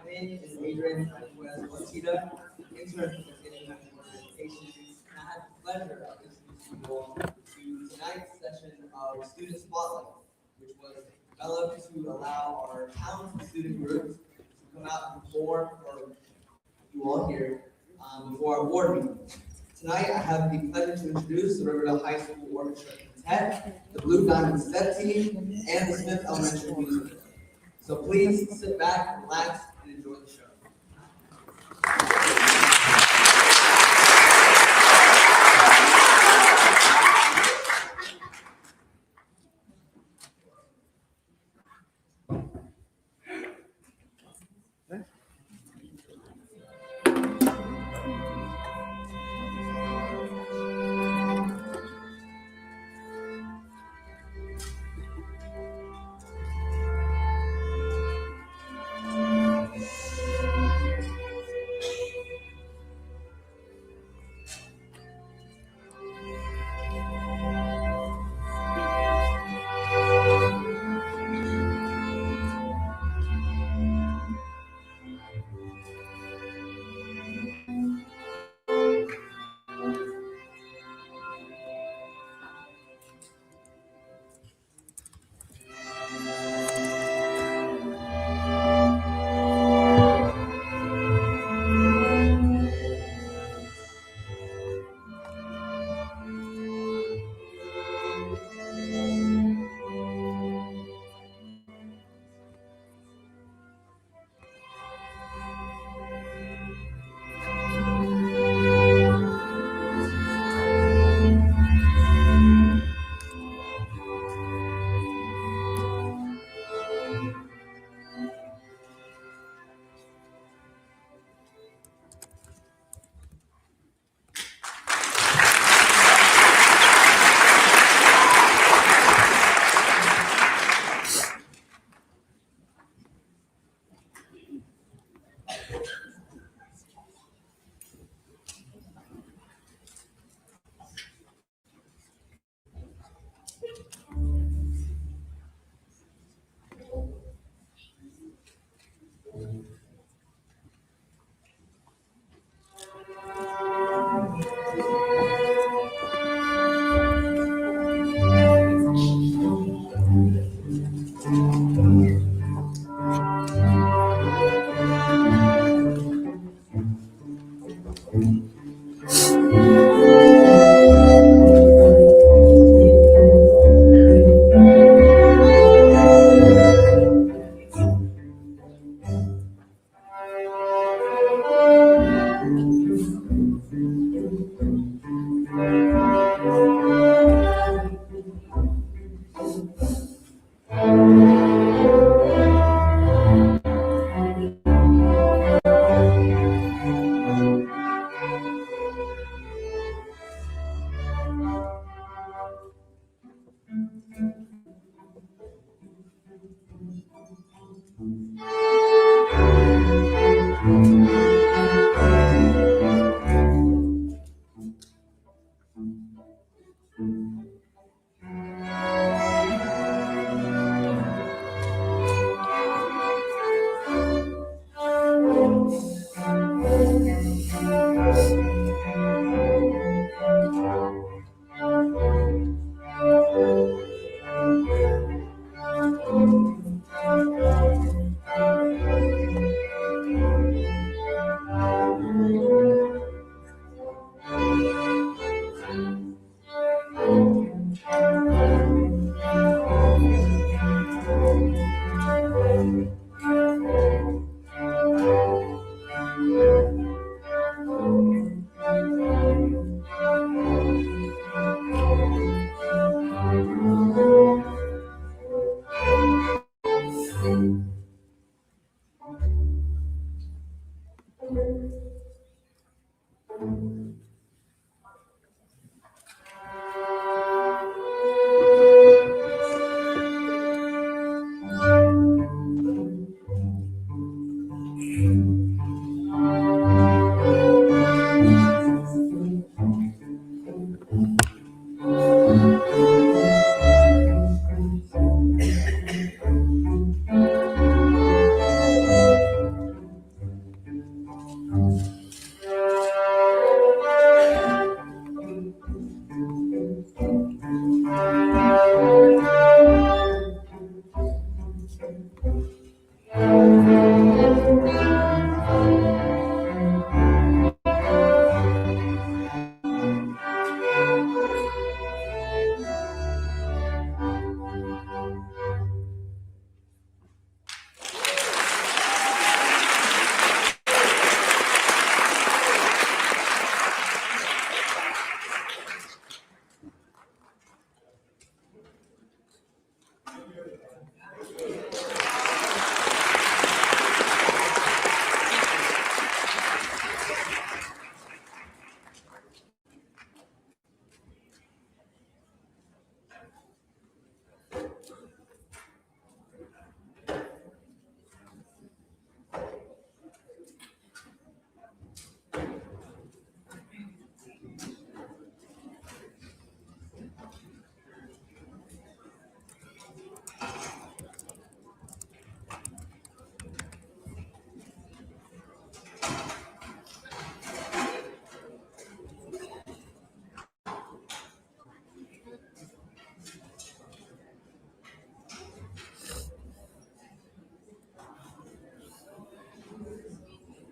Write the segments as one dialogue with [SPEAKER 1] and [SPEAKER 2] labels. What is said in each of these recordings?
[SPEAKER 1] My name is Adrian Martita, intern for the Convocation, and I have the pleasure of introducing you all to tonight's session of Student Spotlight, which was developed to allow our talented student groups to come out and perform for you all here before our board meeting. Tonight, I have the pleasure to introduce the Riverdale High School Orchestra Quintet, the Blue Diamond Step Team, and the Smith Elementary Music. So please sit back, relax, and enjoy the show.
[SPEAKER 2] I'm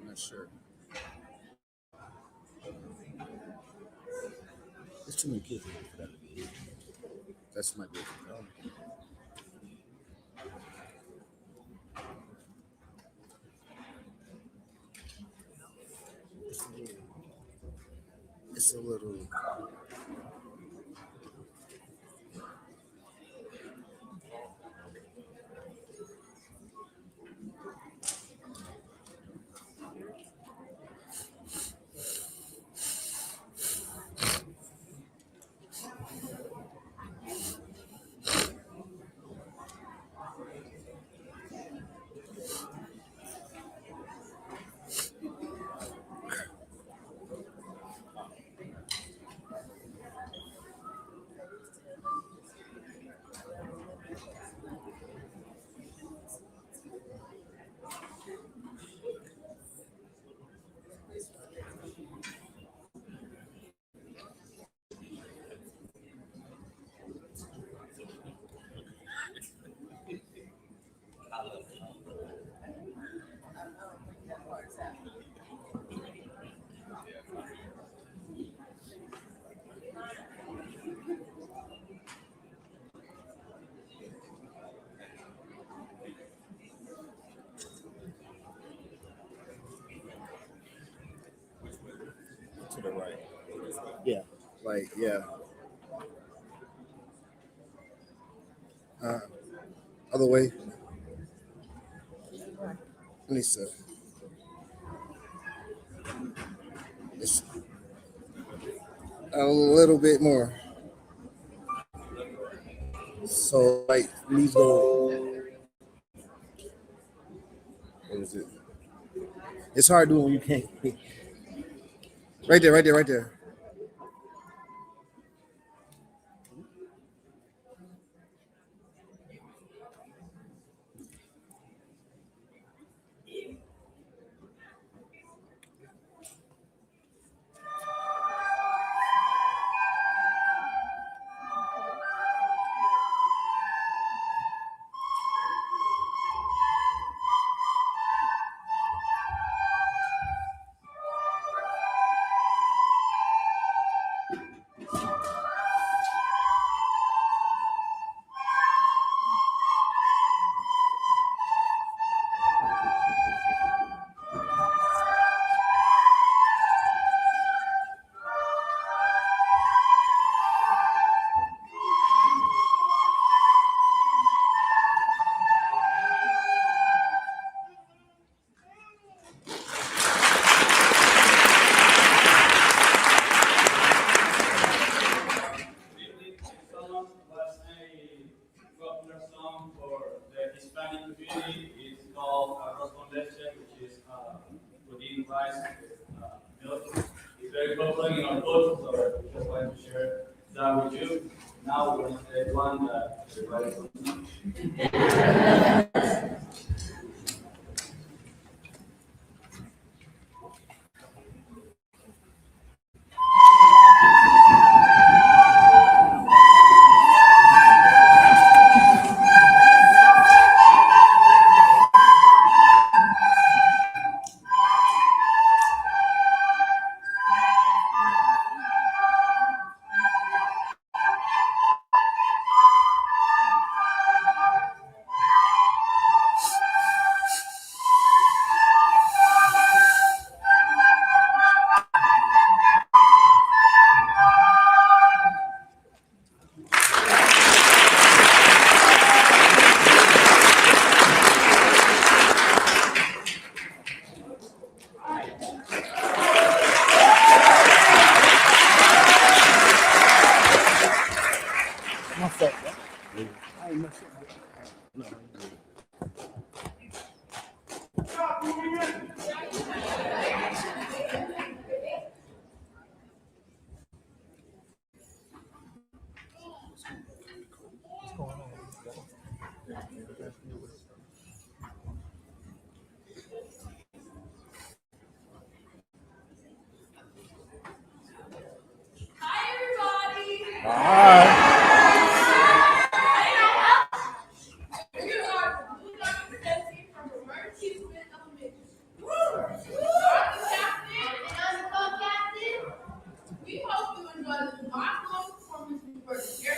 [SPEAKER 2] not sure. There's too many kids for that to be. That's my big problem. It's a little. To the right. Yeah. Like, yeah. Uh, Other way. Lisa. It's a little bit more. So, like, these go. What is it? It's hard doing when you can't. Right there, right there, right there.
[SPEAKER 3] Was a popular song for the Hispanic community. It's called Arroz con Leche, which is protein rice with milk. It's very popular in our culture, so we just wanted to share that with you. Now we're going to play one that everybody
[SPEAKER 2] My fault. I ain't messing with it. No. All right.
[SPEAKER 4] We hope you enjoy the Marco performance for the year.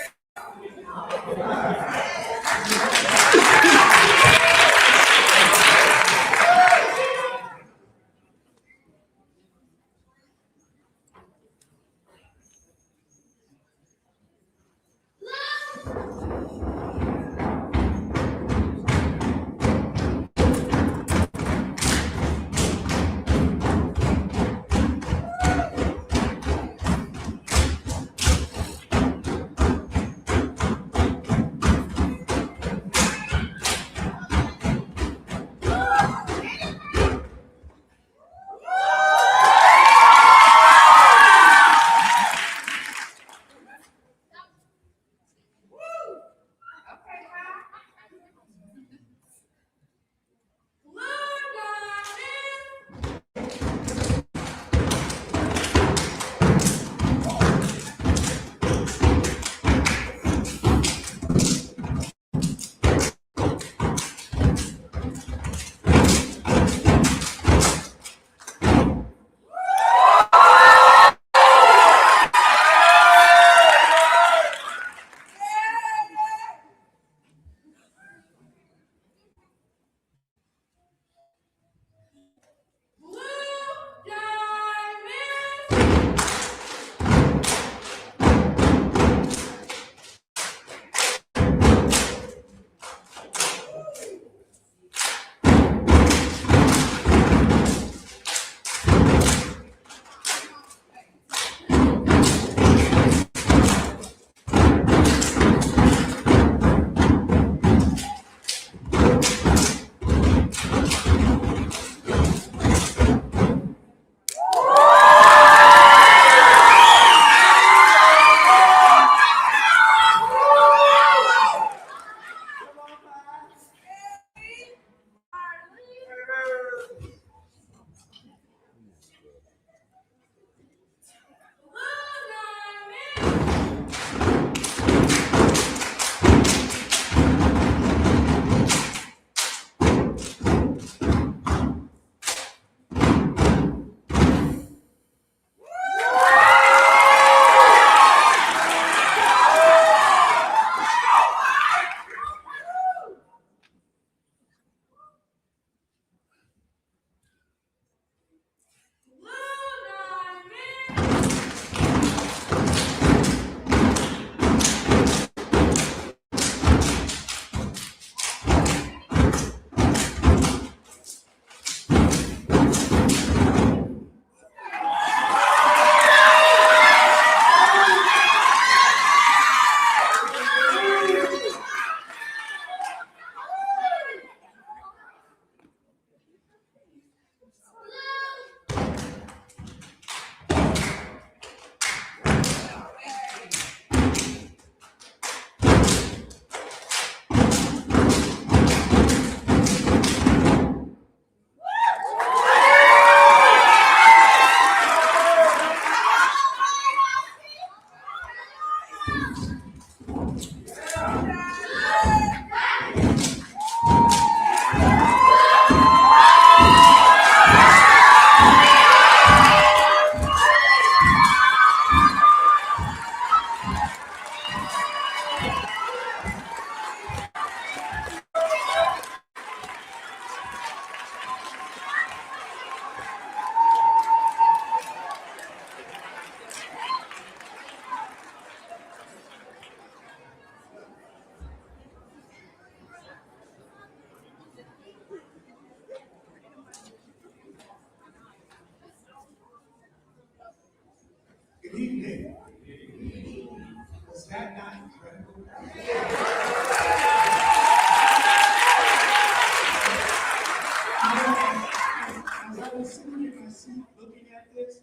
[SPEAKER 5] As I was sitting in my seat looking at this,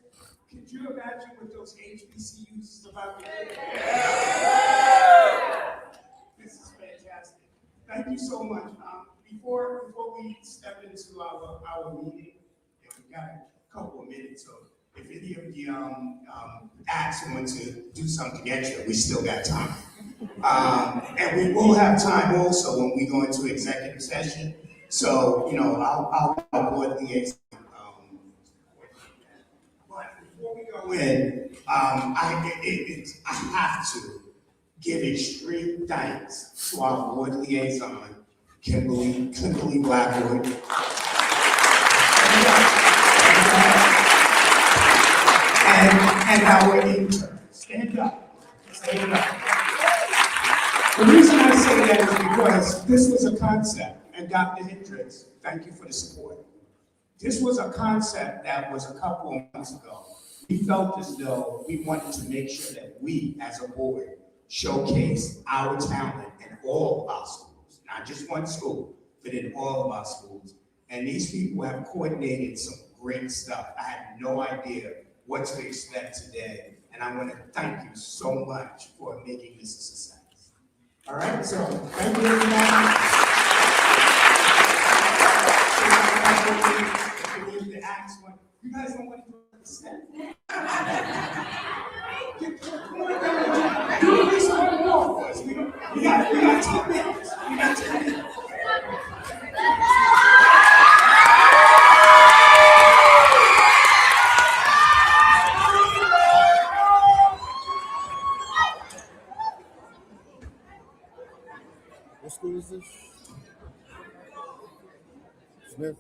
[SPEAKER 5] could you imagine what those HBCUs is about to do? This is fantastic. Thank you so much. Before we step into our meeting, if we got a couple of minutes, so if any of the acts want to do something extra, we still got time. And we will have time also when we go into executive session. So, I'll board liaison. But before we go in, I have to give extreme thanks to our board liaison, Kimberly Blackwood. And our interns. Stand up. Stand up. The reason I say that is because this was a concept, and Dr. Hendricks, thank you for the support. This was a concept that was a couple of months ago. We felt as though we wanted to make sure that we, as a board, showcase our talent in all of our schools, not just one school, but in all of our schools. And these people have coordinated some great stuff. I had no idea what to expect today, and I want to thank you so much for making this a success. All right, so thank you, everybody. The acts, you guys don't want to do the step. Do at least one more for us. We got 2 minutes. We got 2 minutes.
[SPEAKER 2] What school is this? Smith.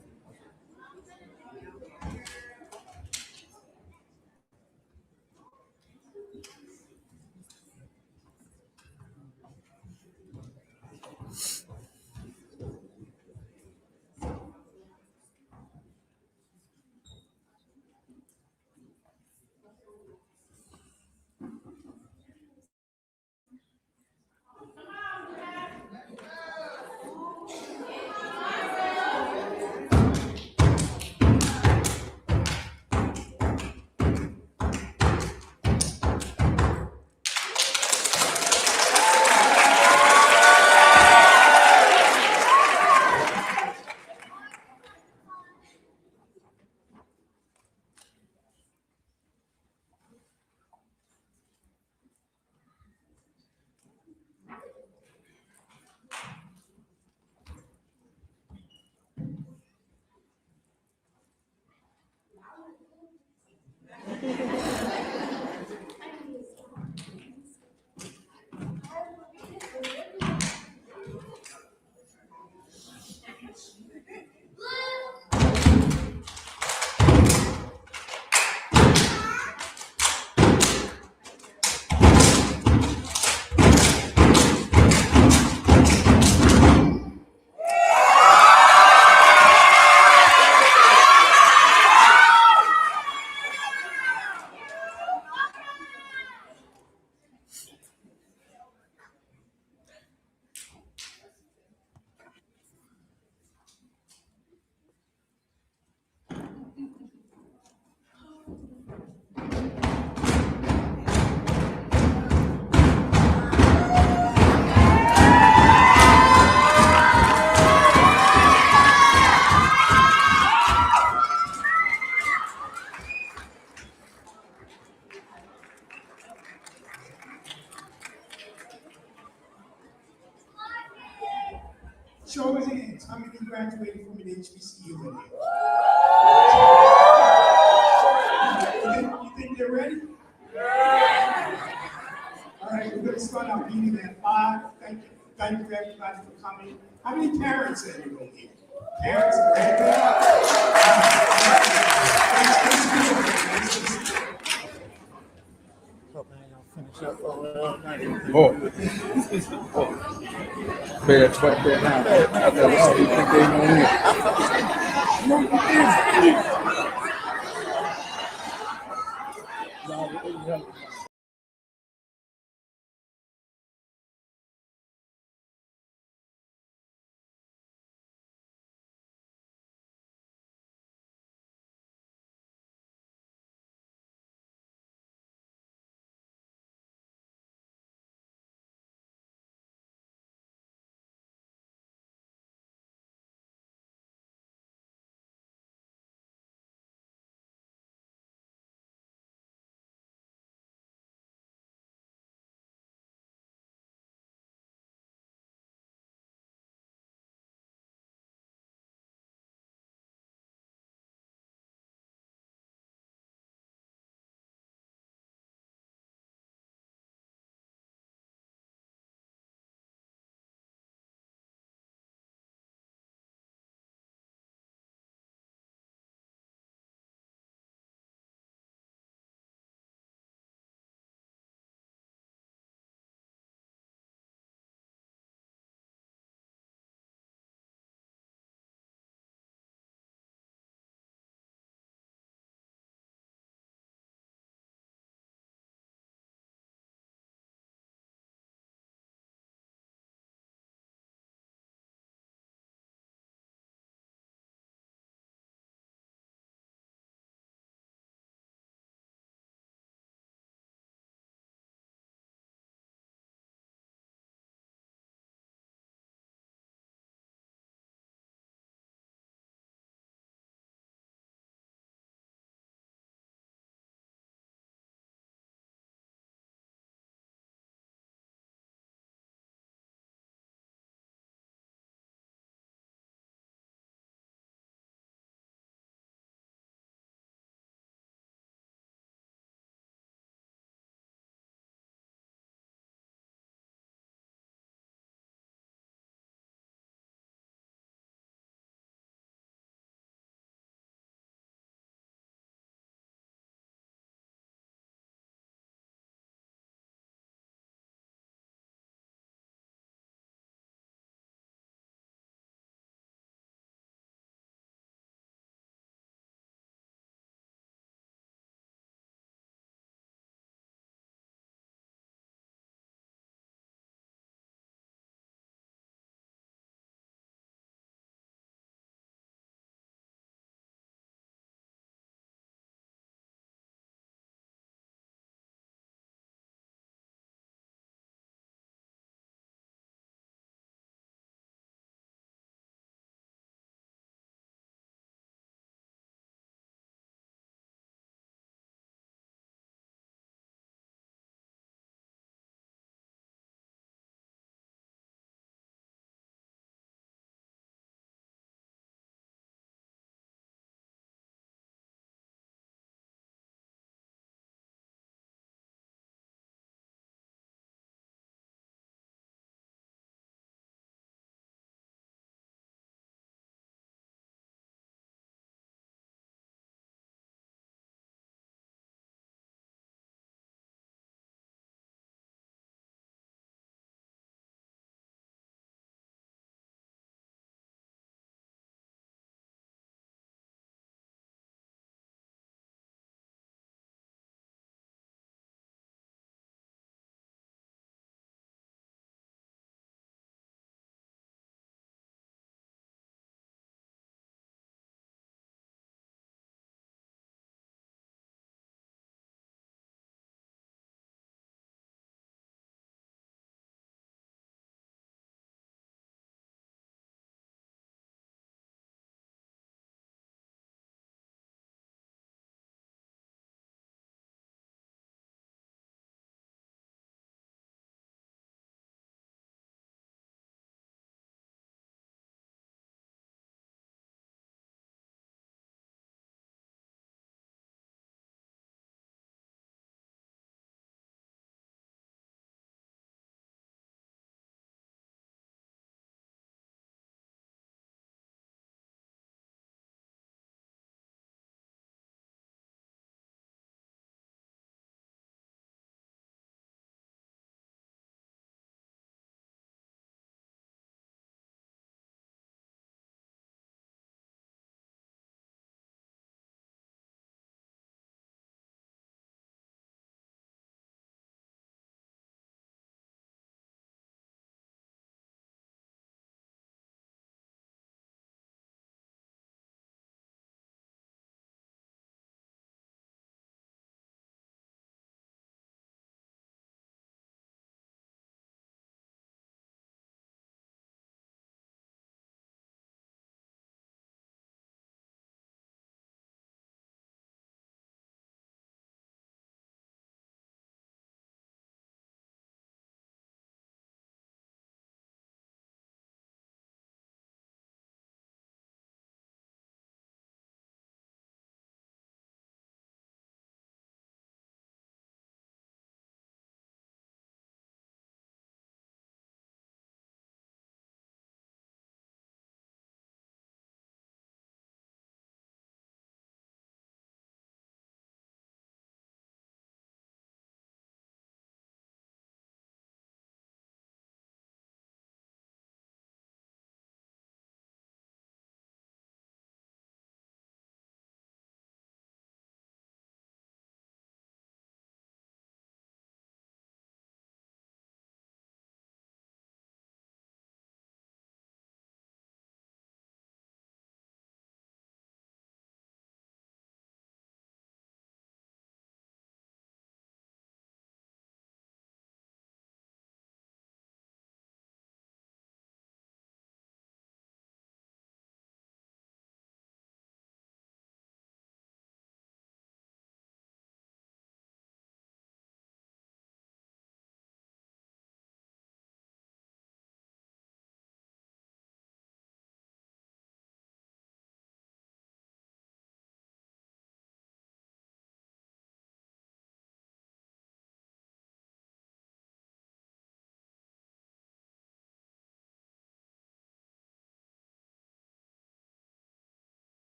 [SPEAKER 5] Show of hands, how many graduated from an HBCU in here? You think they're ready? All right, we're going to start our meeting at 5. Thank you everybody for coming. How many parents are in the room here? Parents, right there.
[SPEAKER 2] Better sweat there now. After all, you think they know it.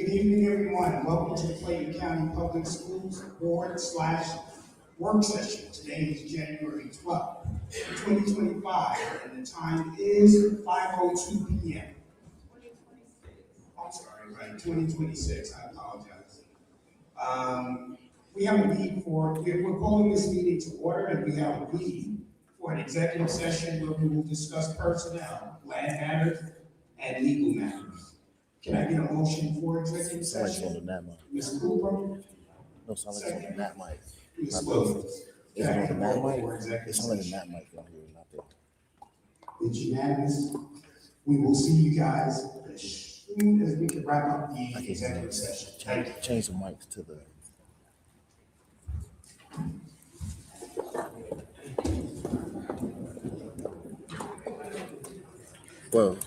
[SPEAKER 5] Good evening, everyone, and welcome to the Clayton County Public Schools Board/Work Session. Today is January 12th, 2025, and the time is 5:02 p.m. I'm sorry, right, 2026, I apologize. We have a need we're calling this meeting to order, and we have a need for an executive session where we will discuss personnel, land matters, and legal matters. Can I get a motion for executive
[SPEAKER 2] Somebody's on the
[SPEAKER 5] session?
[SPEAKER 2] nat mic.
[SPEAKER 5] Ms. Cooper?
[SPEAKER 2] No, somebody's on the nat mic.
[SPEAKER 5] Ms. Williams?
[SPEAKER 2] Is it on the nat mic?
[SPEAKER 5] For executive
[SPEAKER 2] It's on the
[SPEAKER 5] session.
[SPEAKER 2] nat mic on here, not there.
[SPEAKER 5] It's unanimous. We will see you guys as soon as we can wrap up the executive session. Thank you.
[SPEAKER 2] Change the mics to the. Well,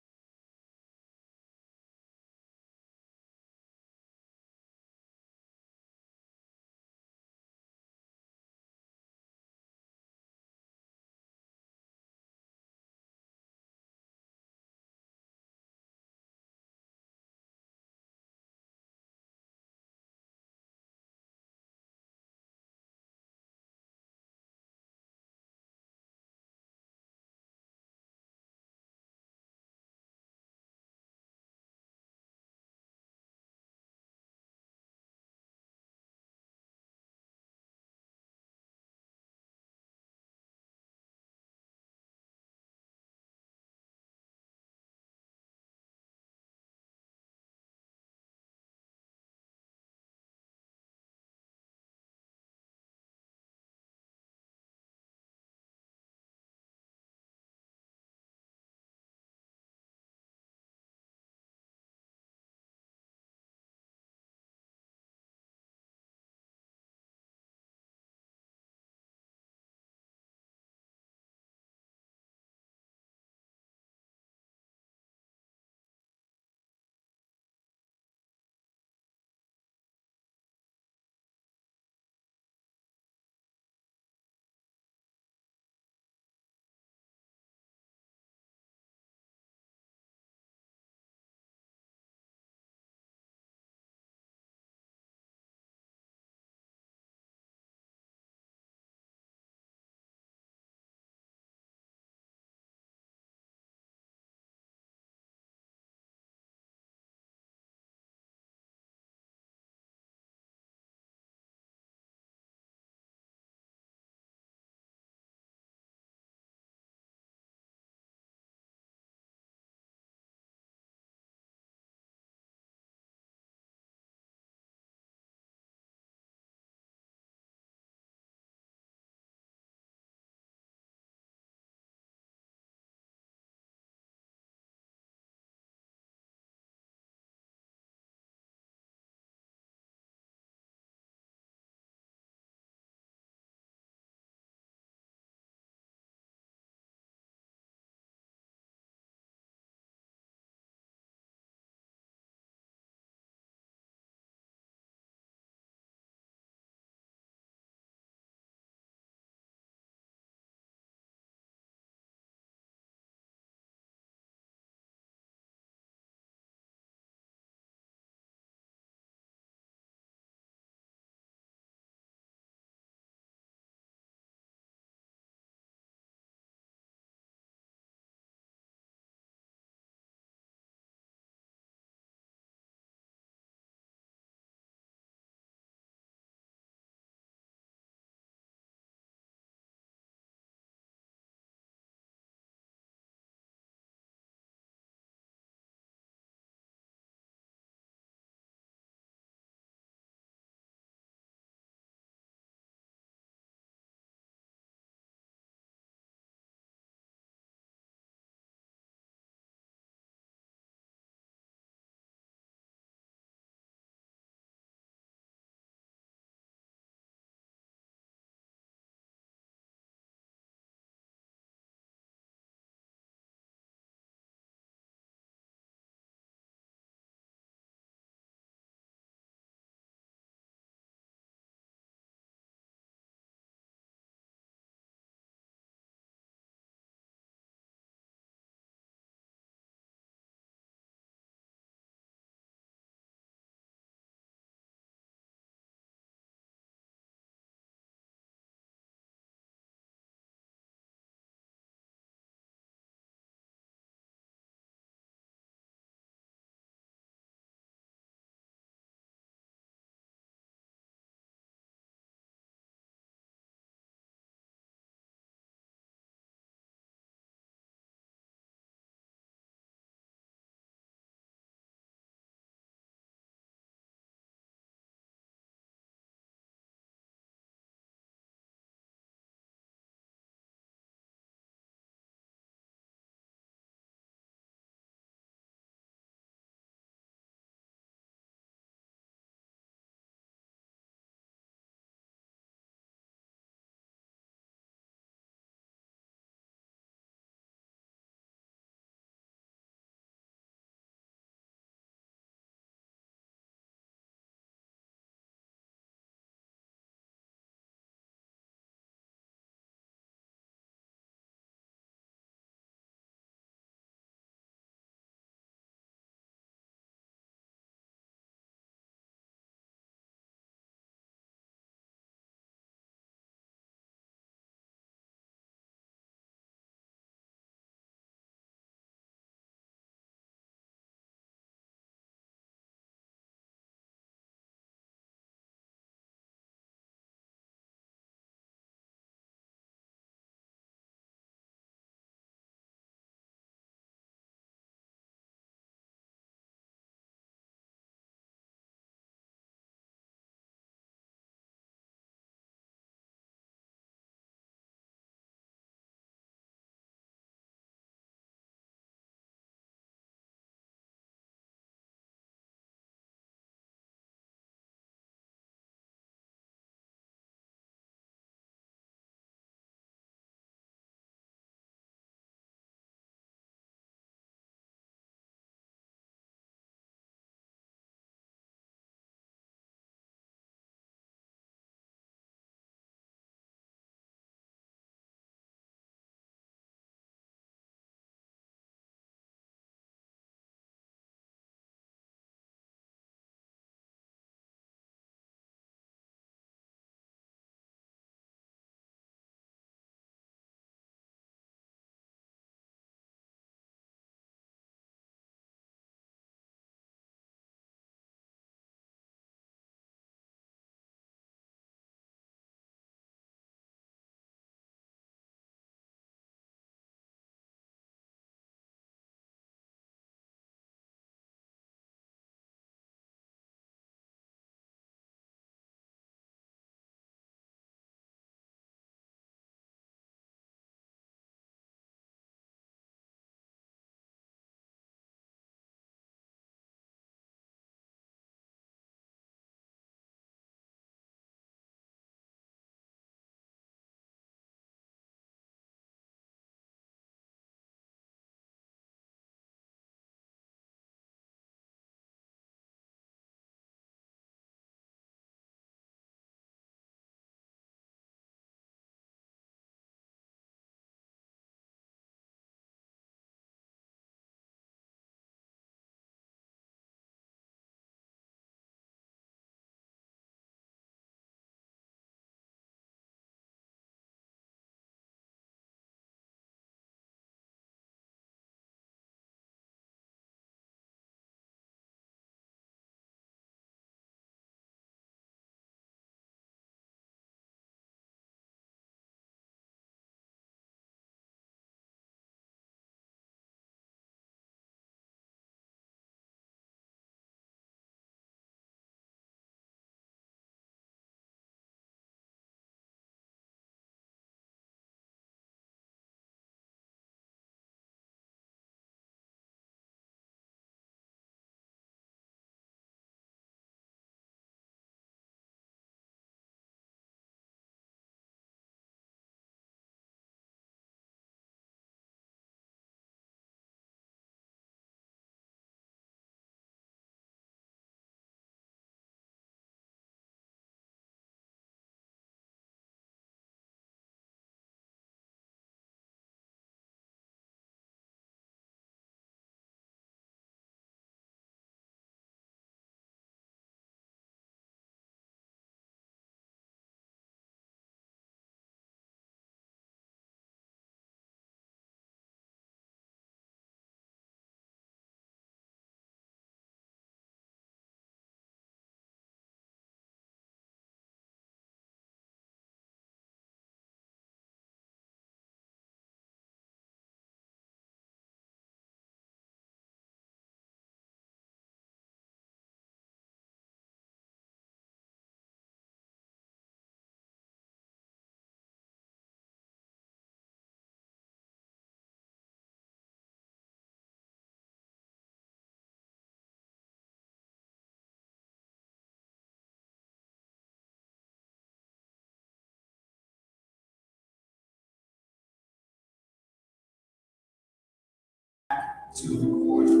[SPEAKER 5] to order.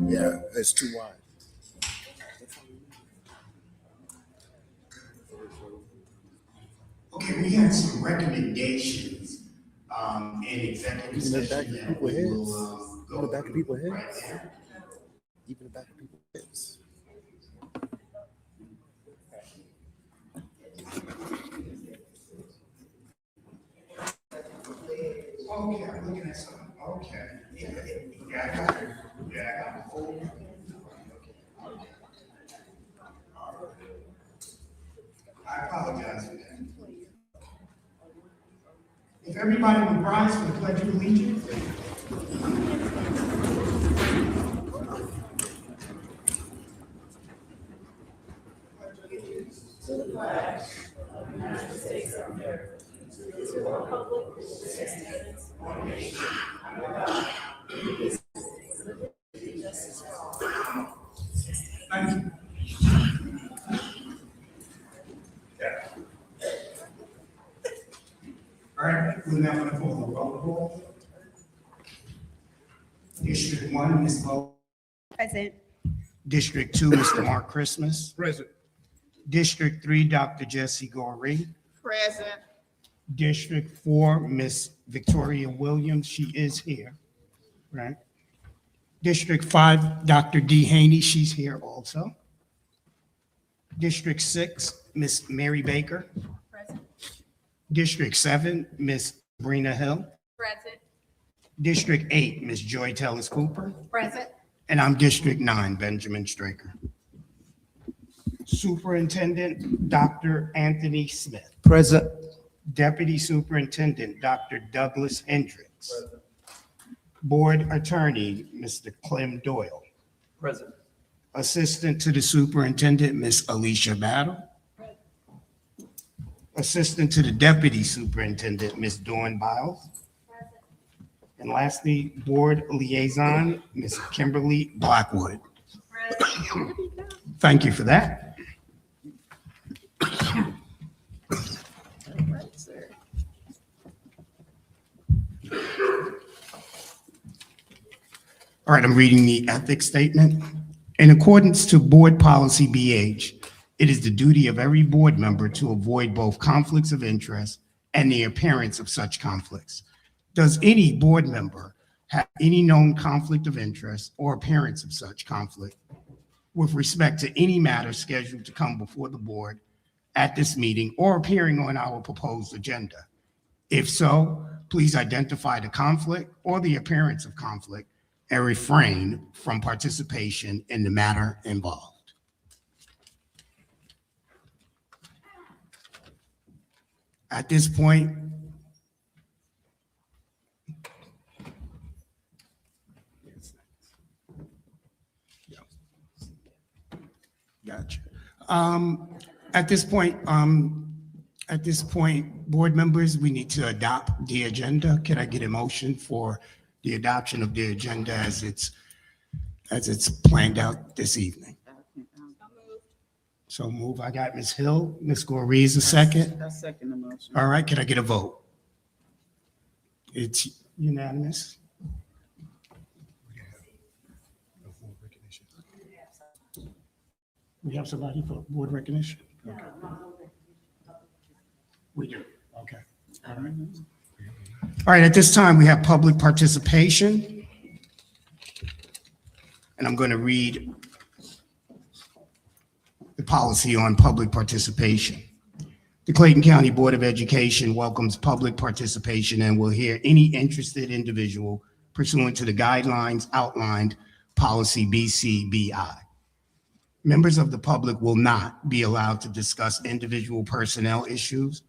[SPEAKER 2] Yeah, it's too wide.
[SPEAKER 5] Okay, we had some recommendations in executive
[SPEAKER 2] Even the back
[SPEAKER 5] session
[SPEAKER 2] of
[SPEAKER 5] that
[SPEAKER 2] people's
[SPEAKER 5] we
[SPEAKER 2] heads.
[SPEAKER 5] will
[SPEAKER 2] Even the
[SPEAKER 5] go
[SPEAKER 2] back of
[SPEAKER 5] through
[SPEAKER 2] people's
[SPEAKER 5] right
[SPEAKER 2] heads.
[SPEAKER 5] now.
[SPEAKER 2] Even the back of people's heads.
[SPEAKER 5] Okay, I'm looking at something. Okay. Yeah, I got it. Yeah, I got the whole. I apologize for that. If everybody would rise for the Pledge of Allegiance. Thank you. Yeah. All right, we're now going to call the roll call. District 1, Ms. Bo.
[SPEAKER 6] Present.
[SPEAKER 5] District 2, Mr. Mark Christmas.
[SPEAKER 2] Present.
[SPEAKER 5] District 3, Dr. Jesse Goree.
[SPEAKER 6] Present.
[SPEAKER 5] District 4, Miss Victoria Williams, she is here, right? District 5, Dr. Dee Haney, she's here also. District 6, Miss Mary Baker.
[SPEAKER 6] Present.
[SPEAKER 5] District 7, Miss Sabrina Hill.
[SPEAKER 6] Present.
[SPEAKER 5] District 8, Miss Joy Tellis Cooper.
[SPEAKER 6] Present.
[SPEAKER 5] And I'm District 9, Benjamin Straker. Superintendent, Dr. Anthony Smith.
[SPEAKER 2] Present.
[SPEAKER 5] Deputy Superintendent, Dr. Douglas Hendricks. Board Attorney, Mr. Clem Doyle.
[SPEAKER 1] Present.
[SPEAKER 5] Assistant to the Superintendent, Ms. Alicia Battle. Assistant to the Deputy Superintendent, Ms. Dawn Biles. And lastly, Board Liaison, Ms. Kimberly Blackwood. Thank you for that. All right, I'm reading the ethics statement. In accordance to Board Policy BH, it is the duty of every board member to avoid both conflicts of interest and the appearance of such conflicts. Does any board member have any known conflict of interest or appearance of such conflict with respect to any matter scheduled to come before the board at this meeting or appearing on our proposed agenda? If so, please identify the conflict or the appearance of conflict and refrain from participation in the matter involved. At this point, gotcha. At this point, board members, we need to adopt the agenda. Can I get a motion for the adoption of the agenda as it's planned out this evening? So move. I got Ms. Hill, Ms. Goree is a second.
[SPEAKER 6] I second the motion.
[SPEAKER 5] All right, can I get a vote? It's unanimous. We have somebody for board recognition? Okay. We do, okay. All right. All right, at this time, we have public participation. And I'm going to read the policy on public participation. The Clayton County Board of Education welcomes public participation and will hear any interested individual pursuant to the guidelines outlined policy BCBI. Members of the public will not be allowed to discuss individual personnel issues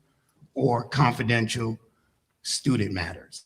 [SPEAKER 5] or confidential student matters.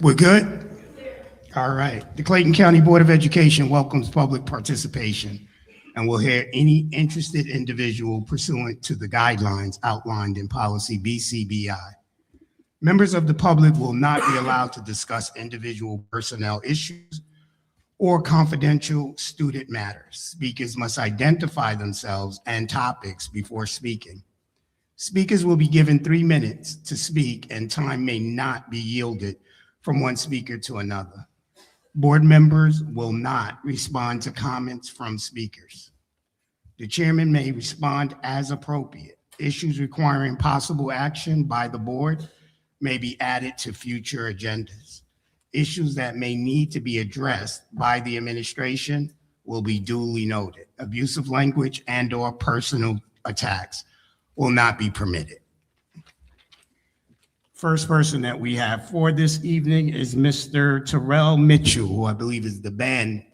[SPEAKER 5] We're good? All right. The Clayton County Board of Education welcomes public participation and will hear any interested individual pursuant to the guidelines outlined in policy BCBI. Members of the public will not be allowed to discuss individual personnel issues or confidential student matters. Speakers must identify themselves and topics before speaking. Speakers will be given 3 minutes to speak, and time may not be yielded from one speaker to another. Board members will not respond to comments from speakers. The chairman may respond as appropriate. Issues requiring possible action by the board may be added to future agendas. Issues that may need to be addressed by the administration will be duly noted. Abusive language and/or personal attacks will not be permitted. First person that we have for this evening is Mr. Terrell Mitchell, who I believe is the band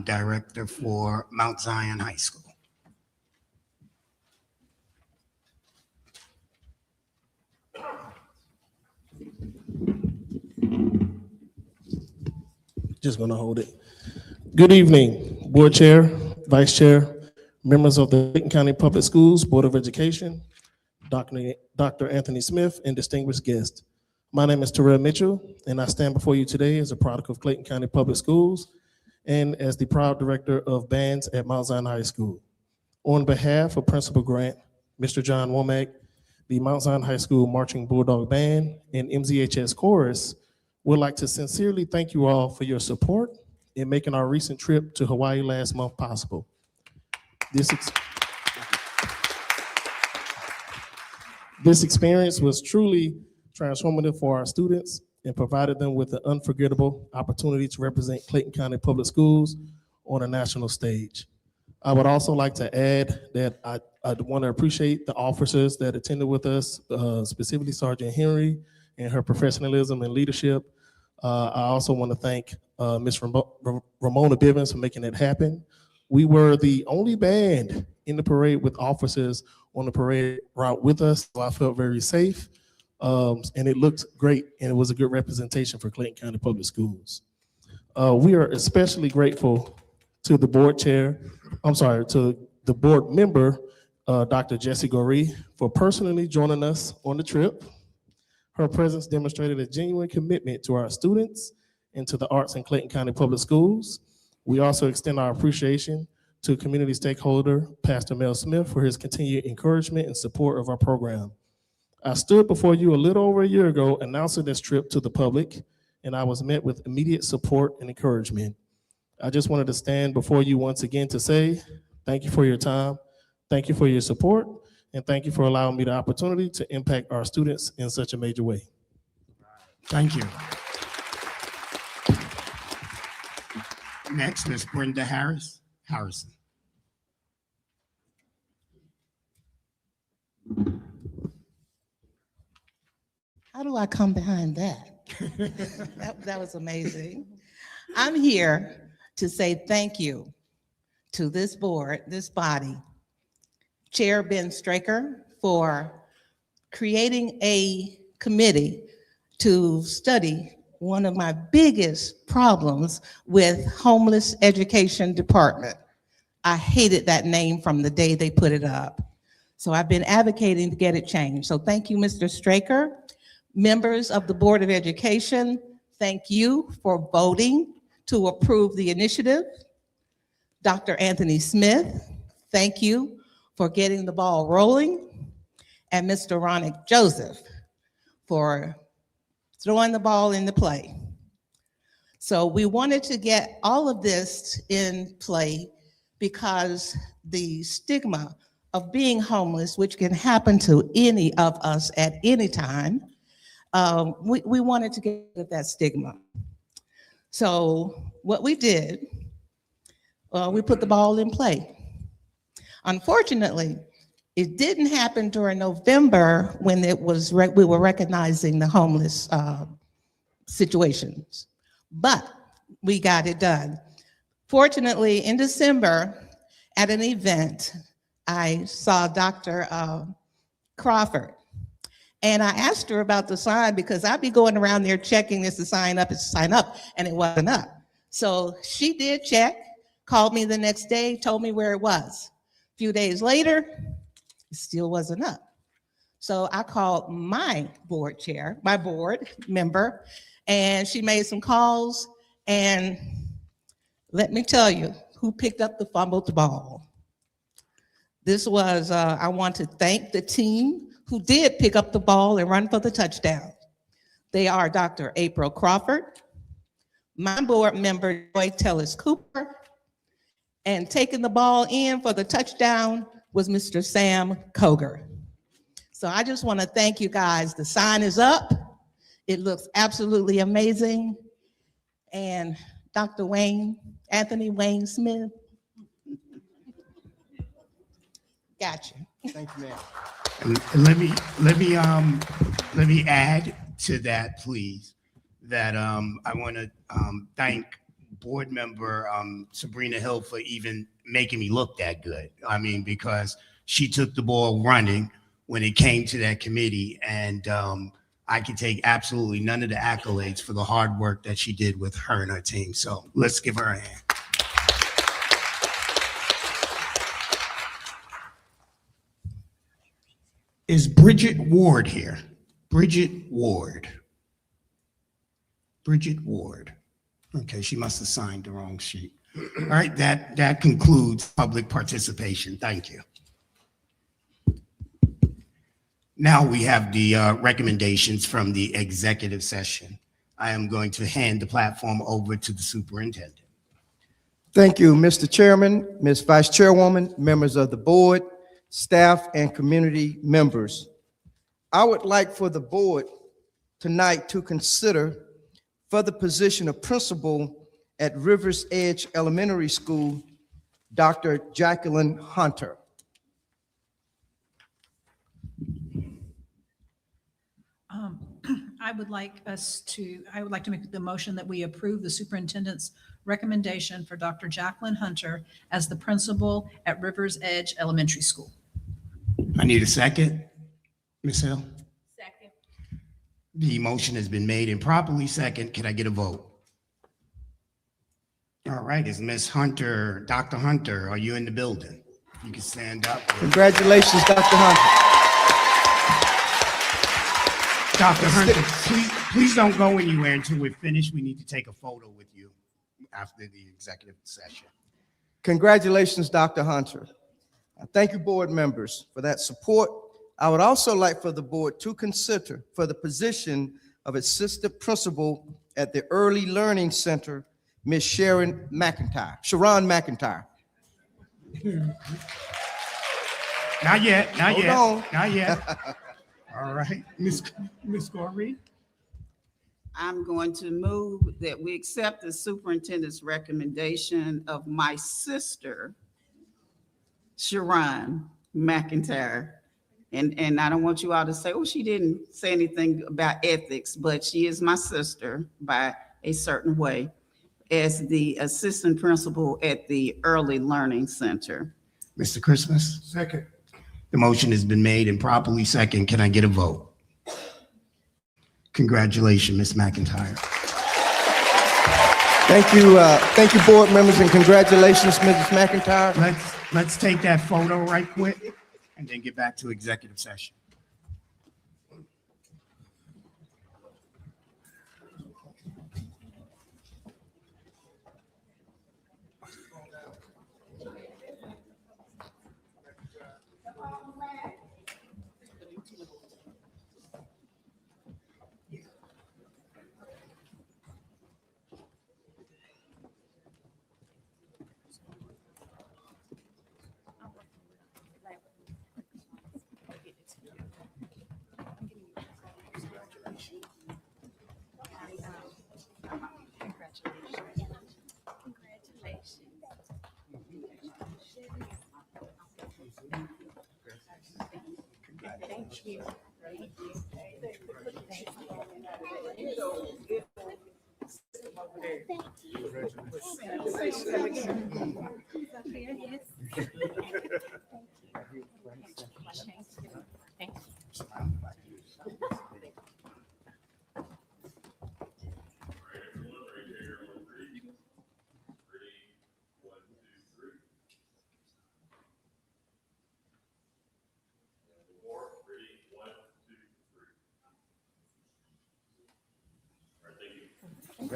[SPEAKER 5] director for Mount Zion High School.
[SPEAKER 7] Just gonna hold it. Good evening, Board Chair, Vice Chair, members of the Clayton County Public Schools Board of Education, Dr. Anthony Smith, and distinguished guests. My name is Terrell Mitchell, and I stand before you today as a product of Clayton County Public Schools and as the proud director of bands at Mount Zion High School. On behalf of Principal Grant, Mr. John Womack, the Mount Zion High School Marching Bulldog Band, and MZHS Chorus, would like to sincerely thank you all for your support in making our recent trip to Hawaii last month possible. This experience was truly transformative for our students and provided them with an unforgettable opportunity to represent Clayton County Public Schools on a national stage. I would also like to add that I want to appreciate the officers that attended with us, specifically Sergeant Henry and her professionalism and leadership. I also want to thank Ms. Ramona Bivens for making it happen. We were the only band in the parade with officers on the parade route with us, so I felt very safe. And it looked great, and it was a good representation for Clayton County Public Schools. We are especially grateful to the board chair, to the board member, Dr. Jessie Goree, for personally joining us on the trip. Her presence demonstrated a genuine commitment to our students and to the arts in Clayton County Public Schools. We also extend our appreciation to community stakeholder, Pastor Mel Smith, for his continued encouragement and support of our program. I stood before you a little over a year ago announcing this trip to the public, and I was met with immediate support and encouragement. I just wanted to stand before you once again to say, thank you for your time, thank you for your support, and thank you for allowing me the opportunity to impact our students in such a major way.
[SPEAKER 5] Thank you. Next is Brenda Harrison.
[SPEAKER 8] How do I come behind that? That was amazing. I'm here to say thank you to this board, this body, Chair Ben Straker, for creating a committee to study one of my biggest problems with homeless education department. I hated that name from the day they put it up. So I've been advocating to get it changed. So thank you, Mr. Straker. Members of the Board of Education, thank you for voting to approve the initiative. Dr. Anthony Smith, thank you for getting the ball rolling. And Mr. Ronick Joseph for throwing the ball into play. So we wanted to get all of this in play because the stigma of being homeless, which can happen to any of us at any time, we wanted to get rid of that stigma. So what we did, we put the ball in play. Unfortunately, it didn't happen during November when we were recognizing the homeless situations, but we got it done. Fortunately, in December, at an event, I saw Dr. Crawford, And I asked her about the sign because I'd be going around there checking this to sign up, and it wasn't up. So she did check, called me the next day, told me where it was. A few days later, it still wasn't up. So I called my board chair, my board member, and she made some calls. And let me tell you, who picked up the fumbled ball? This was, I want to thank the team who did pick up the ball and run for the touchdown. They are Dr. April Crawford, my board member, Joy Tellis Cooper, and taking the ball in for the touchdown was Mr. Sam Koger. So I just want to thank you guys. The sign is up. It looks absolutely amazing. And Dr. Anthony Wayne Smith, got you.
[SPEAKER 2] Thank you, ma'am.
[SPEAKER 5] And let me add to that, please, that I want to thank board member Sabrina Hill for even making me look that good. I mean, because she took the ball running when it came to that committee, and I can take absolutely none of the accolades for the hard work that she did with her and her team. So let's give her a hand. Is Bridget Ward here? Bridget Ward. Bridget Ward. Okay, she must have signed the wrong sheet. All right, that concludes public participation. Thank you. Now we have the recommendations from the executive session. I am going to hand the platform over to the superintendent.
[SPEAKER 9] Thank you, Mr. Chairman, Ms. Vice Chairwoman, members of the board, staff, and community members. I would like for the board tonight to consider for the position of principal at Rivers Edge Elementary School, Dr. Jacqueline Hunter.
[SPEAKER 10] I would like to make the motion that we approve the superintendent's recommendation for Dr. Jacqueline Hunter as the principal at Rivers Edge Elementary School.
[SPEAKER 5] I need a second. Ms. Hill?
[SPEAKER 6] Second.
[SPEAKER 5] The motion has been made and properly second. Can I get a vote? All right, is Ms. Hunter, Dr. Hunter, are you in the building? You can stand up.
[SPEAKER 9] Congratulations, Dr. Hunter.
[SPEAKER 5] Dr. Hunter, please don't go anywhere until we're finished. We need to take a photo with you after the executive session.
[SPEAKER 9] Congratulations, Dr. Hunter. Thank you, board members, for that support. I would also like for the board to consider for the position of assistant principal at the Early Learning Center, Ms. Sharon McIntyre.
[SPEAKER 5] Not yet, not
[SPEAKER 9] Hold
[SPEAKER 5] yet,
[SPEAKER 9] on.
[SPEAKER 5] not yet. All right, Ms. Goree.
[SPEAKER 11] I'm going to move that we accept the superintendent's recommendation of my sister, Sharon McIntyre. And I don't want you all to say, oh, she didn't say anything about ethics, but she is my sister by a certain way, as the assistant principal at the Early Learning Center.
[SPEAKER 5] Mr. Christmas?
[SPEAKER 2] Second.
[SPEAKER 5] The motion has been made and properly second. Can I get a vote? Congratulations, Ms. McIntyre.
[SPEAKER 9] Thank you, board members, and congratulations, Mrs. McIntyre.
[SPEAKER 5] Let's take that photo right quick and then get back to executive session.
[SPEAKER 11] Y'all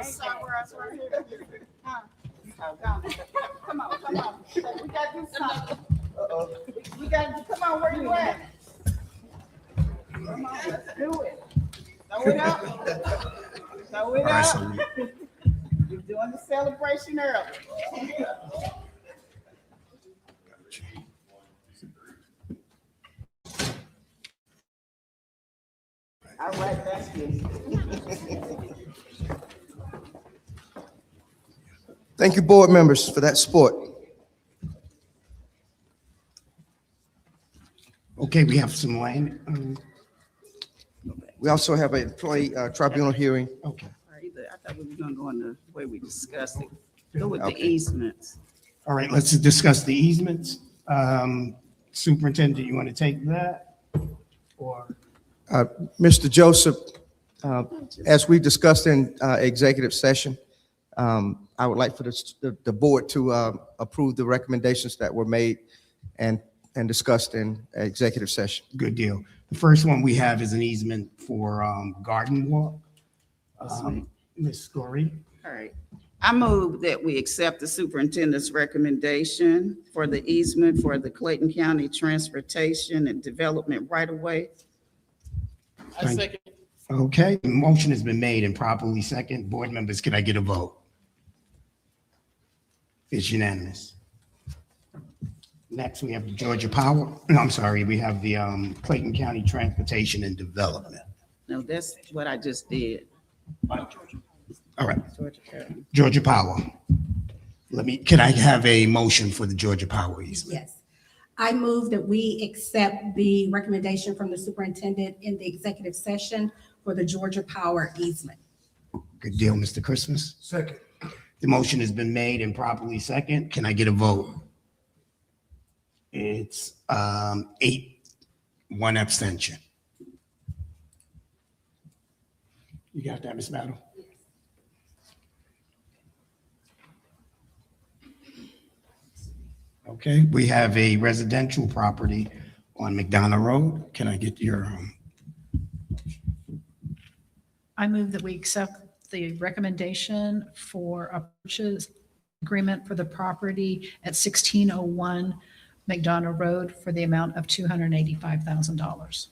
[SPEAKER 11] somewhere else right here? Huh? Oh, go on. Come on, come on. We gotta do something. We gotta, come on, where you at? Come on, let's do it. Throw it up. Throw it up. You're doing the celebration early. All right, that's good.
[SPEAKER 9] Thank you, board members, for that support.
[SPEAKER 5] Okay, we have some line.
[SPEAKER 9] We also have an employee tribunal hearing.
[SPEAKER 5] Okay,
[SPEAKER 11] I thought we were gonna go in the way we discussed it. Go with the
[SPEAKER 9] Okay.
[SPEAKER 11] easements.
[SPEAKER 5] all right, let's discuss the easements. Superintendent, you want to take that? Or,
[SPEAKER 9] Mr. Joseph, as we discussed in executive session, I would like for the board to approve the recommendations that were made and discussed in executive session.
[SPEAKER 5] good deal. The first one we have is an easement for Garden Walk. Ms. Gorey,
[SPEAKER 11] All right. I move that we accept the superintendent's recommendation for the easement for the Clayton County Transportation and Development right-of-way.
[SPEAKER 6] I second.
[SPEAKER 5] okay, the motion has been made and properly second. Board members, can I get a vote? It's unanimous. Next, we have the Georgia Power, no, I'm sorry, we have the Clayton County Transportation and Development.
[SPEAKER 11] No, that's what I just did.
[SPEAKER 5] All right,
[SPEAKER 11] Georgia County.
[SPEAKER 5] Georgia Power. Can I have a motion for the Georgia Power easement?
[SPEAKER 12] Yes. I move that we accept the recommendation from the superintendent in the executive session for the Georgia Power easement.
[SPEAKER 5] Good deal, Mr. Christmas.
[SPEAKER 2] Second.
[SPEAKER 5] The motion has been made and properly second. Can I get a vote? It's 8, 1 abstention. You got that, Ms. Battle? Okay, we have a residential property on McDonough Road. Can I get your,
[SPEAKER 10] I move that we accept the recommendation for a purchase agreement for the property at 1601 McDonough Road for the amount of $285,000.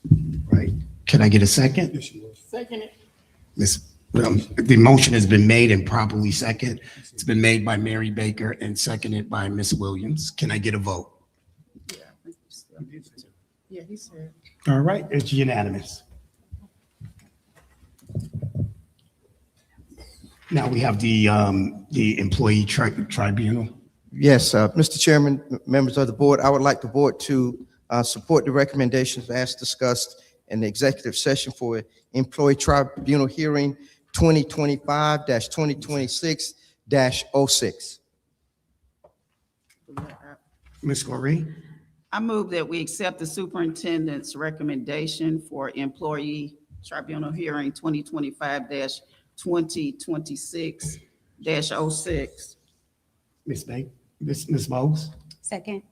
[SPEAKER 5] right? Can I get a second?
[SPEAKER 6] Second it.
[SPEAKER 5] The motion has been made and properly second. It's been made by Mary Baker and seconded by Ms. Williams. Can I get a vote?
[SPEAKER 11] Yeah, he said.
[SPEAKER 5] All right, it's unanimous. Now we have the employee tribunal.
[SPEAKER 9] Yes, Mr. Chairman, members of the board, I would like the board to support the recommendations as discussed in the executive session for employee tribunal hearing 2025-2026-06.
[SPEAKER 5] Ms. Corey,
[SPEAKER 11] I move that we accept the superintendent's recommendation for employee tribunal hearing 2025-2026-06.
[SPEAKER 5] Ms. Bowles?
[SPEAKER 12] Second.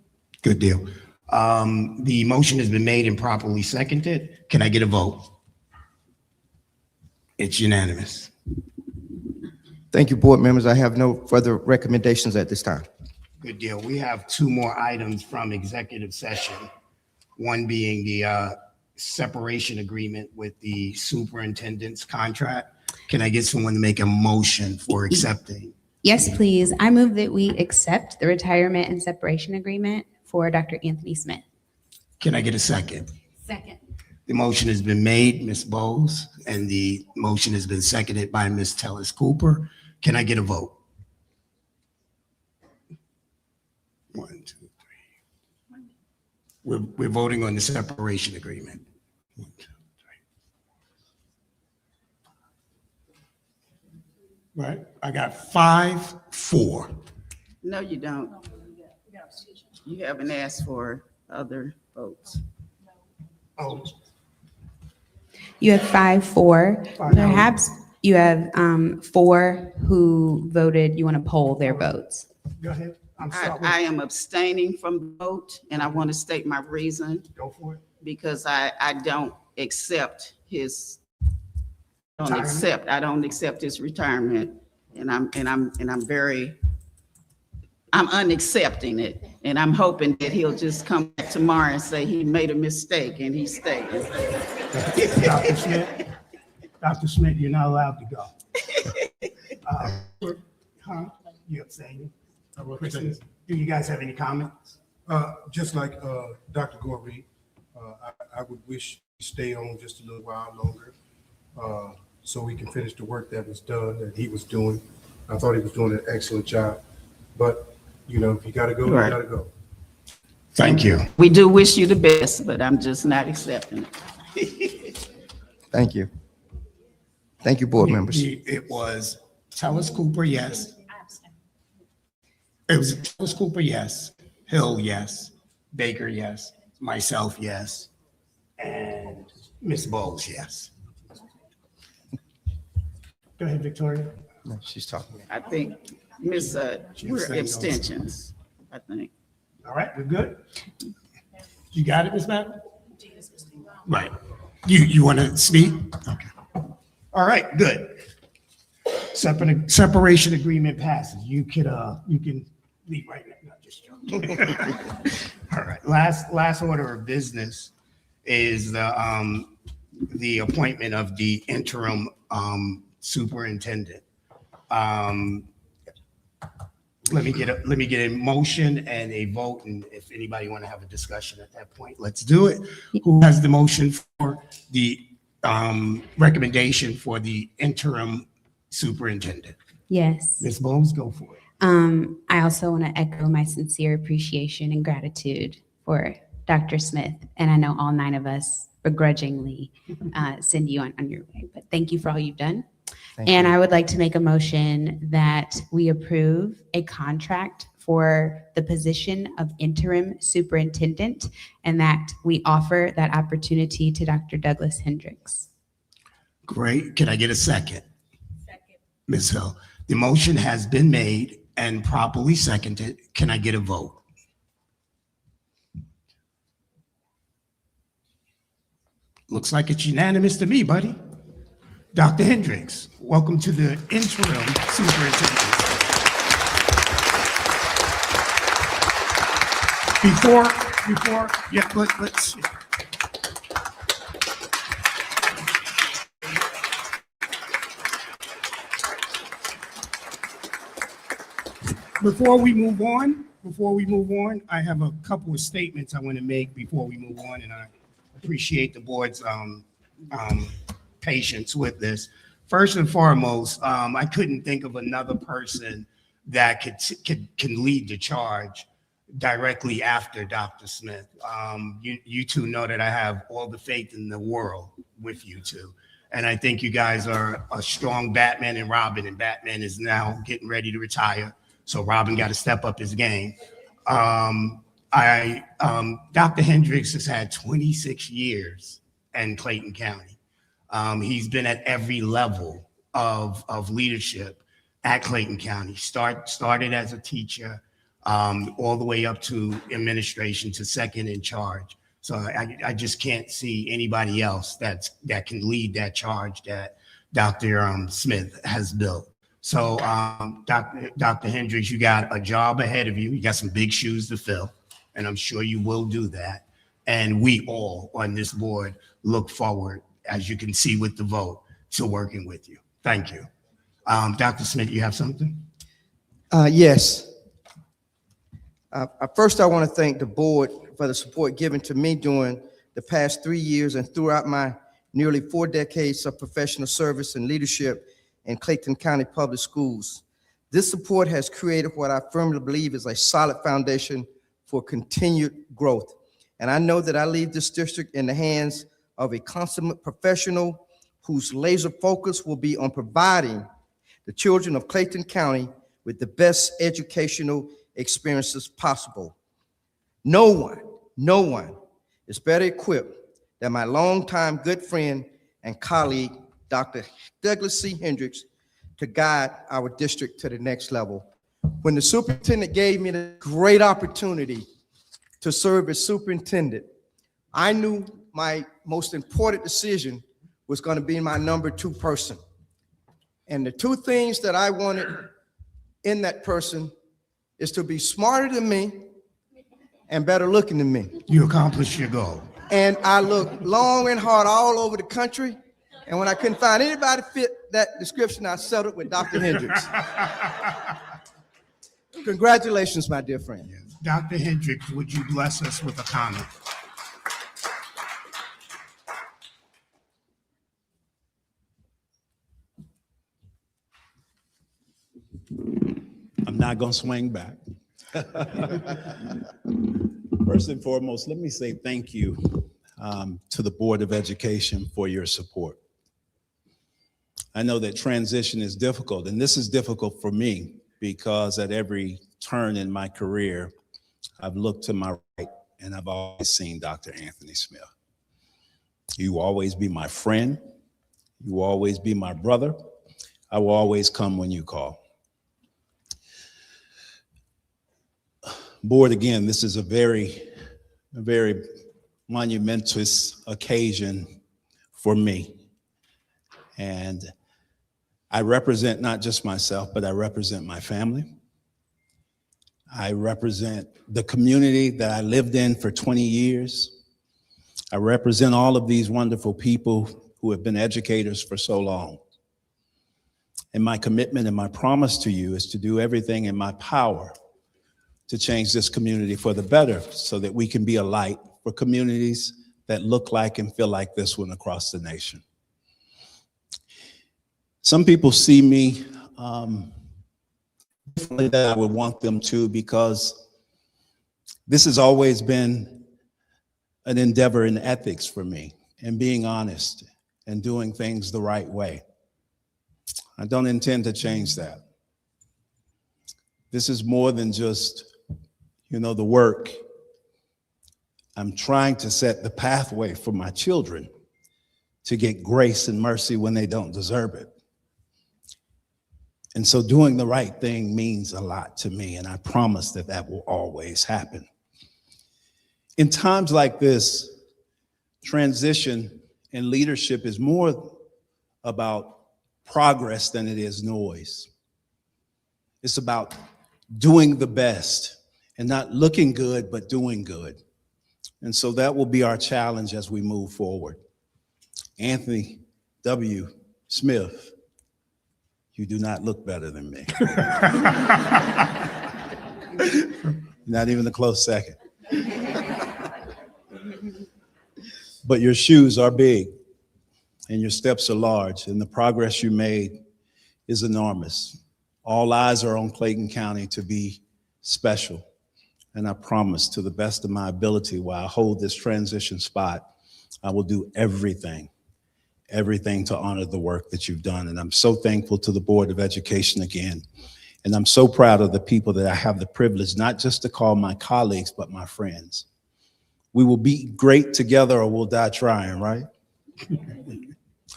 [SPEAKER 5] Good deal. The motion has been made and properly seconded. Can I get a vote? It's unanimous.
[SPEAKER 9] Thank you, board members. I have no further recommendations at this time.
[SPEAKER 5] Good deal. We have 2 more items from executive session. One being the separation agreement with the superintendent's contract. Can I get someone to make a motion for accepting?
[SPEAKER 13] Yes, please. I move that we accept the retirement and separation agreement for Dr. Anthony Smith.
[SPEAKER 5] Can I get a second?
[SPEAKER 12] Second.
[SPEAKER 5] The motion has been made, Ms. Bowles, and the motion has been seconded by Ms. Tellis Cooper. Can I get a vote? 1, 2, 3. We're voting on the separation agreement. 1, 2, 3. Right, I got 5, 4.
[SPEAKER 11] No, you don't. You haven't asked for other votes.
[SPEAKER 5] Oh,
[SPEAKER 13] You have 5-4. Perhaps you have 4 who voted, you want to poll their votes.
[SPEAKER 5] go ahead.
[SPEAKER 11] I am abstaining from the vote, and I want to state my reason.
[SPEAKER 5] Go for it.
[SPEAKER 11] Because I don't accept his,
[SPEAKER 5] Retirement?
[SPEAKER 11] I don't accept his retirement. And I'm unaccepting it. And I'm hoping that he'll just come back tomorrow and say he made a mistake and he's staying.
[SPEAKER 5] Dr. Smith, you're not allowed to go. You abstaining? Christmas, do you guys have any comments?
[SPEAKER 14] Just like Dr. Gorey, I would wish he stay on just a little while longer so we can finish the work that was done, that he was doing. I thought he was doing an excellent job. But, you know, if you got to go,
[SPEAKER 11] Right.
[SPEAKER 14] you got to go.
[SPEAKER 5] Thank you.
[SPEAKER 11] We do wish you the best, but I'm just not accepting it.
[SPEAKER 9] Thank you. Thank you, board members.
[SPEAKER 5] It was Tellis Cooper, yes. It was Tellis Cooper, yes. Hill, yes. Baker, yes. Myself, yes. And Ms. Bowles, yes. Go ahead, Victoria.
[SPEAKER 9] No, she's talking.
[SPEAKER 11] I think, we're abstentions, I think.
[SPEAKER 5] All right, we're good? You got it, Ms. Madden? Right. You want to speak? Okay. All right, good. Separation agreement passes. You can leave right now. No, just joking. All right, last order of business is the appointment of the interim superintendent. Let me get a motion and a vote, and if anybody want to have a discussion at that point, let's do it. Who has the motion for the recommendation for the interim superintendent?
[SPEAKER 13] Yes.
[SPEAKER 5] Ms. Bowles, go for it.
[SPEAKER 13] I also want to echo my sincere appreciation and gratitude for Dr. Smith. And I know all 9 of us begrudgingly send you on your way, but thank you for all you've done. And I would like to make a motion that we approve a contract for the position of interim superintendent and that we offer that opportunity to Dr. Douglas Hendricks.
[SPEAKER 5] Great. Can I get a second? Second. Ms. Hill, the motion has been made and properly seconded. Can I get a vote? Looks like it's unanimous to me, buddy. Dr. Hendricks, welcome to the interim superintendent. Let's. Before we move on, I have a couple of statements I want to make before we move on, and I appreciate the board's patience with this. First and foremost, I couldn't think of another person that can lead the charge directly after Dr. Smith. You two know that I have all the faith in the world with you two. And I think you guys are a strong Batman and Robin, and Batman is now getting ready to retire. So Robin got to step up his game. Dr. Hendricks has had 26 years in Clayton County. He's been at every level of leadership at Clayton County. Started as a teacher, all the way up to administration to second in charge. So I just can't see anybody else that can lead that charge that Dr. Smith has built. So Dr. Hendricks, you got a job ahead of you. You got some big shoes to fill, and I'm sure you will do that. And we all on this board look forward, as you can see with the vote, to working with you. Thank you. Dr. Smith, you have something?
[SPEAKER 9] Yes. First, I want to thank the board for the support given to me during the past 3 years and throughout my nearly 4 decades of professional service and leadership in Clayton County Public Schools. This support has created what I firmly believe is a solid foundation for continued growth. And I know that I leave this district in the hands of a consummate professional whose laser focus will be on providing the children of Clayton County with the best educational experiences possible. No one is better equipped than my longtime good friend and colleague, Dr. Douglas C. Hendricks, to guide our district to the next level. When the superintendent gave me the great opportunity to serve as superintendent, I knew my most important decision was going to be my number 2 person. And the 2 things that I wanted in that person is to be smarter than me and better looking than me.
[SPEAKER 5] You accomplished your goal.
[SPEAKER 9] And I looked long and hard all over the country. And when I couldn't find anybody fit that description, I settled with Dr. Hendricks. Congratulations, my dear friend.
[SPEAKER 5] Dr. Hendricks, would you bless us with a comment?
[SPEAKER 15] I'm not going to swing back. First and foremost, let me say thank you to the Board of Education for your support. I know that transition is difficult, and this is difficult for me because at every turn in my career, I've looked to my right and I've always seen Dr. Anthony Smith. You will always be my friend. You will always be my brother. I will always come when you call. Board, again, this is a very monumentous occasion for me. And I represent not just myself, but I represent my family. I represent the community that I lived in for 20 years. I represent all of these wonderful people who have been educators for so long. And my commitment and my promise to you is to do everything in my power to change this community for the better so that we can be a light for communities that look like and feel like this one across the nation. Some people see me differently than I would want them to because this has always been an endeavor in ethics for me and being honest and doing things the right way. I don't intend to change that. This is more than just, the work. I'm trying to set the pathway for my children to get grace and mercy when they don't deserve it. And so doing the right thing means a lot to me, and I promise that that will always happen. In times like this, transition and leadership is more about progress than it is noise. It's about doing the best and not looking good, but doing good. And so that will be our challenge as we move forward. Anthony W. Smith, you do not look better than me. Not even a close second. But your shoes are big and your steps are large and the progress you made is enormous. All eyes are on Clayton County to be special. And I promise to the best of my ability while I hold this transition spot, I will do everything to honor the work that you've done. And I'm so thankful to the Board of Education again. And I'm so proud of the people that I have the privilege, not just to call my colleagues, but my friends. We will be great together or we'll die trying, right?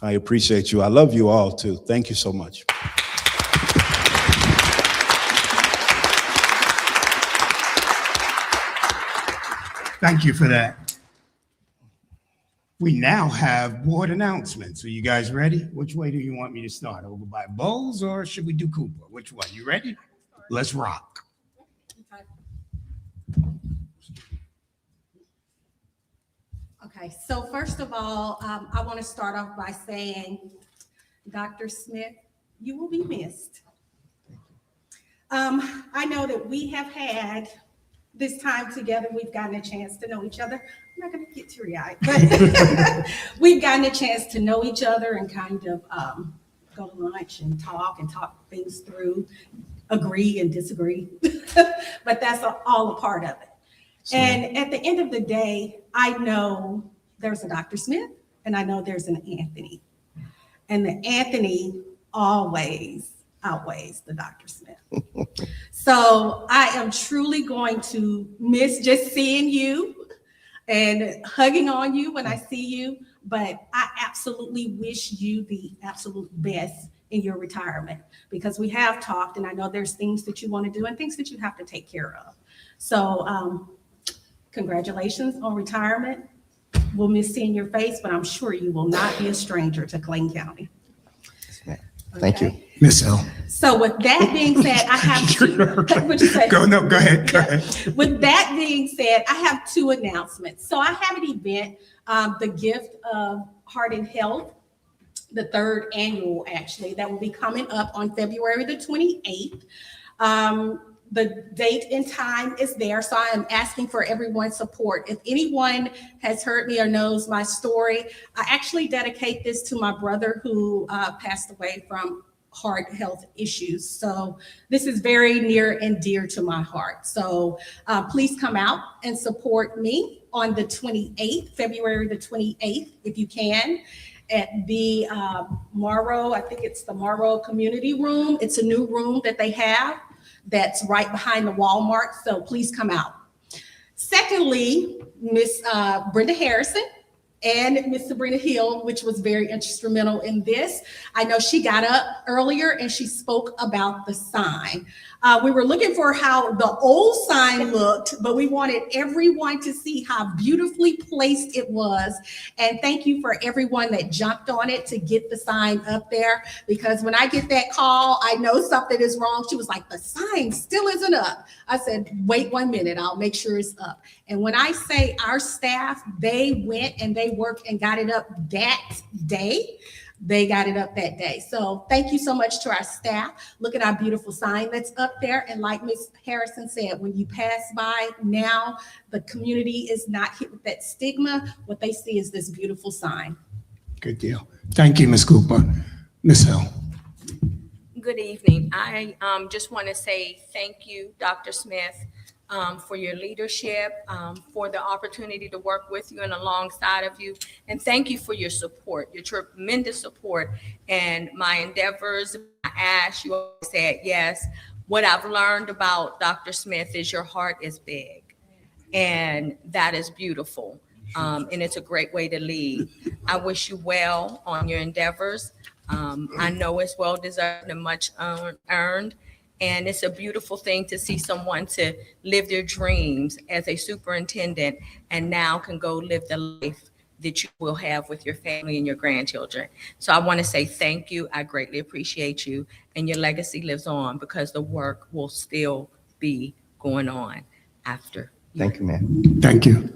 [SPEAKER 15] I appreciate you. I love you all too. Thank you so much.
[SPEAKER 5] Thank you for that. We now have board announcements. Are you guys ready? Which way do you want me to start? Over by Bowles or should we do Cooper? Which one? You ready? Let's rock.
[SPEAKER 12] Okay, so first of all, I want to start off by saying, Dr. Smith, you will be missed. I know that we have had this time together, we've gotten a chance to know each other. I'm not going to get teary-eyed, but we've gotten a chance to know each other and kind of go to lunch and talk things through, agree and disagree. But that's all a part of it. And at the end of the day, I know there's a Dr. Smith and I know there's an Anthony. And the Anthony always outweighs the Dr. Smith. So I am truly going to miss just seeing you and hugging on you when I see you, but I absolutely wish you the absolute best in your retirement, because we have talked, and I know there's things that you want to do and things that you have to take care of. So congratulations on retirement. We'll miss seeing your face, but I'm sure you will not be a stranger to Clayton County.
[SPEAKER 9] Thank you.
[SPEAKER 5] Ms. L.
[SPEAKER 12] So with that being said, I have what'd you say?
[SPEAKER 5] Go ahead, go ahead.
[SPEAKER 12] With that being said, I have two announcements. So I have an event, the Gift of Heart and Health, the third annual actually, that will be coming up on February the 28th. The date and time is there, so I am asking for everyone's support. If anyone has heard me or knows my story, I actually dedicate this to my brother who passed away from heart health issues. So this is very near and dear to my heart. So please come out and support me on the 28th, February the 28th, if you can, at the Morrow, I think it's the Morrow Community Room. It's a new room that they have that's right behind the Walmart, so please come out. Secondly, Miss Brenda Harrison and Miss Sabrina Hill, which was very instrumental in this. I know she got up earlier and she spoke about the sign. We were looking for how the old sign looked, but we wanted everyone to see how beautifully placed it was. And thank you for everyone that jumped on it to get the sign up there, because when I get that call, I know something is wrong. She was like, the sign still isn't up. I said, wait 1 minute, I'll make sure it's up. And when I say our staff, they went and they worked and got it up that day. They got it up that day. So thank you so much to our staff. Look at our beautiful sign that's up there. And like Ms. Harrison said, when you pass by now, the community is not hit with that stigma. What they see is this beautiful sign.
[SPEAKER 5] Good deal. Thank you, Ms. Cooper. Ms. Hill.
[SPEAKER 16] Good evening. I just want to say thank you, Dr. Smith, for your leadership, for the opportunity to work with you and alongside of you. And thank you for your support, your tremendous support and my endeavors. I asked, you always said yes. What I've learned about Dr. Smith is your heart is big, and that is beautiful. And it's a great way to lead. I wish you well on your endeavors. I know it's well deserved and much earned. And it's a beautiful thing to see someone to live their dreams as a superintendent and now can go live the life that you will have with your family and your grandchildren. So I want to say thank you. I greatly appreciate you, and your legacy lives on because the work will still be going on after.
[SPEAKER 9] Thank you, ma'am.
[SPEAKER 5] Thank you.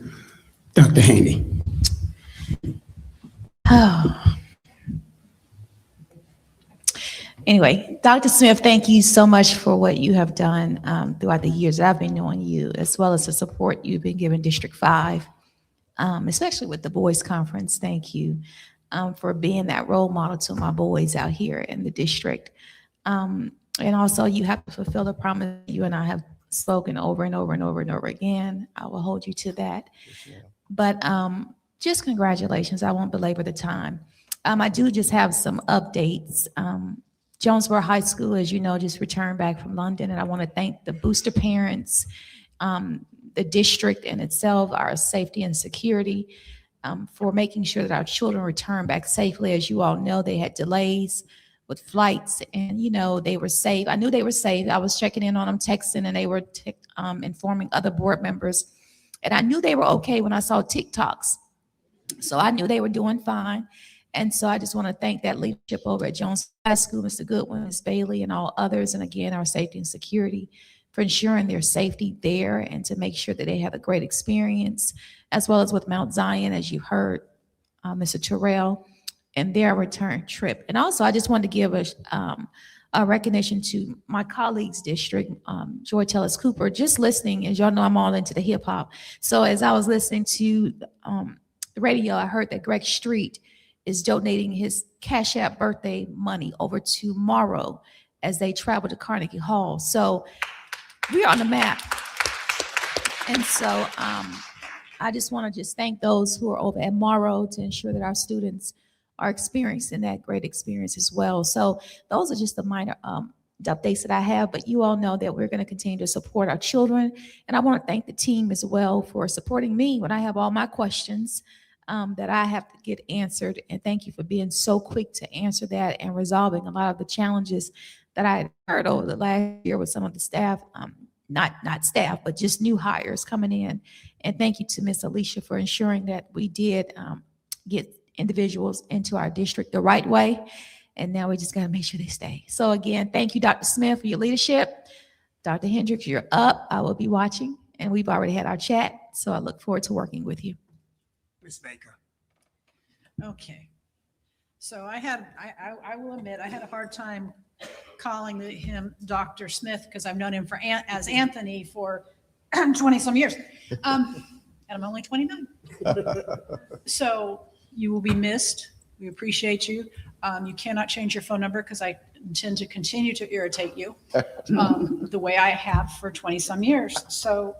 [SPEAKER 5] Dr. Haney.
[SPEAKER 17] Oh. Anyway, Dr. Smith, thank you so much for what you have done throughout the years that I've been knowing you, as well as the support you've been giving District 5, especially with the Boys Conference. Thank you for being that role model to my boys out here in the district. And also, you have to fulfill the promise you and I have spoken over and over and over and over again. I will hold you to that. But just congratulations. I won't belabor the time. I do just have some updates. Jonesboro High School, as you know, just returned back from London, and I want to thank the booster parents, the district in itself, our safety and security, for making sure that our children return back safely. As you all know, they had delays with flights, and you know, they were safe. I knew they were safe. I was checking in on them, texting, and they were informing other board members, and I knew they were okay when I saw TikToks. So I knew they were doing fine. And so I just want to thank that leadership over at Jones High School, Mr. Goodwin, Ms. Bailey, and all others, and again, our safety and security, for ensuring their safety there and to make sure that they have a great experience, as well as with Mount Zion, as you heard, Mr. Terrell, and their return trip. And also, I just wanted to give a recognition to my colleagues' district, Joy Tellis Cooper, just listening. As y'all know, I'm all into the hip hop. So as I was listening to the radio, I heard that Greg Street is donating his Cash App birthday money over to Morrow as they travel to Carnegie Hall. So we're on the map. And so I just want to thank those who are over at Morrow to ensure that our students are experiencing that great experience as well. So those are just the minor updates that I have, but you all know that we're going to continue to support our children. And I want to thank the team as well for supporting me when I have all my questions. that I have to get answered. And thank you for being so quick to answer that and resolving a lot of the challenges that I had heard over the last year with some of the staff, not staff, but just new hires coming in. And thank you to Miss Alicia for ensuring that we did get individuals into our district the right way. And now we just got to make sure they stay. So again, thank you, Dr. Smith, for your leadership. Dr. Hendricks, you're up. I will be watching, and we've already had our chat. So I look forward to working with you.
[SPEAKER 5] Ms. Baker.
[SPEAKER 10] Okay. So I will admit, I had a hard time calling him Dr. Smith because I've known him as Anthony for 20 some years. And I'm only 29. So you will be missed. We appreciate you. You cannot change your phone number because I intend to continue to irritate you the way I have for 20 some years. So,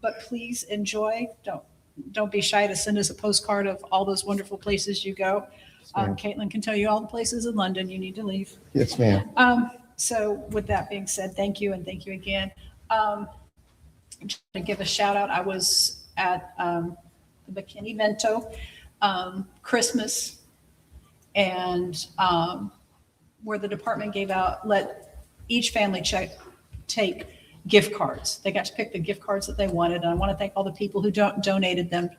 [SPEAKER 10] but please enjoy. Don't be shy to send us a postcard of all those wonderful places you go. Caitlin can tell you all the places in London you need to leave.
[SPEAKER 9] Yes, ma'am.
[SPEAKER 10] So with that being said, thank you and thank you again. Just to give a shout out, I was at the McKinney-Vento Christmas, and where the department let each family take gift cards. They got to pick the gift cards that they wanted. And I want to thank all the people who donated them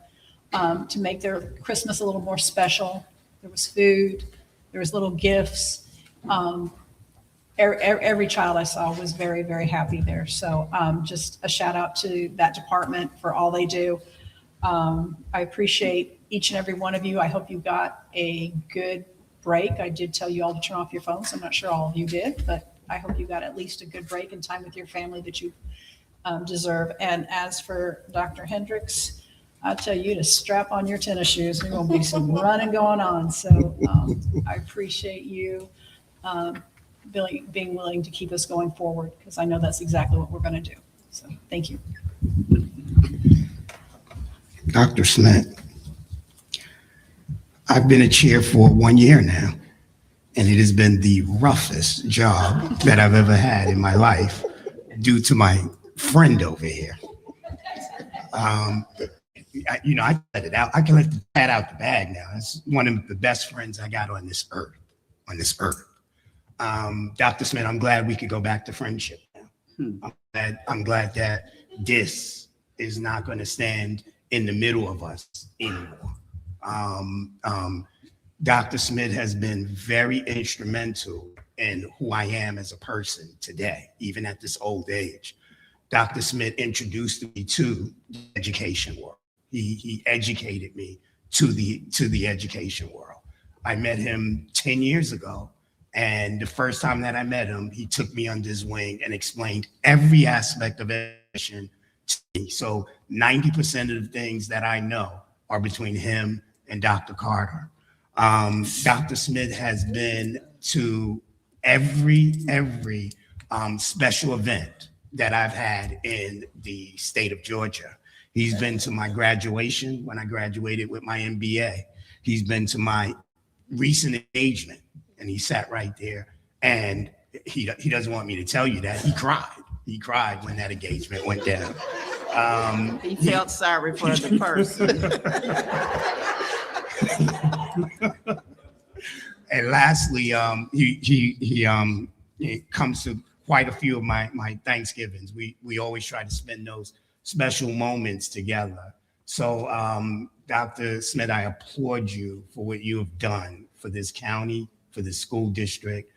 [SPEAKER 10] to make their Christmas a little more special. There was food, there was little gifts. Every child I saw was very, very happy there. So just a shout out to that department for all they do. I appreciate each and every one of you. I hope you got a good break. I did tell you all to turn off your phones. I'm not sure all of you did, but I hope you got at least a good break and time with your family that you deserve. And as for Dr. Hendricks, I tell you to strap on your tennis shoes. There's going to be some running going on. So I appreciate you being willing to keep us going forward, because I know that's exactly what we're going to do. So thank you.
[SPEAKER 5] Dr. Smith, I've been a chair for 1 year now, and it has been the roughest job that I've ever had in my life due to my friend over here. I let it out. I can let the cat out the bag now. It's one of the best friends I got on this earth. Dr. Smith, I'm glad we could go back to friendship now. I'm glad that this is not going to stand in the middle of us anymore. Dr. Smith has been very instrumental in who I am as a person today, even at this old age. Dr. Smith introduced me to the education world. He educated me to the education world. I met him 10 years ago, and the first time that I met him, he took me under his wing and explained every aspect of education to me. So 90% of the things that I know are between him and Dr. Carter. Dr. Smith has been to every special event that I've had in the state of Georgia. He's been to my graduation when I graduated with my MBA. He's been to my recent engagement, and he sat right there, and he doesn't want me to tell you that. He cried. He cried when that engagement went down.
[SPEAKER 11] He felt sorry for the person.
[SPEAKER 5] And lastly, he comes to quite a few of my Thanksgivings. We always try to spend those special moments together. So Dr. Smith, I applaud you for what you have done for this county, for the school district.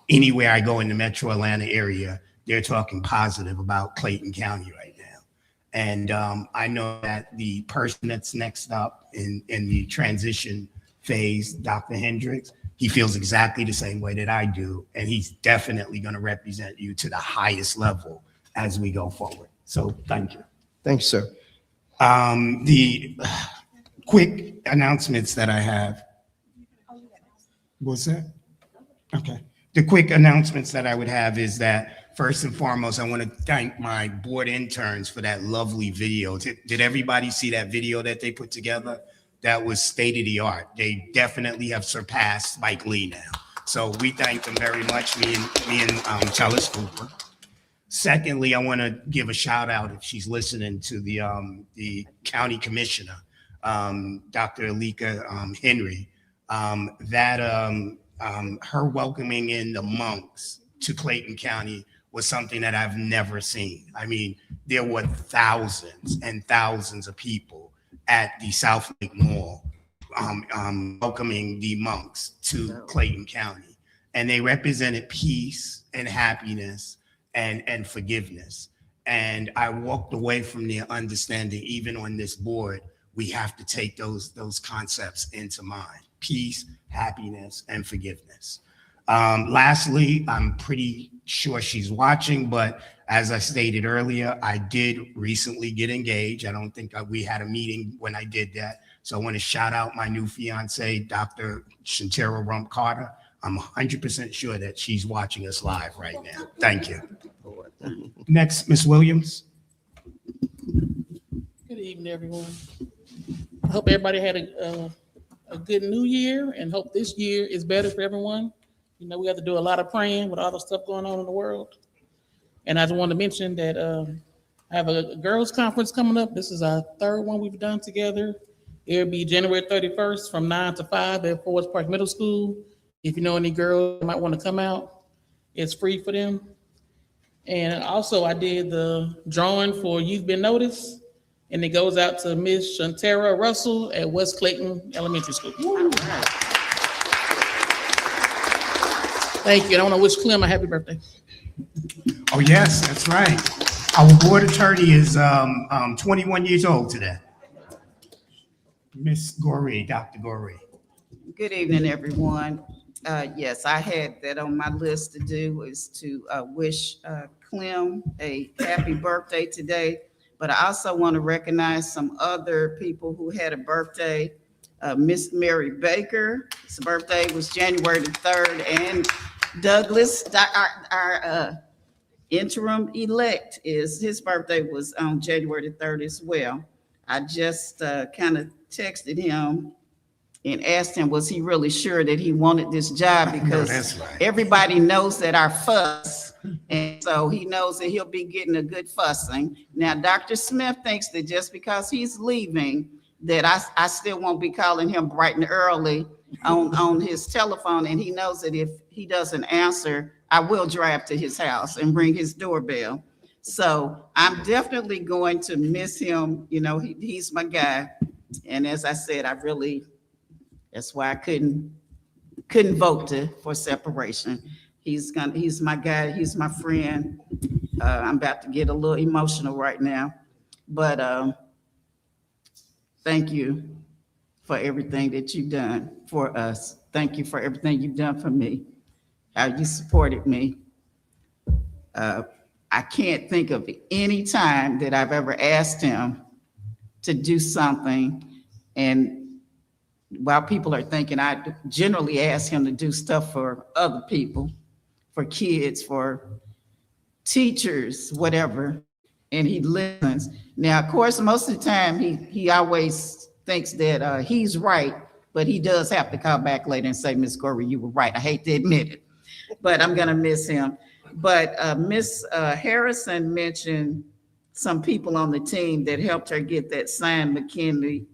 [SPEAKER 5] Anywhere I go in the metro Atlanta area, they're talking positive about Clayton County right now. And I know that the person that's next up in the transition phase, Dr. Hendricks, he feels exactly the same way that I do. And he's definitely going to represent you to the highest level as we go forward. So thank you.
[SPEAKER 9] Thanks, sir.
[SPEAKER 5] The quick announcements that I have. What's that? Okay. The quick announcements that I would have is that first and foremost, I want to thank my board interns for that lovely video. Did everybody see that video that they put together? That was state of the art. They definitely have surpassed Spike Lee now. So we thank them very much, me and Chalice Cooper. Secondly, I want to give a shout out, if she's listening, to the county commissioner,
[SPEAKER 18] Dr. Alika Henry, that her welcoming in the monks to Clayton County was something that I've never seen. I mean, there were thousands and thousands of people at the South Lake Mall welcoming the monks to Clayton County. And they represented peace and happiness and forgiveness. And I walked away from there understanding, even on this board, we have to take those concepts into mind: peace, happiness, and forgiveness. Lastly, I'm pretty sure she's watching, but as I stated earlier, I did recently get engaged. I don't think we had a meeting when I did that. So I want to shout out my new fiance, Dr. Shantara Rump Carter. I'm 100% sure that she's watching us live right now. Thank you. Next, Ms. Williams.
[SPEAKER 6] Good evening, everyone. I hope everybody had a good new year and hope this year is better for everyone. You know, we have to do a lot of praying with all the stuff going on in the world. And I just want to mention that I have a girls' conference coming up. This is our third one we've done together. It'll be January 31st from 9 to 5 at Forest Park Middle School. If you know any girls that might want to come out, it's free for them. And also I did the drawing for You've Been Noticed, and it goes out to Miss Shantara Russell at West Clayton Elementary School. Thank you. I want to wish Clem a happy birthday.
[SPEAKER 18] Oh, yes, that's right. Our board attorney is 21 years old today. Ms. Goree, Dr. Goree.
[SPEAKER 11] Good evening, everyone. Yes, I had that on my list to do, is to wish Clem a happy birthday today. But I also want to recognize some other people who had a birthday. Miss Mary Baker, his birthday was January the 3rd, and Douglas, our interim elect, his birthday was on January the 3rd as well. I just kind of texted him and asked him, was he really sure that he wanted this job? Because
[SPEAKER 18] that's right.
[SPEAKER 11] Everybody knows that our fuss, and so he knows that he'll be getting a good fussing. Now, Dr. Smith thinks that just because he's leaving, that I still won't be calling him bright and early on his telephone, and he knows that if he doesn't answer, I will drive to his house and ring his doorbell. So I'm definitely going to miss him. You know, he's my guy. And as I said, that's why I couldn't vote for separation. He's my guy, he's my friend. I'm about to get a little emotional right now, but thank you for everything that you've done for us. Thank you for everything you've done for me, how you supported me. I can't think of any time that I've ever asked him to do something, and while people are thinking, I generally ask him to do stuff for other people, for kids, for teachers, whatever, and he listens. Now, of course, most of the time, he always thinks that he's right, but he does have to call back later and say, Ms. Goree, you were right. I hate to admit it, but I'm gonna miss him. But Ms. Harrison mentioned some people on the team that helped her get that signed McKinley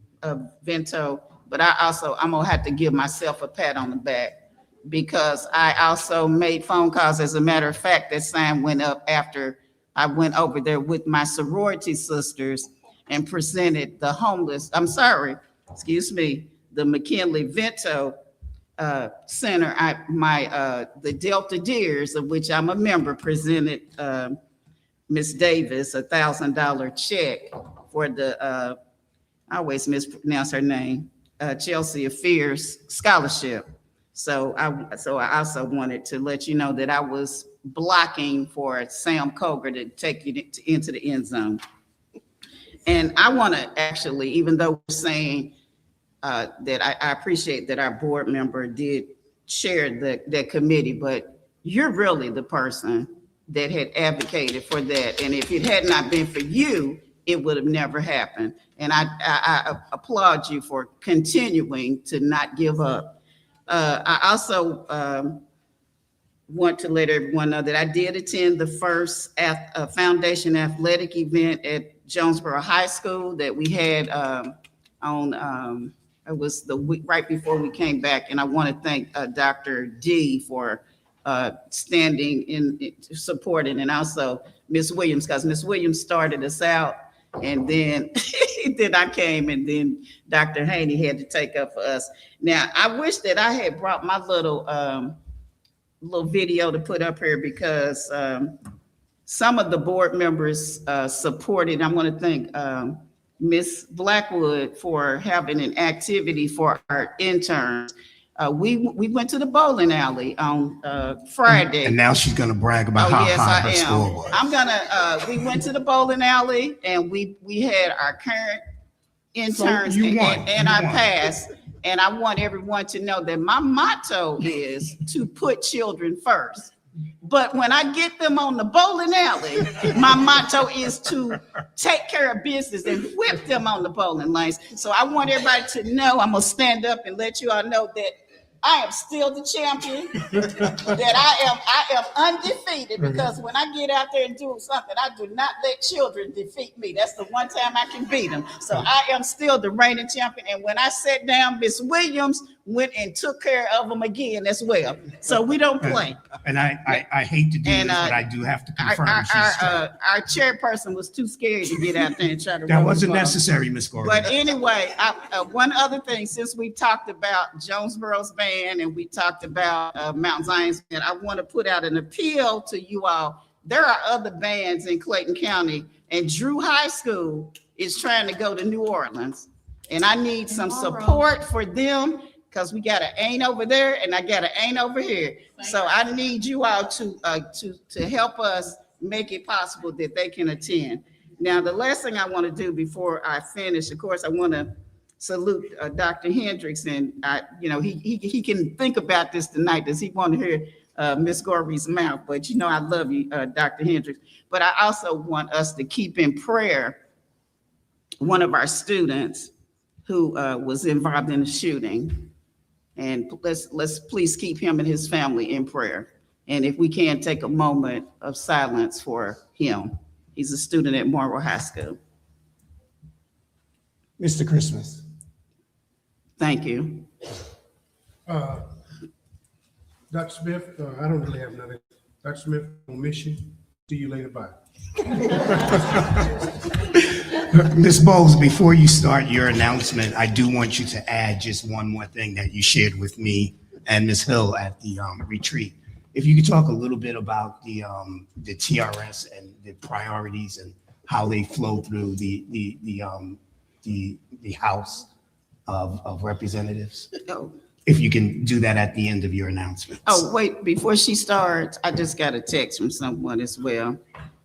[SPEAKER 11] Vento. But I'm gonna have to give myself a pat on the back, because I also made phone calls. As a matter of fact, that sign went up after I went over there with my sorority sisters and presented the the McKinley Vento Center. The Delta Deers, of which I'm a member, presented Miss Davis a $1,000 check for the, I always mispronounce her name, Chelsea Affairs Scholarship. So I also wanted to let you know that I was blocking for Sam Coger to take it into the end zone. And I want to actually, even though we're saying that I appreciate that our board member did share that committee, but you're really the person that had advocated for that. And if it had not been for you, it would have never happened. And I applaud you for continuing to not give up. I also want to let everyone know that I did attend the first Foundation Athletic event at Jonesboro High School that we had on, it was the week right before we came back. And I want to thank Dr. D for standing in supporting, and also Miss Williams, because Miss Williams started us out, and then then I came, and then Dr. Haney had to take up for us. Now, I wish that I had brought my little video to put up here, because some of the board members supported. I'm going to thank Miss Blackwood for having an activity for our interns. We went to the bowling alley on Friday.
[SPEAKER 18] And now she's gonna brag about how
[SPEAKER 11] yes,
[SPEAKER 18] high
[SPEAKER 11] I
[SPEAKER 18] her
[SPEAKER 11] am.
[SPEAKER 18] score was.
[SPEAKER 11] I'm gonna. We went to the bowling alley, and we had our current interns,
[SPEAKER 18] you won.
[SPEAKER 11] and
[SPEAKER 18] You
[SPEAKER 11] I
[SPEAKER 18] won.
[SPEAKER 11] passed. And I want everyone to know that my motto is to put children first. But when I get them on the bowling alley, my motto is to take care of business and whip them on the bowling lanes. So I want everybody to know, I'm gonna stand up and let you all know that I am still the champion, that I am undefeated, because when I get out there and do something, I do not let children defeat me. That's the one time I can beat them. So I am still the reigning champion. And when I sat down, Miss Williams went and took care of them again as well. So we don't play.
[SPEAKER 18] And I hate to do this, but I do have to confirm.
[SPEAKER 11] Our chairperson was too scared to get out there and try to.
[SPEAKER 18] That
[SPEAKER 11] run the
[SPEAKER 18] wasn't
[SPEAKER 11] ball.
[SPEAKER 18] necessary, Ms. Gordon.
[SPEAKER 11] But anyway, one other thing, since we talked about Jonesboro's band and we talked about Mount Zion's band, I want to put out an appeal to you all. There are other bands in Clayton County, and Drew High School is trying to go to New Orleans. And I need some support for them, because we got an ain't over there and I got an ain't over here. So I need you all to help us make it possible that they can attend. Now, the last thing I want to do before I finish, of course, I want to salute Dr. Hendricks, and he can think about this tonight. Does he want to hear Ms. Gorby's mouth? But I love you, Dr. Hendricks. But I also want us to keep in prayer one of our students who was involved in the shooting. And let's please keep him and his family in prayer. And if we can, take a moment of silence for him. He's a student at Morrow High School.
[SPEAKER 18] Mr. Christmas.
[SPEAKER 11] Thank you.
[SPEAKER 14] Dr. Smith, I don't really have nothing. Dr. Smith, on mission. See you later. Bye.
[SPEAKER 18] Ms. Bowles, before you start your announcement, I do want you to add just one more thing that you shared with me and Ms. Hill at the retreat. If you could talk a little bit about the TRS and the priorities and how they flow through the House of Representatives.
[SPEAKER 11] Oh.
[SPEAKER 18] If you can do that at the end of your announcement.
[SPEAKER 11] Oh, wait, before she starts, I just got a text from someone as well.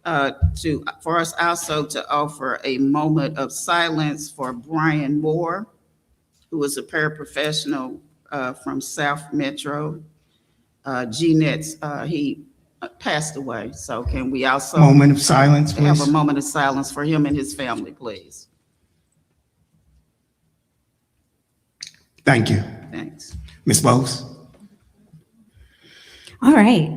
[SPEAKER 11] For us also to offer a moment of silence for Brian Moore, who is a paraprofessional from South Metro. Jeanette's, he passed away. So can we also
[SPEAKER 18] Moment of silence,
[SPEAKER 11] have
[SPEAKER 18] please.
[SPEAKER 11] a moment of silence for him and his family, please?
[SPEAKER 18] Thank you.
[SPEAKER 11] Thanks.
[SPEAKER 18] Ms. Bowles.
[SPEAKER 13] All right.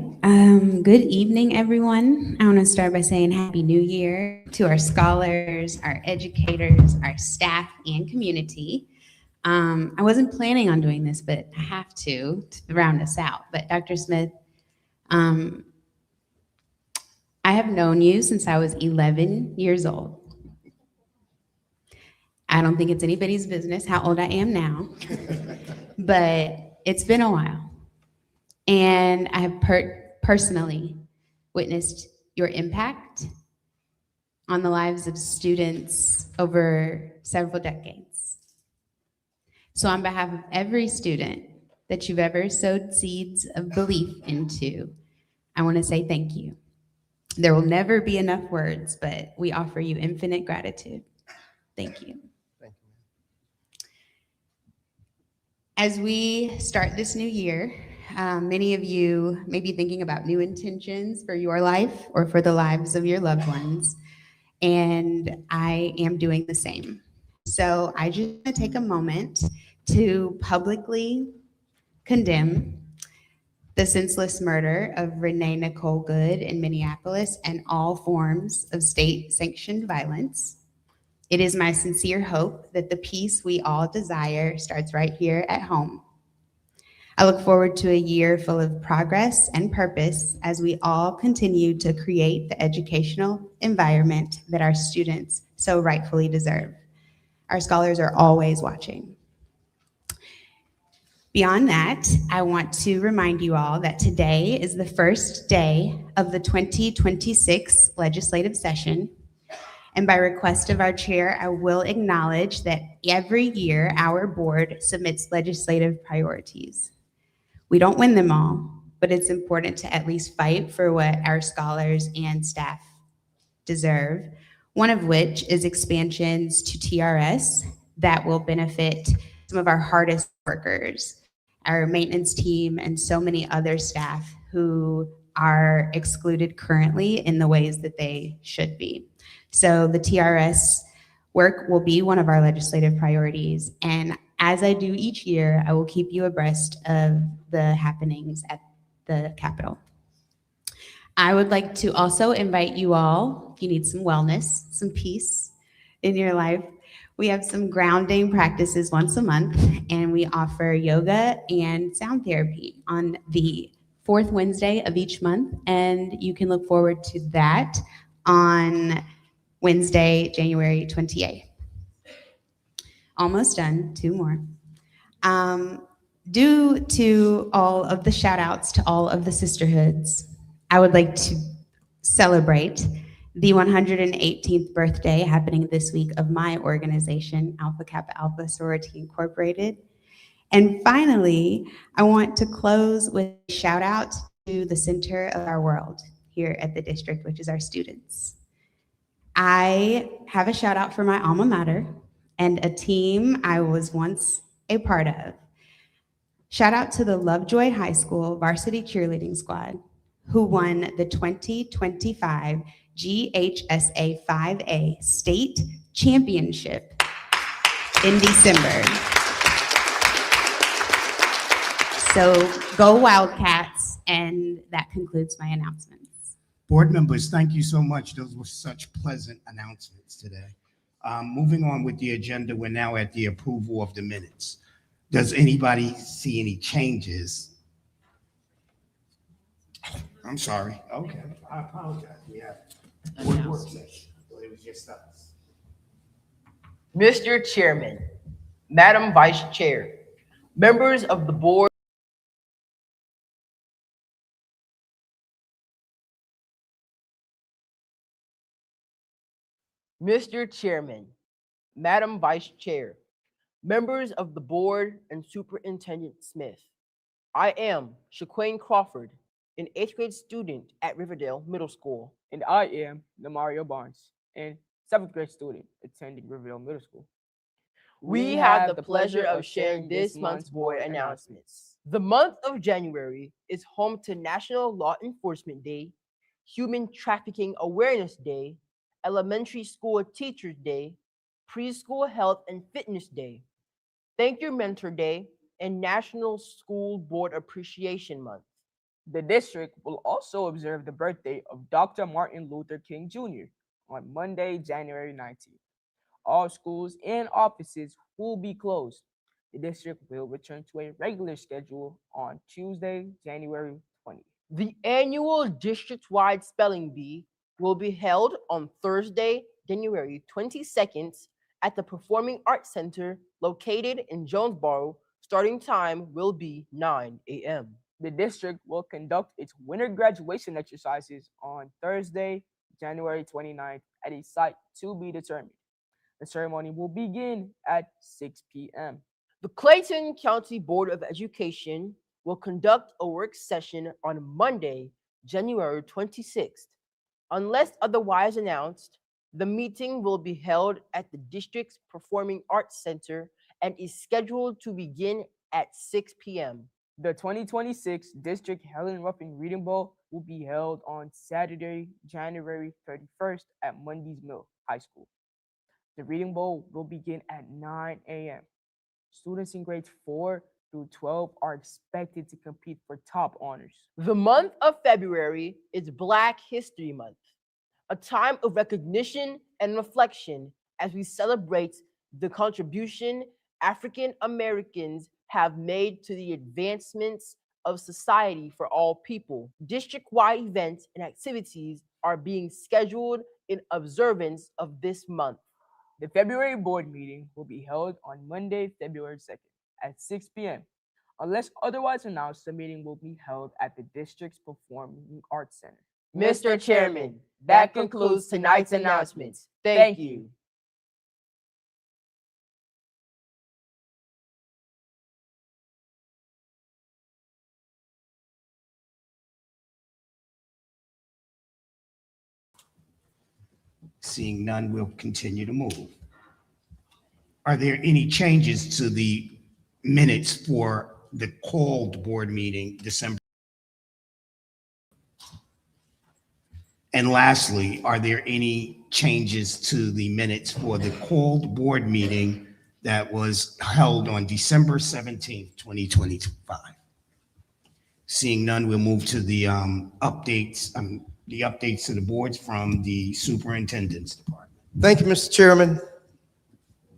[SPEAKER 13] Good evening, everyone. I want to start by saying Happy New Year to our scholars, our educators, our staff, and community. I wasn't planning on doing this, but I have to round us out. But Dr. Smith, I have known you since I was 11 years old. I don't think it's anybody's business how old I am now, but it's been a while. And I have personally witnessed your impact on the lives of students over several decades. So on behalf of every student that you've ever sowed seeds of belief into, I want to say thank you. There will never be enough words, but we offer you infinite gratitude. Thank you. As we start this new year, many of you may be thinking about new intentions for your life or for the lives of your loved ones, and I am doing the same. So I just want to take a moment to publicly condemn the senseless murder of Renee Nicole Good in Minneapolis and all forms of state-sanctioned violence. It is my sincere hope that the peace we all desire starts right here at home. I look forward to a year full of progress and purpose as we all continue to create the educational environment that our students so rightfully deserve. Our scholars are always watching. Beyond that, I want to remind you all that today is the first day of the 2026 legislative session. And by request of our chair, I will acknowledge that every year our board submits legislative priorities. We don't win them all, but it's important to at least fight for what our scholars and staff deserve, one of which is expansions to TRS that will benefit some of our hardest workers, our maintenance team, and so many other staff who are excluded currently in the ways that they should be. So the TRS work will be one of our legislative priorities, and as I do each year, I will keep you abreast of the happenings at the Capitol. I would like to also invite you all, if you need some wellness, some peace in your life, we have some grounding practices once a month, and we offer yoga and sound therapy on the fourth Wednesday of each month, and you can look forward to that on Wednesday, January 28th. Almost done, 2 more. Due to all of the shout outs to all of the sisterhoods, I would like to celebrate the 118th birthday happening this week of my organization, Alpha Kappa Alpha Sorority Incorporated. And finally, I want to close with a shout out to the center of our world here at the district, which is our students. I have a shout out for my alma mater and a team I was once a part of. Shout out to the Lovejoy High School varsity cheerleading squad who won the 2025 GHSA 5A state championship in December. So go Wildcats, and that concludes my announcements.
[SPEAKER 18] Board members, thank you so much. Those were such pleasant announcements today. Moving on with the agenda, we're now at the approval of the minutes. Does anybody see any changes? I'm sorry. Okay, I apologize. We have board work session. I thought it was just us.
[SPEAKER 19] Mr. Chairman, Madam Vice Chair, members of the board. Mr. Chairman, Madam Vice Chair, members of the board, and Superintendent Smith. I am Shaquane Crawford, an 8th grade student at Riverdale Middle School.
[SPEAKER 20] And I am Namario Barnes, a 7th grade student attending Riverdale Middle School.
[SPEAKER 19] We have the pleasure of sharing this month's board announcements. The month of January is home to National Law Enforcement Day, Human Trafficking Awareness Day, Elementary School Teachers Day, Preschool Health and Fitness Day, Thank Your Mentor Day, and National School Board Appreciation Month.
[SPEAKER 20] The district will also observe the birthday of Dr. Martin Luther King Jr. on Monday, January 19th. All schools and offices will be closed. The district will return to a regular schedule on Tuesday, January 20th.
[SPEAKER 19] The annual district-wide spelling bee will be held on Thursday, January 22nd at the Performing Arts Center located in Jonesboro. Starting time will be 9 a.m.
[SPEAKER 20] The district will conduct its winter graduation exercises on Thursday, January 29th at a site to be determined. The ceremony will begin at 6 p.m.
[SPEAKER 19] The Clayton County Board of Education will conduct a work session on Monday, January 26th. Unless otherwise announced, the meeting will be held at the district's Performing Arts Center and is scheduled to begin at 6 p.m.
[SPEAKER 20] The 2026 District Helen Ruffin Reading Bowl will be held on Saturday, January 31st at Mundy's Mill High School. The Reading Bowl will begin at 9 a.m. Students in grades 4 through 12 are expected to compete for top honors.
[SPEAKER 19] The month of February is Black History Month, a time of recognition and reflection as we celebrate the contribution African Americans have made to the advancements of society for all people. District-wide events and activities are being scheduled in observance of this month.
[SPEAKER 20] The February board meeting will be held on Monday, February 2nd at 6 p.m. Unless otherwise announced, the meeting will be held at the district's Performing Arts Center.
[SPEAKER 19] Mr. Chairman, that concludes tonight's announcements. Thank you.
[SPEAKER 18] Seeing none, we'll continue to move. Are there any changes to the minutes for the called board meeting, December? And lastly, are there any changes to the minutes for the called board meeting that was held on December 17th, 2025? Seeing none, we'll move to the updates to the boards from the Superintendent's Department.
[SPEAKER 9] Thank you, Mr. Chairman.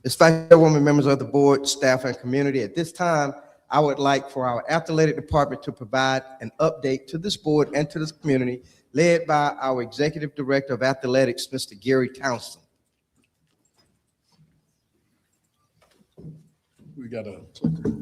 [SPEAKER 9] As Vice Chairwoman, members of the board, staff, and community, at this time, I would like for our athletic department to provide an update to this board and to this community, led by our Executive Director of Athletics, Mr. Gary Townsend.
[SPEAKER 2] We got a clicker.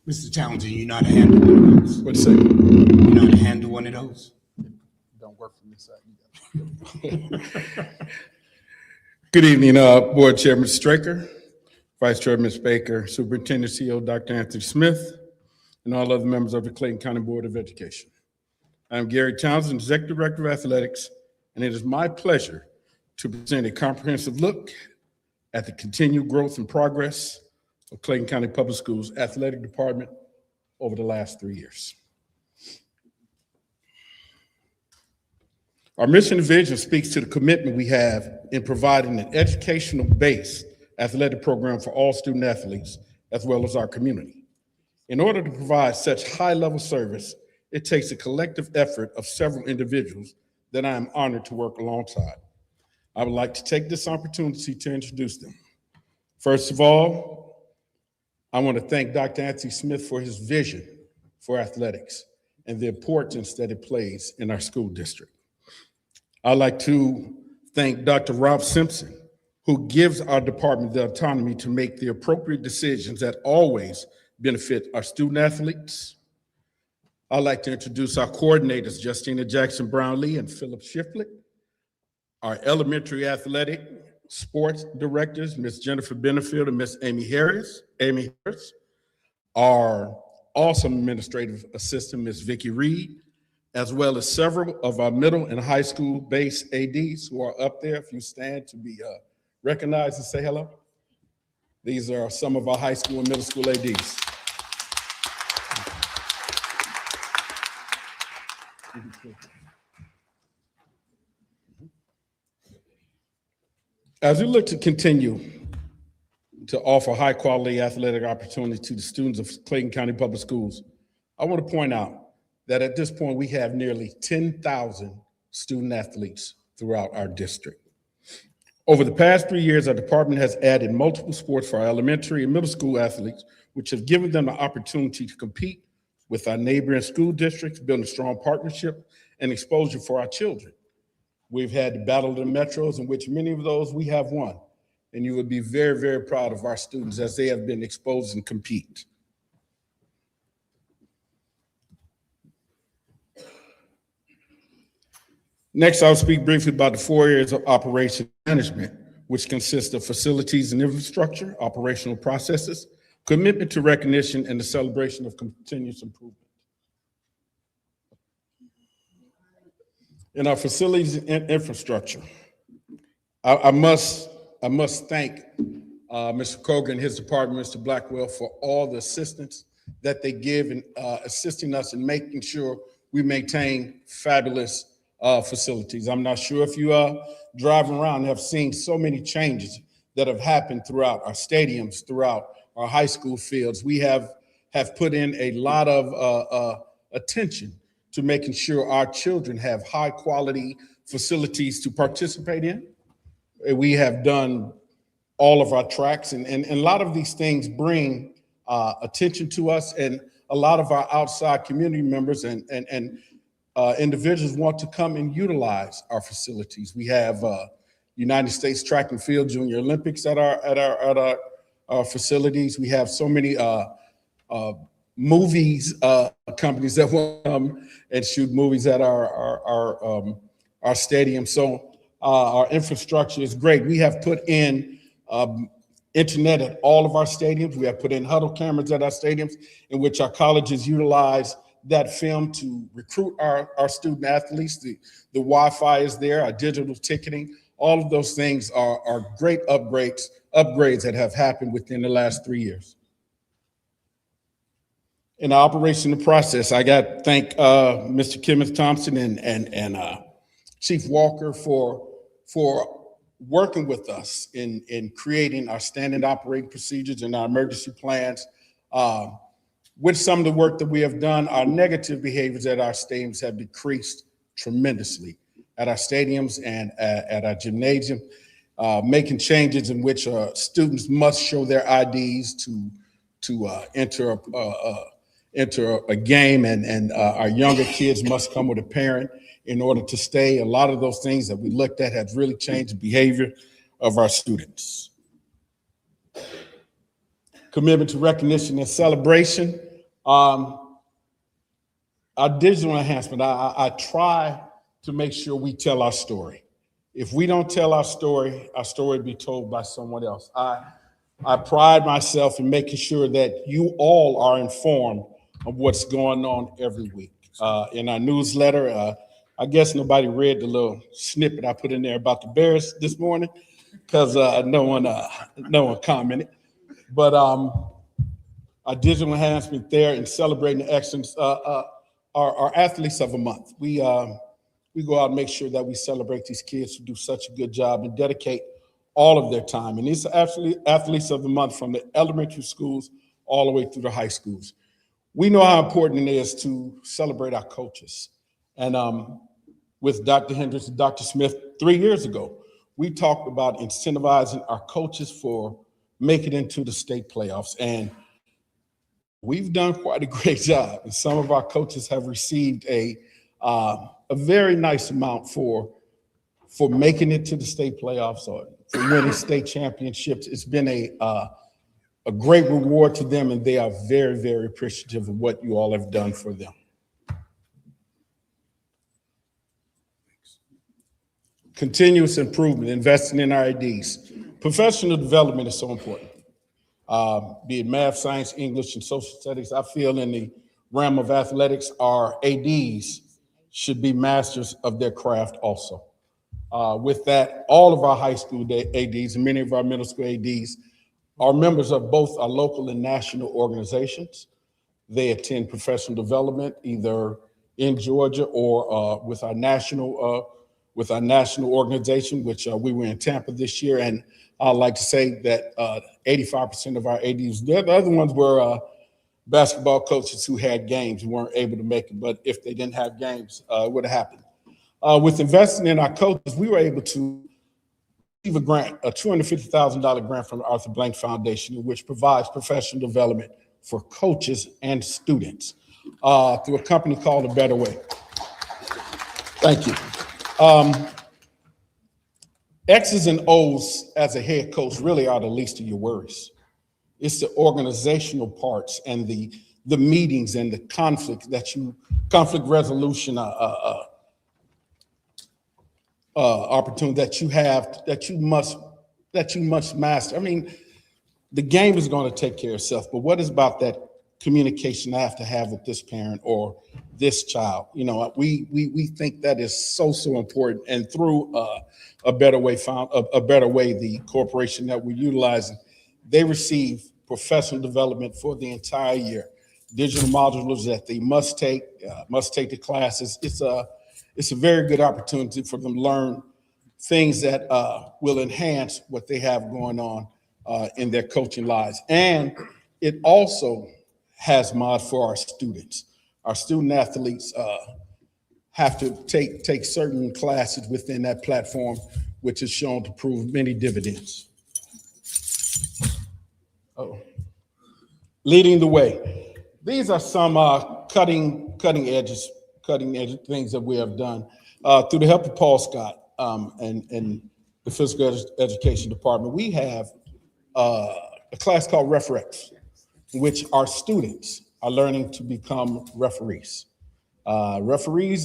[SPEAKER 18] Mr. Townsend, you know how to handle one of those?
[SPEAKER 2] What'd you say?
[SPEAKER 18] You know how to handle one of those?
[SPEAKER 2] Don't work from this side. Good evening, Board Chairman Straker, Vice Chairman Baker, Superintendent CEO Dr. Anthony Smith, and all other members of the Clayton County Board of Education. I'm Gary Townsend, Executive Director of Athletics, and it is my pleasure to present a comprehensive look at the continued growth and progress of Clayton County Public Schools Athletic Department over the last 3 years. Our mission and vision speaks to the commitment we have in providing an educational-based athletic program for all student athletes, as well as our community. In order to provide such high-level service, it takes a collective effort of several individuals that I am honored to work alongside. I would like to take this opportunity to introduce them. First of all, I want to thank Dr. Anthony Smith for his vision for athletics and the importance that it plays in our school district. I'd like to thank Dr. Rob Simpson, who gives our department the autonomy to make the appropriate decisions that always benefit our student athletes. I'd like to introduce our coordinators, Justina Jackson Brownlee and Philip Shiflett, our elementary athletic sports directors, Ms. Jennifer Benefield and Ms. Amy Harris, our awesome administrative assistant, Ms. Vicki Reed, as well as several of our middle and high school based ADs who are up there. If you stand to be recognized and say hello. These are some of our high school and middle school ADs. As we look to continue to offer high-quality athletic opportunities to the students of Clayton County Public Schools, I want to point out that at this point, we have nearly 10,000 student athletes throughout our district. Over the past 3 years, our department has added multiple sports for our elementary and middle school athletes, which have given them the opportunity to compete with our neighboring school districts, building strong partnership and exposure for our children. We've had the Battle of the Metros, in which many of those we have won. And you would be very, very proud of our students as they have been exposed and compete. Next, I'll speak briefly about the 4 areas of operation management, which consist of facilities and infrastructure, operational processes, commitment to recognition, and the celebration of continuous improvement. In our facilities and infrastructure, I must thank Mr. Koger and his department, Mr. Blackwell, for all the assistance that they give in assisting us in making sure we maintain fabulous facilities. I'm not sure if you drive around and have seen so many changes that have happened throughout our stadiums, throughout our high school fields. We have put in a lot of attention to making sure our children have high quality facilities to participate in. We have done all of our tracks, and a lot of these things bring attention to us, and a lot of our outside community members and individuals want to come and utilize our facilities. We have United States Track and Field Junior Olympics at our facilities. We have so many movies companies that will come and shoot movies at our stadium. So our infrastructure is great. We have put in internet at all of our stadiums. We have put in huddle cameras at our stadiums in which our colleges utilize that film to recruit our student athletes. The Wi-Fi is there, our digital ticketing. All of those things are great upgrades that have happened within the last 3 years. In the operational process, I got to thank Mr. Kenneth Thompson and Chief Walker for working with us in creating our standard operating procedures and our emergency plans. With some of the work that we have done, our negative behaviors at our stadiums have decreased tremendously at our stadiums and at our gymnasium, making changes in which students must show their IDs to enter a game, and our younger kids must come with a parent in order to stay. A lot of those things that we looked at have really changed the behavior of our students. Commitment to recognition and celebration. Our digital enhancement, I try to make sure we tell our story. If we don't tell our story will be told by someone else. I pride myself in making sure that you all are informed of what's going on every week. In our newsletter, I guess nobody read the little snippet I put in there about the Bears this morning because no one commented. But our digital enhancement there in celebrating the excellence, our athletes of the month. We go out and make sure that we celebrate these kids who do such a good job and dedicate all of their time. And these are actually athletes of the month from the elementary schools all the way through the high schools. We know how important it is to celebrate our coaches. And with Dr. Hendricks and Dr. Smith 3 years ago, we talked about incentivizing our coaches for making it into the state playoffs. And we've done quite a great job. And some of our coaches have received a very nice amount for making it to the state playoffs or for winning state championships. It's been a great reward to them, and they are very, very appreciative of what you all have done for them. Continuous improvement, investing in our IDs. Professional development is so important. Be it math, science, English, and social studies. I feel in the realm of athletics, our ADs should be masters of their craft also. With that, all of our high school ADs and many of our middle school ADs are members of both our local and national organizations. They attend professional development either in Georgia or with our national organization, which we were in Tampa this year. And I'd like to say that 85% of our ADs, the other ones were basketball coaches who had games and weren't able to make it. But if they didn't have games, it would have happened. With investing in our coaches, we were able to receive a grant, a $250,000 grant from the Arthur Blank Foundation, which provides professional development for coaches and students through a company called A Better Way. Thank you. X's and O's as a head coach really are the least of your worries. It's the organizational parts and the meetings and the conflict resolution opportunity that you have, that you must master. I mean, the game is going to take care of itself, but what is about that communication I have to have with this parent or this child? You know, we think that is so important. And through a better way, the corporation that we're utilizing, they receive professional development for the entire year. digital modules that they must take the classes. It's a very good opportunity for them to learn things that will enhance what they have going on in their coaching lives. And it also has mods for our students. Our student athletes have to take certain classes within that platform, which is shown to prove many dividends. Leading the way. These are some cutting edge things that we have done through the help of Paul Scott and the physical education department. We have a class called RefRex, in which our students are learning to become referees. Refereeing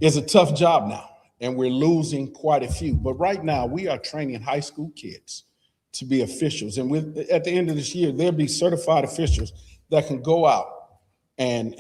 [SPEAKER 2] is a tough job now, and we're losing quite a few. But right now, we are training high school kids to be officials. And at the end of this year, there'll be certified officials that can go out and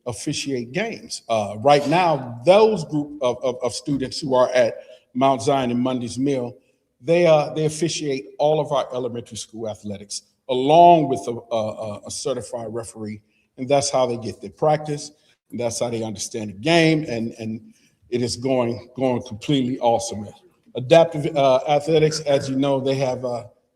[SPEAKER 2] officiate games. Right now, those group of students who are at Mount Zion and Mundy's Mill, they officiate all of our elementary school athletics, along with a certified referee. And that's how they get their practice, and that's how they understand the game, and it is going completely awesome. Adaptive athletics, as you know, they have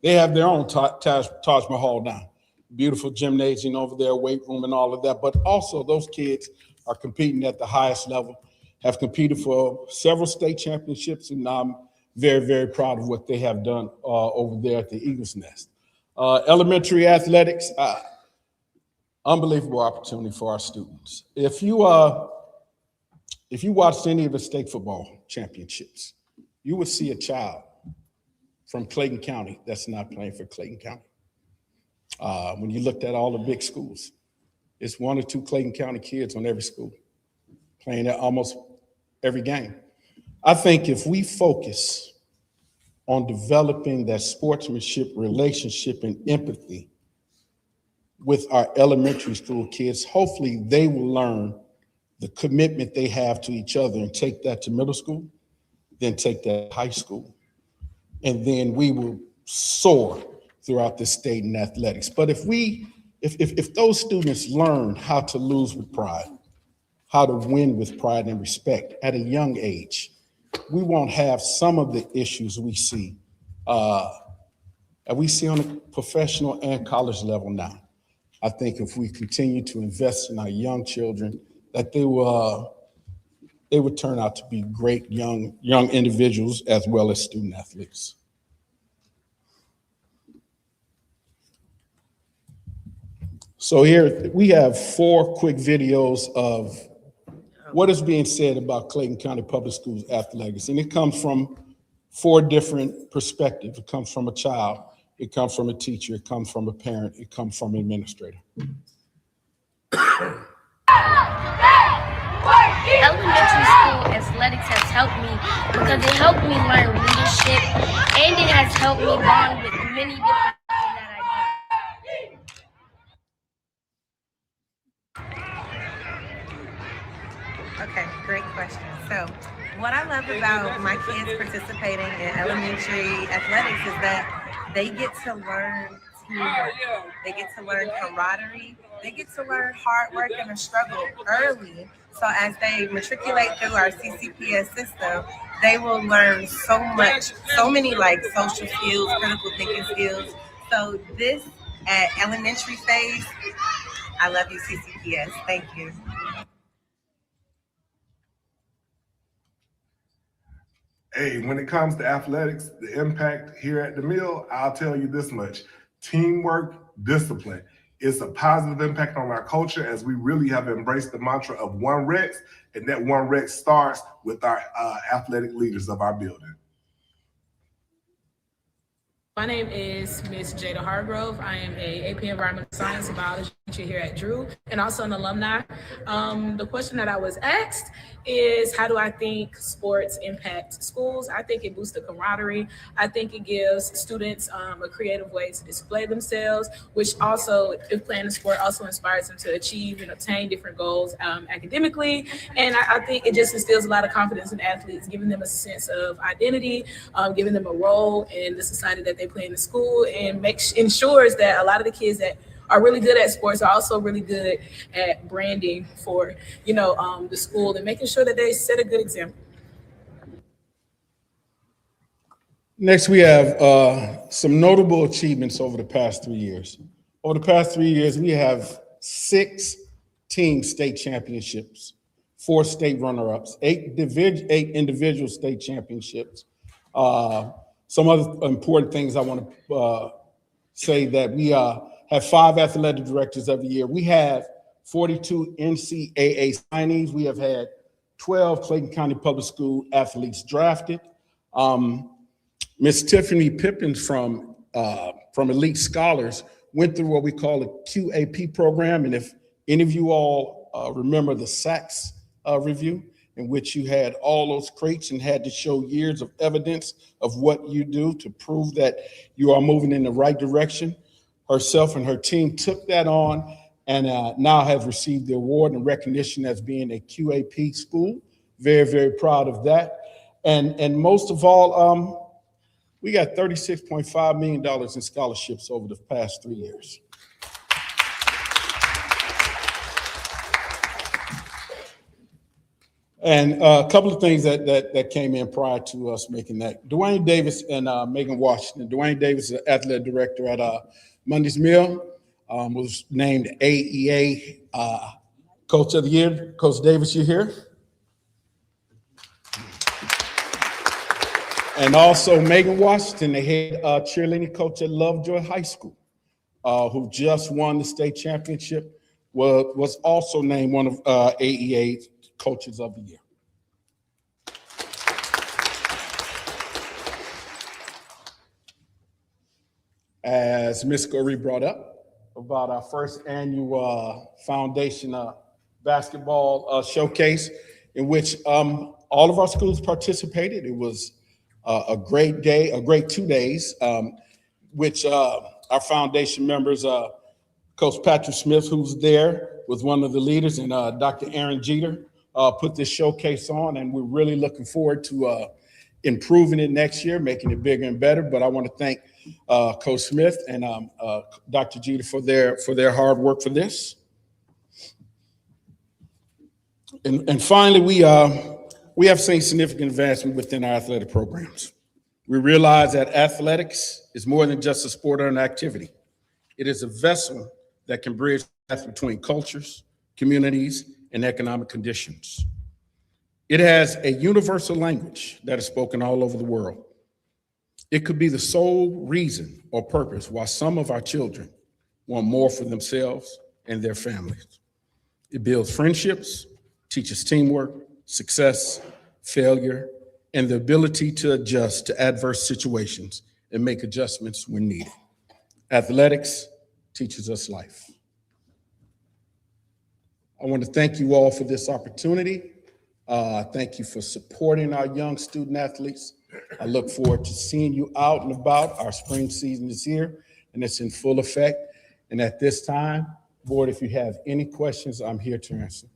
[SPEAKER 2] their own Taj Mahal now. Beautiful gymnasium over there, weight room and all of that. But also those kids are competing at the highest level, have competed for several state championships, and I'm very, very proud of what they have done over there at the Eagles Nest. Elementary athletics, unbelievable opportunity for our students. If you watched any of the state football championships, you would see a child from Clayton County that's not playing for Clayton County. When you looked at all the big schools, it's 1 or 2 Clayton County kids on every school playing at almost every game. I think if we focus on developing that sportsmanship, relationship, and empathy with our elementary school kids, hopefully they will learn the commitment they have to each other and take that to middle school, then take that to high school. And then we will soar throughout the state in athletics. But if those students learn how to lose with pride, how to win with pride and respect at a young age, we won't have some of the issues we see on a professional and college level now. I think if we continue to invest in our young children, that they will turn out to be great young individuals as well as student athletes. So here we have 4 quick videos of what is being said about Clayton County Public Schools athletics. And it comes from 4 different perspectives. It comes from a child, it comes from a teacher, it comes from a parent, it comes from an administrator.
[SPEAKER 21] Elementary school athletics has helped me because it helped me learn leadership, and it has helped me bond with many different people that I know.
[SPEAKER 22] Okay, great question. So what I love about my kids participating in elementary athletics is that they get to learn teamwork. They get to learn camaraderie. They get to learn hard work and a struggle early. So as they matriculate through our CCPS system, they will learn so many like social skills, critical thinking skills. So this at elementary phase, I love you, CCPS. Thank you.
[SPEAKER 23] Hey, when it comes to athletics, the impact here at the Mill, I'll tell you this much: teamwork, discipline. It's a positive impact on our culture as we really have embraced the mantra of One Rex, and that One Rex starts with our athletic leaders of our building.
[SPEAKER 24] My name is Ms. Jada Hargrove. I am a AP Environmental Science and Biology teacher here at Drew, and also an alumni. The question that I was asked is, how do I think sports impact schools? I think it boosts the camaraderie. I think it gives students a creative way to display themselves, which also, if playing the sport, also inspires them to achieve and obtain different goals academically. And I think it just instills a lot of confidence in athletes, giving them a sense of identity, giving them a role in the society that they play in the school, and ensures that a lot of the kids that are really good at sports are also really good at branding for, the school and making sure that they set a good example.
[SPEAKER 2] Next, we have some notable achievements over the past 3 years. Over the past 3 years, we have 6 team state championships, 4 state runner-ups, 8 individual state championships. Some other important things I want to say that we have 5 athletic directors of the year. We have 42 NCAA signees. We have had 12 Clayton County Public School athletes drafted. Miss Tiffany Pippins from Elite Scholars went through what we call a QAP program. And if any of you all remember the SACS review, in which you had all those crates and had to show years of evidence of what you do to prove that you are moving in the right direction. Herself and her team took that on and now have received the award and recognition as being a QAP school. Very, very proud of that. And most of all, we got $36.5 million in scholarships over the past 3 years. And a couple of things that came in prior to us making that. Dwayne Davis and Megan Washington. Dwayne Davis is the athletic director at Mondays Mill, was named AEA Coach of the Year. Coach Davis, you here? And also Megan Washington, the head cheerleading coach at Lovejoy High School, who just won the state championship, was also named one of AEA's Coaches of the Year. As Ms. Goree brought up about our first annual foundation basketball showcase, in which all of our schools participated. It was a great day, a great 2 days, which our foundation members, Coach Patrick Smith, who's there, was one of the leaders, and Dr. Aaron Jeter put this showcase on, and we're really looking forward to improving it next year, making it bigger and better. But I want to thank Coach Smith and Dr. Jeter for their hard work for this. And finally, we have seen significant advancement within our athletic programs. We realize that athletics is more than just a sport or an activity. It is a vessel that can bridge gaps between cultures, communities, and economic conditions. It has a universal language that is spoken all over the world. It could be the sole reason or purpose why some of our children want more for themselves and their families. It builds friendships, teaches teamwork, success, failure, and the ability to adjust to adverse situations and make adjustments when needed. Athletics teaches us life. I want to thank you all for this opportunity. Thank you for supporting our young student athletes. I look forward to seeing you out and about. Our spring season is here and it's in full effect. And at this time, board, if you have any questions, I'm here to answer.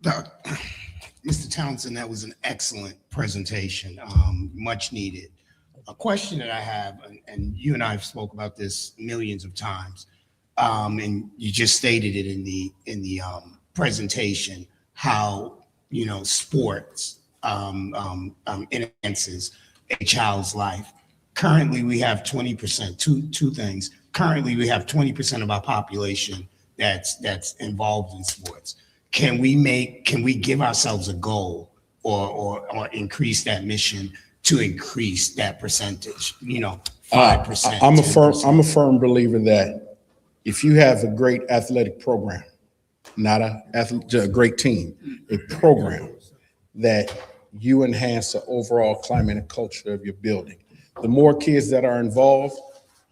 [SPEAKER 18] Mr. Townsend, that was an excellent presentation, much needed. A question that I have, and you and I have spoke about this millions of times, and you just stated it in the presentation, how sports enhances a child's life. Currently, we have 20%. Two things. Currently, we have 20% of our population that's involved in sports. Can we give ourselves a goal or increase that mission to increase that percentage? 5%.
[SPEAKER 2] I'm a firm believer that if you have a great athletic program, not a great team, a program that you enhance the overall climate and culture of your building. The more kids that are involved,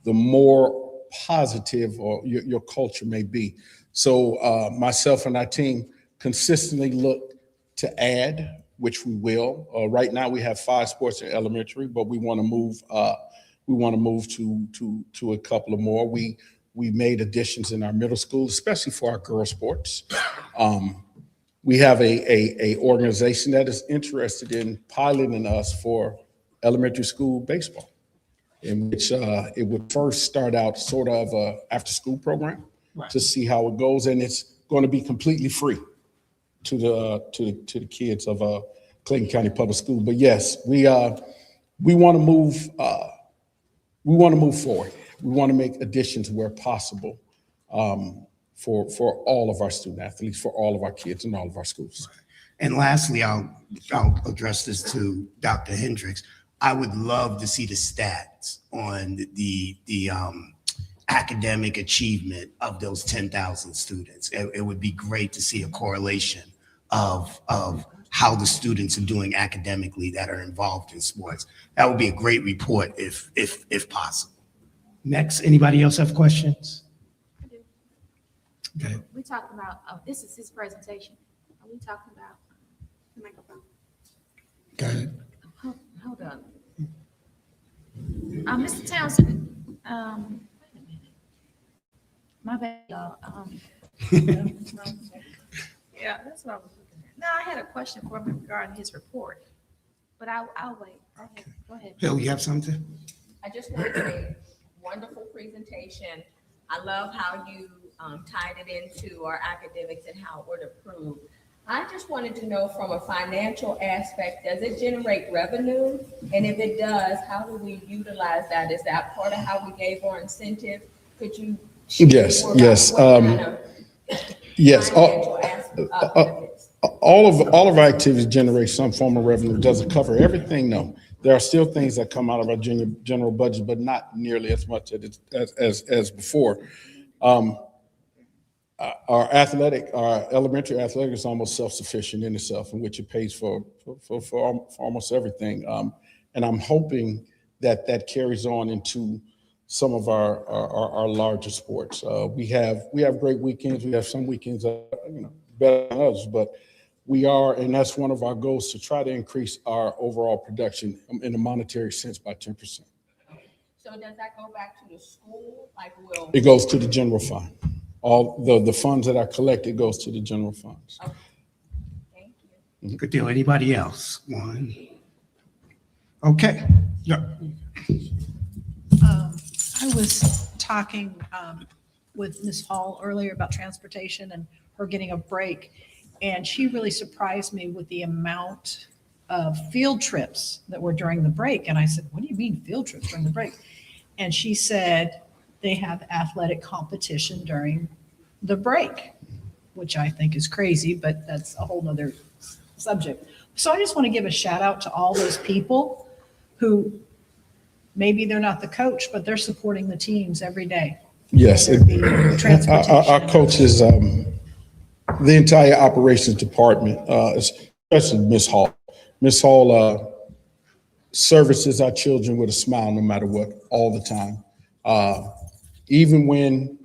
[SPEAKER 2] the more positive or your culture may be. So myself and our team consistently look to add, which we will. Right now we have 5 sports in elementary, but we want to move. We want to move to a couple of more. We made additions in our middle school, especially for our girl sports. We have a organization that is interested in piloting us for elementary school baseball. in which it would first start out sort of a after-school program
[SPEAKER 18] Right.
[SPEAKER 2] to see how it goes, and it's going to be completely free to the kids of Clayton County Public School. But yes, we want to move. We want to move forward. We want to make additions where possible for all of our student athletes, for all of our kids in all of our schools.
[SPEAKER 18] And lastly, I'll address this to Dr. Hendricks. I would love to see the stats on the academic achievement of those 10,000 students. It would be great to see a correlation of how the students are doing academically that are involved in sports. That would be a great report if possible. Next, anybody else have questions? Okay.
[SPEAKER 17] We talked about, this is his presentation. Are we talking about the microphone?
[SPEAKER 18] Go ahead.
[SPEAKER 17] Hold on. Mr. Townsend, wait a minute. My bad, y'all. Yeah, that's what I was looking at. No, I had a question for him regarding his report, but I'll wait. Go ahead.
[SPEAKER 18] Bill, you have something?
[SPEAKER 16] I just want to say, wonderful presentation. I love how you tied it into our academics and how it would improve. I just wanted to know from a financial aspect, does it generate revenue? And if it does, how do we utilize that? Is that part of how we gave our incentive? Could you? share
[SPEAKER 2] Yes,
[SPEAKER 16] more about
[SPEAKER 2] yes,
[SPEAKER 16] what kind of
[SPEAKER 2] yes.
[SPEAKER 16] financial
[SPEAKER 2] All of our activities generate some form of revenue. Does it cover everything? No. There are still things that come out of our general budget, but not nearly as much as before. Our elementary athletic is almost self-sufficient in itself, in which it pays for almost everything. And I'm hoping that carries on into some of our larger sports. We have great weekends. We have some weekends that better than others, but we are, and that's one of our goals, to try to increase our overall production in a monetary sense by 10%.
[SPEAKER 16] So does that go back to the school? Like, will
[SPEAKER 2] It goes to the general fund. All the funds that are collected goes to the general funds.
[SPEAKER 16] Okay. Thank you.
[SPEAKER 18] Good deal. Anybody else? One. Okay. Yeah.
[SPEAKER 10] I was talking with Ms. Hall earlier about transportation and her getting a break. And she really surprised me with the amount of field trips that were during the break. And I said, what do you mean field trips during the break? And she said they have athletic competition during the break, which I think is crazy, but that's a whole nother subject. So I just want to give a shout out to all those people who maybe they're not the coach, but they're supporting the teams every day.
[SPEAKER 2] Yes, our coaches, the entire operations department, especially Ms. Hall. Ms. Hall services our children with a smile no matter what, all the time. Even when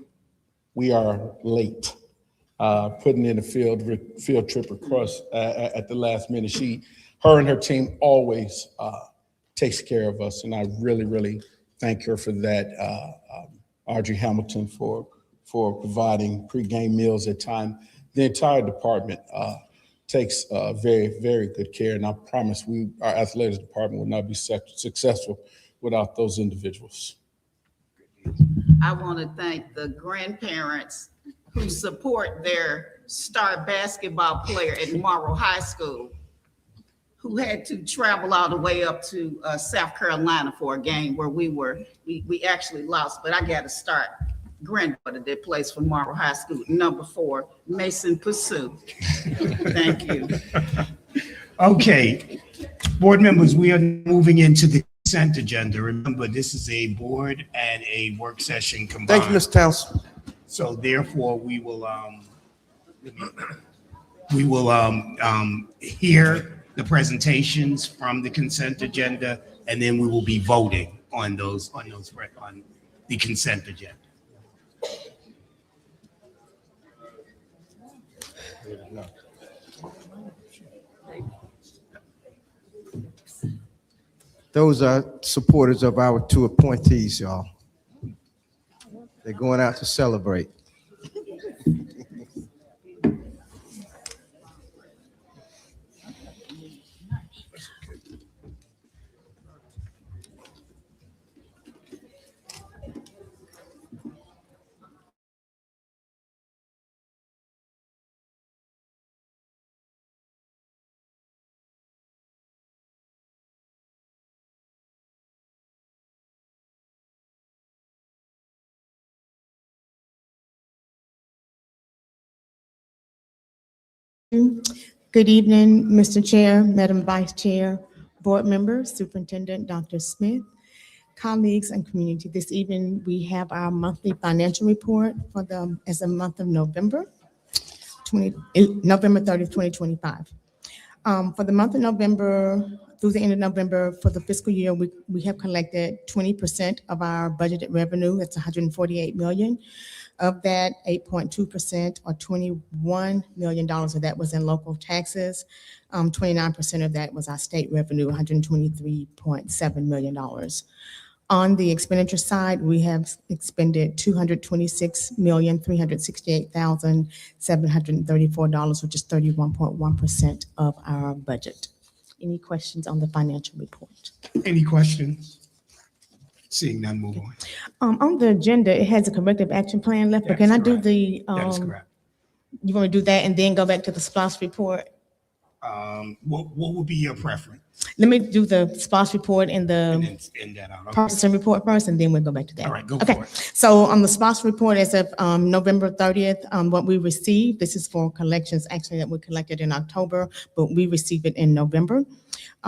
[SPEAKER 2] we are late, putting in a field trip across at the last minute, her and her team always takes care of us, and I really, really thank her for that. Audrey Hamilton for providing pregame meals at time. The entire department takes very, very good care, and I promise our athletics department would not be successful without those individuals.
[SPEAKER 11] I want to thank the grandparents who support their star basketball player at Morrow High School, who had to travel all the way up to South Carolina for a game where we actually lost, but I got to start. Granddaughter that plays for Morrow High School, number 4, Mason Pursue. Thank you.
[SPEAKER 18] Okay, board members, we are moving into the consent agenda. Remember, this is a board and a work session combined.
[SPEAKER 9] Thank you, Mr. Townsend.
[SPEAKER 18] So therefore, we will hear the presentations from the consent agenda, and then we will be voting on the consent agenda.
[SPEAKER 9] Those are supporters of our 2 appointees, y'all. They're going out to celebrate.
[SPEAKER 1] Good evening, Mr. Chair, Madam Vice Chair, board members, Superintendent Dr. Smith, colleagues, and community. This evening, we have our monthly financial report for as the month of November 30th, 2025. For the month of November, through the end of November, for the fiscal year, we have collected 20% of our budgeted revenue. That's $148 million. Of that, 8.2% or $21 million of that was in local taxes. 29% of that was our state revenue, $123.7 million. On the expenditure side, we have expended $226,368,734, which is 31.1% of our budget. Any questions on the financial report?
[SPEAKER 18] Any questions? Seeing none, move on.
[SPEAKER 1] On the agenda, it has a corrective action plan left, but can I do the?
[SPEAKER 18] That is correct.
[SPEAKER 1] You want to do that and then go back to the SPOS report?
[SPEAKER 18] What would be your preference?
[SPEAKER 1] Let me do the SPOS report and the
[SPEAKER 18] End that out. Okay.
[SPEAKER 1] purchasing report first, and then we'll go back to that.
[SPEAKER 18] All right, go
[SPEAKER 1] Okay.
[SPEAKER 18] for it.
[SPEAKER 1] So on the SPOS report as of November 30th, what we received, this is for collections actually that we collected in October, but we received it in November.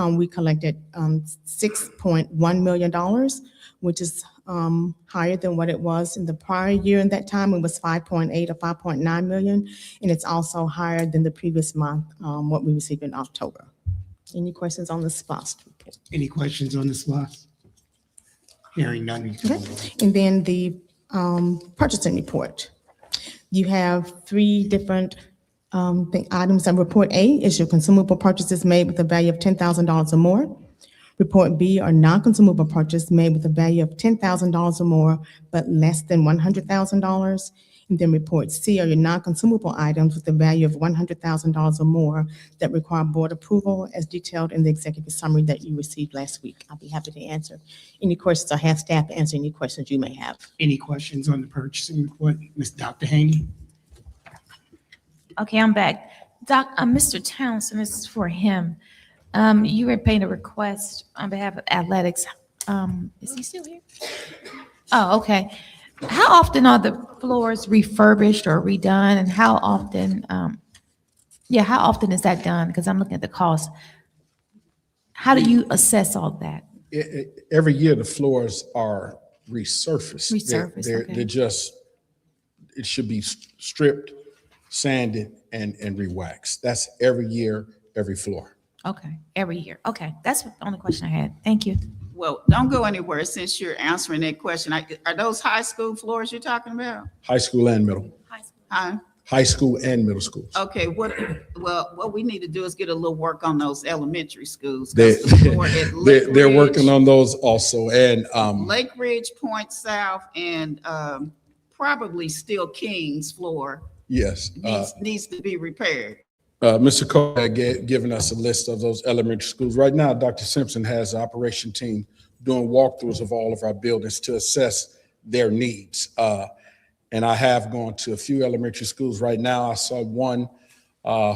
[SPEAKER 1] We collected $6.1 million, which is higher than what it was in the prior year. In that time, it was 5.8 or 5.9 million, and it's also higher than the previous month, what we received in October. Any questions on the SPOS report?
[SPEAKER 18] Any questions on the SPOS? Hearing none. You can move on.
[SPEAKER 1] And then the purchasing report. You have three different items. And report A is your consumable purchases made with a value of $10,000 or more. Report B are non-consumable purchases made with a value of $10,000 or more, but less than $100,000. And then report C are your non-consumable items with a value of $100,000 or more that require board approval as detailed in the executive summary that you received last week. I'll be happy to answer any questions or have staff answer any questions you may have.
[SPEAKER 18] Any questions on the purchasing report? Ms. Dr. Haney?
[SPEAKER 17] Okay, I'm back. Mr. Townsend, this is for him. You were paying a request on behalf of athletics. Is he still here? Oh, okay. How often are the floors refurbished or redone, and how often, how often is that done? Because I'm looking at the cost. How do you assess all that?
[SPEAKER 2] Every year, the floors are resurfaced.
[SPEAKER 17] Resurfaced, okay.
[SPEAKER 2] They're just, it should be stripped, sanded, and re-waxed. That's every year, every floor.
[SPEAKER 17] Okay, every year. Okay, that's the only question I had. Thank you.
[SPEAKER 11] Well, don't go anywhere since you're answering that question. Are those high school floors you're talking about?
[SPEAKER 2] High school and middle.
[SPEAKER 11] Huh?
[SPEAKER 2] High school and middle schools.
[SPEAKER 11] Okay, what we need to do is get a little work on those elementary schools. 'Cause
[SPEAKER 2] They,
[SPEAKER 11] the floor at Lake
[SPEAKER 2] they're
[SPEAKER 11] Ridge-
[SPEAKER 2] working on those also. And
[SPEAKER 11] Lake Ridge, Point South, and probably still King's floor
[SPEAKER 2] yes,
[SPEAKER 11] needs to be repaired.
[SPEAKER 2] Mr. Cole had given us a list of those elementary schools. Right now, Dr. Simpson has an operation team doing walkthroughs of all of our buildings to assess their needs. And I have gone to a few elementary schools right now. I saw one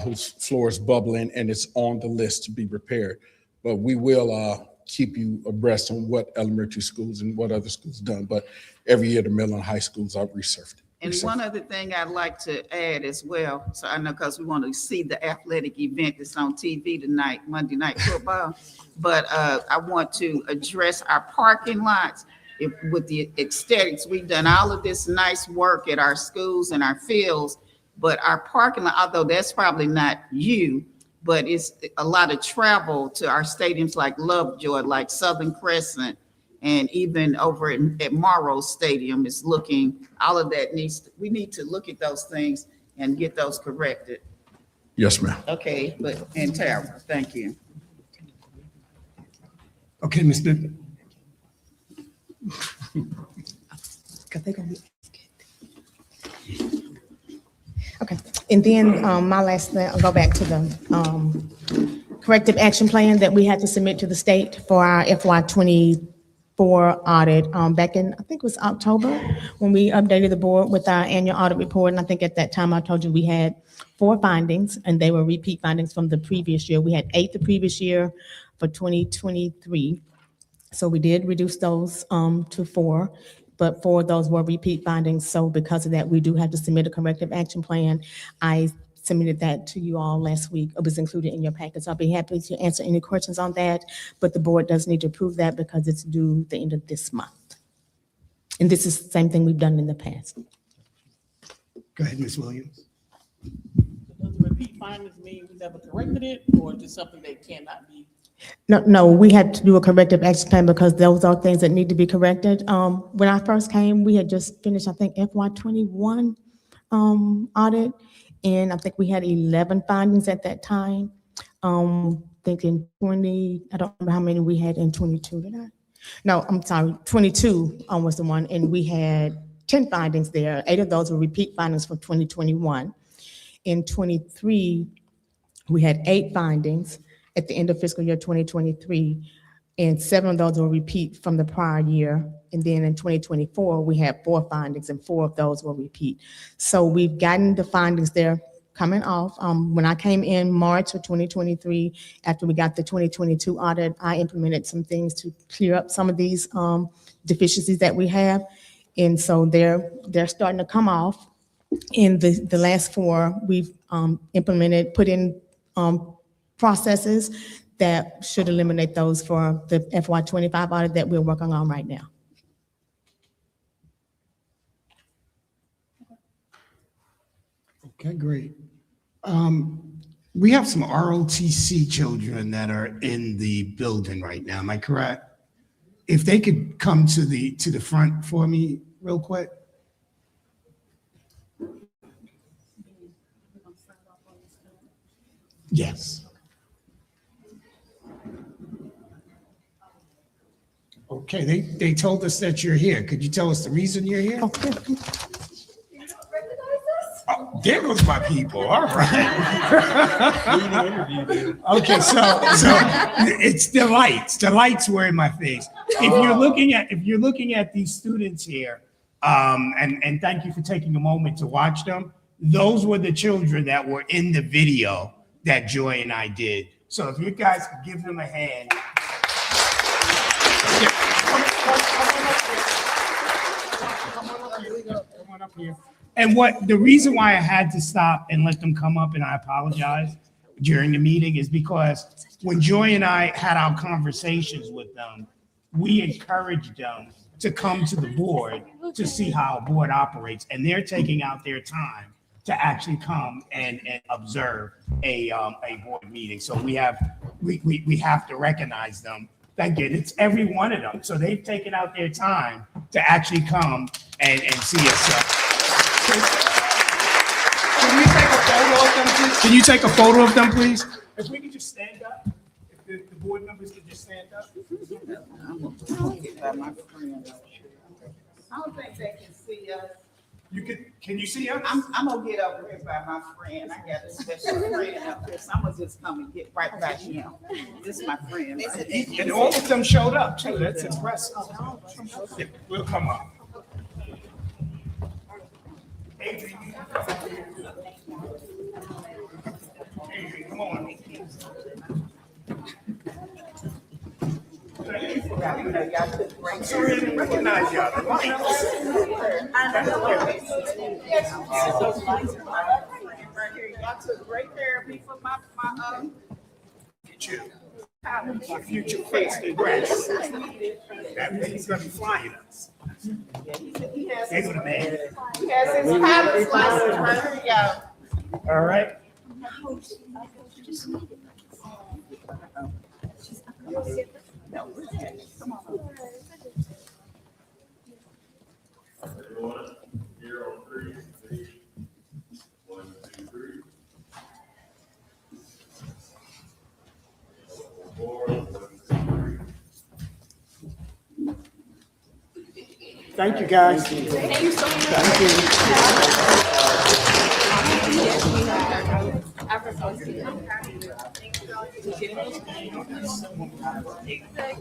[SPEAKER 2] whose floor is bubbling and it's on the list to be repaired. But we will keep you abreast on what elementary schools and what other schools done. But every year, the middle and high schools are resurfaced.
[SPEAKER 11] And one other thing I'd like to add as well, so I know because we want to see the athletic event that's on TV tonight, Monday Night Football, but I want to address our parking lots. With the aesthetics, we've done all of this nice work at our schools and our fields, but our parking lot, although that's probably not you, but it's a lot of travel to our stadiums like Lovejoy, like Southern Crescent, and even over at Morrow Stadium is looking, all of that we need to look at those things and get those corrected.
[SPEAKER 2] Yes, ma'am.
[SPEAKER 11] Okay, and Tara, thank you.
[SPEAKER 18] Okay, Ms. Smith.
[SPEAKER 1] Okay, and then my last thing, I'll go back to the corrective action plan that we had to submit to the state for our FY24 audit back in, I think it was October, when we updated the board with our annual audit report. And I think at that time I told you we had 4 findings and they were repeat findings from the previous year. We had 8 the previous year for 2023. So we did reduce those to 4, but 4 of those were repeat findings. So because of that, we do have to submit a corrective action plan. I submitted that to you all last week. It was included in your packets. I'll be happy to answer any questions on that, but the board does need to approve that because it's due the end of this month. And this is the same thing we've done in the past.
[SPEAKER 18] Go ahead, Ms. Williams.
[SPEAKER 6] Does the repeat findings mean we never corrected it, or just something that cannot be?
[SPEAKER 1] No, we had to do a corrective action plan because those are things that need to be corrected. When I first came, we had just finished, I think, FY21 audit, and I think we had 11 findings at that time. Thinking 20, I don't remember how many we had in 22, did I? No, I'm sorry, 22 was the one, and we had 10 findings there. 8 of those were repeat findings from 2021. In 23, we had 8 findings at the end of fiscal year 2023, and 7 of those were repeat from the prior year. And then in 2024, we had 4 findings, and 4 of those were repeat. So we've gotten the findings there coming off. When I came in March of 2023, after we got the 2022 audit, I implemented some things to clear up some of these deficiencies that we have. And so they're starting to come off. In the last 4, we've implemented, put in processes that should eliminate those for the FY25 audit that we're working on right now.
[SPEAKER 18] Okay, great. We have some ROTC children that are in the building right now. Am I correct? If they could come to the front for me real quick. Yes. Okay, they told us that you're here. Could you tell us the reason you're here? Oh, there goes my people. All right. Okay, so it's the lights. The lights were in my face. If you're looking at these students here, and thank you for taking a moment to watch them. Those were the children that were in the video that Joy and I did. So if you guys could give them a hand. Come on up here. And the reason why I had to stop and let them come up, and I apologize during the meeting, is because when Joy and I had our conversations with them, we encouraged them to come to the board to see how a board operates, and they're taking out their time to actually come and observe a board meeting. So we have to recognize them. Thank you. It's every one of them. So they've taken out their time to actually come and see us. Can you take a photo of them, please? Can you take a photo of them, please? If we could just stand up, if the board members could just stand up.
[SPEAKER 11] I'm gonna get by my friend. I don't think they can see us.
[SPEAKER 18] Can you see us?
[SPEAKER 11] I'm gonna get over here by my friend. I got a special friend up here, so I'm gonna just come and get right by him. This is my friend.
[SPEAKER 18] And all of them showed up too. That's impressive. Yeah, we'll come up. Adrian, come on. I'm sorry I didn't recognize y'all. The lights.
[SPEAKER 11] Y'all took great care of me for my
[SPEAKER 18] Get you. My future face to graduate. That means he's gonna be flying us.
[SPEAKER 11] he has
[SPEAKER 18] They go to man.
[SPEAKER 11] he has his pilot's license right here, y'all.
[SPEAKER 18] All right.
[SPEAKER 11] Come on.
[SPEAKER 3] Everyone, here on 3, 1, 2, 3. 4, 1, 2, 3.
[SPEAKER 18] Thank you, guys.
[SPEAKER 11] Thank you so much.
[SPEAKER 18] Thank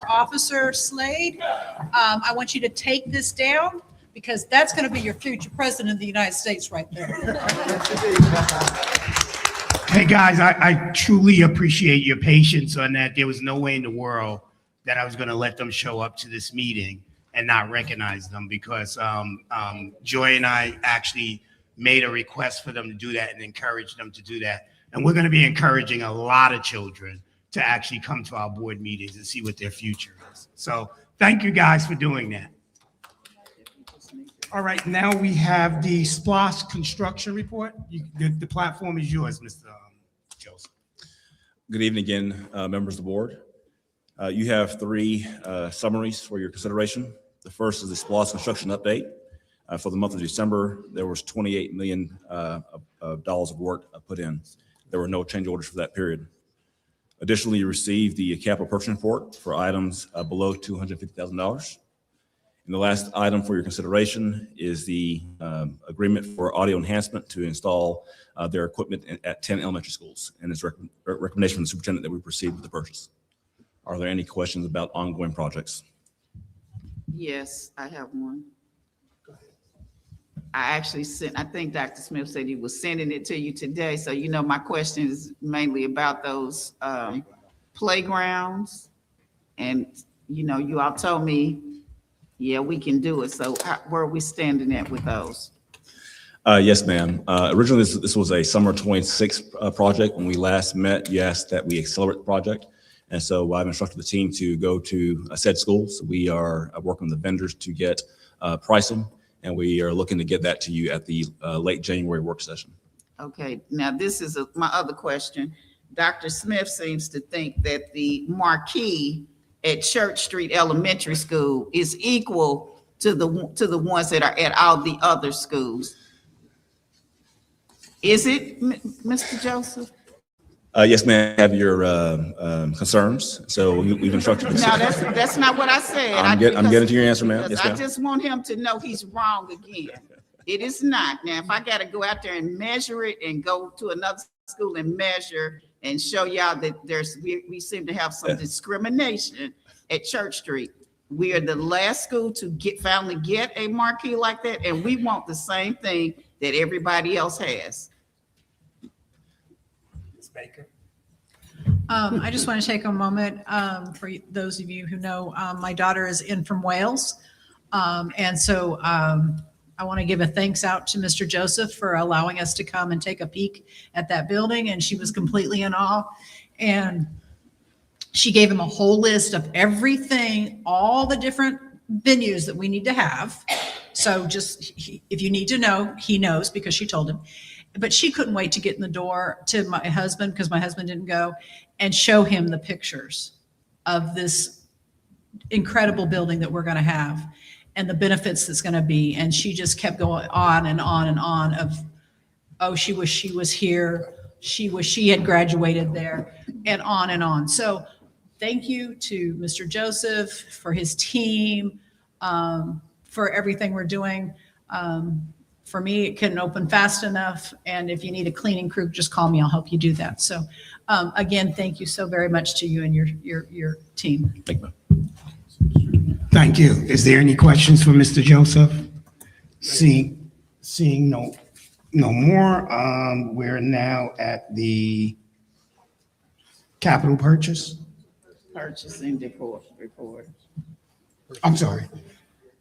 [SPEAKER 10] Officer Slade, I want you to take this down. because that's going to be your future president of the United States right there.
[SPEAKER 18] Hey, guys, I truly appreciate your patience on that. There was no way in the world that I was going to let them show up to this meeting and not recognize them, because Joy and I actually made a request for them to do that and encouraged them to do that. And we're going to be encouraging a lot of children to actually come to our board meetings and see what their future is. So thank you guys for doing that. All right, now we have the SPLOST construction report. The platform is yours, Mr. Joseph.
[SPEAKER 4] Good evening again, members of the board. You have three summaries for your consideration. The first is the SPLOST construction update. For the month of December, there was $28 million of work put in. There were no change orders for that period. Additionally, you received the capital purchase report for items below $250,000. And the last item for your consideration is the agreement for audio enhancement to install their equipment at 10 elementary schools. And it's recommendation from the superintendent that we proceed with the purchase. Are there any questions about ongoing projects?
[SPEAKER 11] Yes, I have one. I actually sent, I think Dr. Smith said he was sending it to you today. So, you know, my question is mainly about those playgrounds. And, you know, you all told me, yeah, we can do it. So where are we standing at with those?
[SPEAKER 4] Yes, ma'am. Originally, this was a summer 26 project. When we last met, you asked that we accelerate the project. And so I've instructed the team to go to said schools. We are working with the vendors to get pricing, and we are looking to get that to you at the late January work session.
[SPEAKER 11] Okay, now this is my other question. Dr. Smith seems to think that the marquee at Church Street Elementary School is equal to the ones that are at all the other schools. Is it, Mr. Joseph?
[SPEAKER 4] Yes, ma'am. Have your concerns. So we've instructed.
[SPEAKER 11] No, that's not what I said.
[SPEAKER 4] I'm getting to your answer, ma'am. Yes,
[SPEAKER 11] I
[SPEAKER 4] ma'am.
[SPEAKER 11] just want him to know he's wrong again. It is not. Now, if I got to go out there and measure it and go to another school and measure and show y'all that we seem to have some discrimination at Church Street. We are the last school to finally get a marquee like that, and we want the same thing that everybody else has.
[SPEAKER 18] Baker.
[SPEAKER 10] I just want to take a moment for those of you who know my daughter is in from Wales. And so I want to give a thanks out to Mr. Joseph for allowing us to come and take a peek at that building. And she was completely in awe. And she gave him a whole list of everything, all the different venues that we need to have. So just if you need to know, he knows because she told him. But she couldn't wait to get in the door to my husband, because my husband didn't go, and show him the pictures of this incredible building that we're going to have and the benefits that's going to be. And she just kept going on and on and on of, oh, she was here. She had graduated there, and on and on. So thank you to Mr. Joseph, for his team, for everything we're doing. For me, it couldn't open fast enough. And if you need a cleaning crew, just call me. I'll help you do that. So again, thank you so very much to you and your team.
[SPEAKER 18] Thank you. Is there any questions for Mr. Joseph? Seeing no more, we're now at the capital purchase.
[SPEAKER 11] Purchasing report.
[SPEAKER 18] I'm sorry.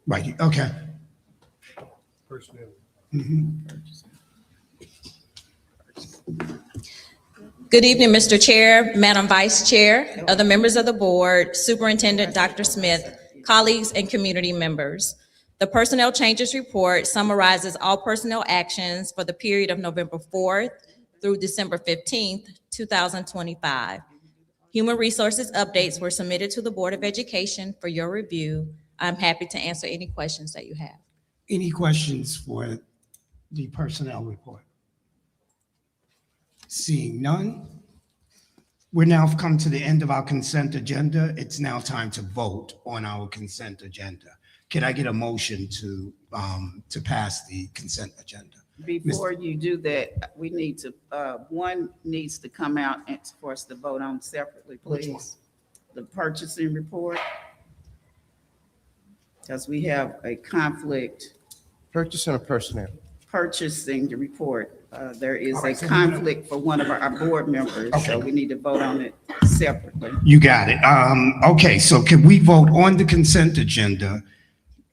[SPEAKER 18] Right, okay.
[SPEAKER 14] Personnel.
[SPEAKER 7] Good evening, Mr. Chair, Madam Vice Chair, other members of the board, Superintendent Dr. Smith, colleagues, and community members. The Personnel Changes Report summarizes all personnel actions for the period of November 4th through December 15th, 2025. Human resources updates were submitted to the Board of Education for your review. I'm happy to answer any questions that you have.
[SPEAKER 18] Any questions for the personnel report? Seeing none, we're now come to the end of our consent agenda. It's now time to vote on our consent agenda. Can I get a motion to pass the consent agenda?
[SPEAKER 11] Before you do that, we need to, one needs to come out and for us to vote on separately, please. The purchasing report. Because we have a conflict
[SPEAKER 9] Purchasing or personnel?
[SPEAKER 11] Purchasing the report. There is a conflict for one of our board members, so we need to vote on it separately.
[SPEAKER 18] You got it. Okay, so can we vote on the consent agenda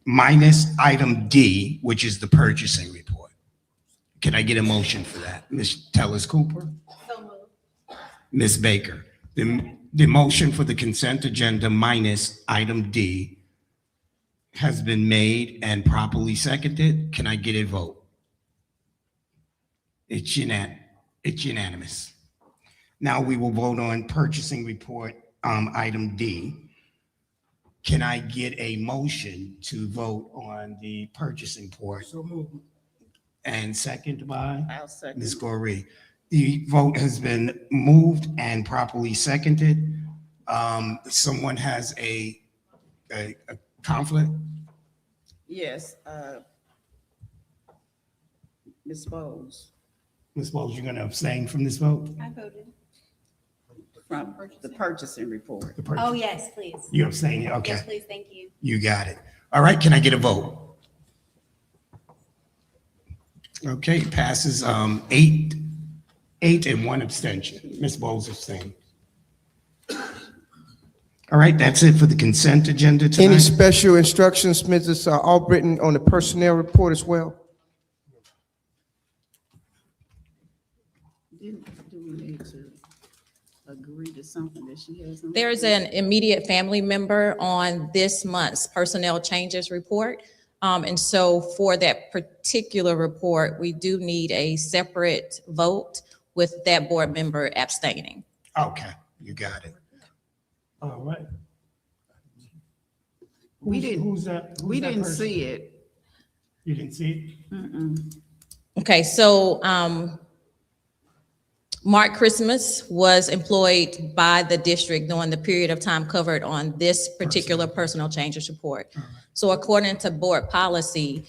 [SPEAKER 18] minus item D, which is the purchasing report? Can I get a motion for that? Ms. Tellers Cooper? Ms. Baker? The motion for the consent agenda minus item D has been made and properly seconded. Can I get a vote? It's unanimous. Now we will vote on purchasing report, item D. Can I get a motion to vote on the purchasing report?
[SPEAKER 14] So moved.
[SPEAKER 18] And second by
[SPEAKER 11] I'll second.
[SPEAKER 18] Ms. Goree. The vote has been moved and properly seconded. Someone has a conflict?
[SPEAKER 11] Yes, Ms. Bowles.
[SPEAKER 18] Ms. Bowles, you're gonna abstain from this vote?
[SPEAKER 13] I voted.
[SPEAKER 11] From the purchasing report.
[SPEAKER 18] The purchase-
[SPEAKER 13] Oh, yes, please.
[SPEAKER 18] You abstaining, okay.
[SPEAKER 13] Yes, please, thank you.
[SPEAKER 18] You got it. All right, can I get a vote? Okay, it passes, 8 and 1 abstention. Ms. Bowles abstained. All right, that's it for the consent agenda tonight.
[SPEAKER 9] Any special instructions, Mrs. Albritton, on the personnel report as well?
[SPEAKER 11] Do we need to agree to something that she has? on?
[SPEAKER 7] There's an immediate family member on this month's personnel changes report. And so for that particular report, we do need a separate vote with that board member abstaining.
[SPEAKER 18] Okay, you got it. All right.
[SPEAKER 11] We didn't-
[SPEAKER 18] Who's that?
[SPEAKER 11] We
[SPEAKER 18] who's that
[SPEAKER 11] didn't
[SPEAKER 18] person?
[SPEAKER 11] see it.
[SPEAKER 18] You didn't see it?
[SPEAKER 11] Mm-mm.
[SPEAKER 7] Okay, so Mark Christmas was employed by the district during the period of time covered on this particular personnel changes report. So according to board policy,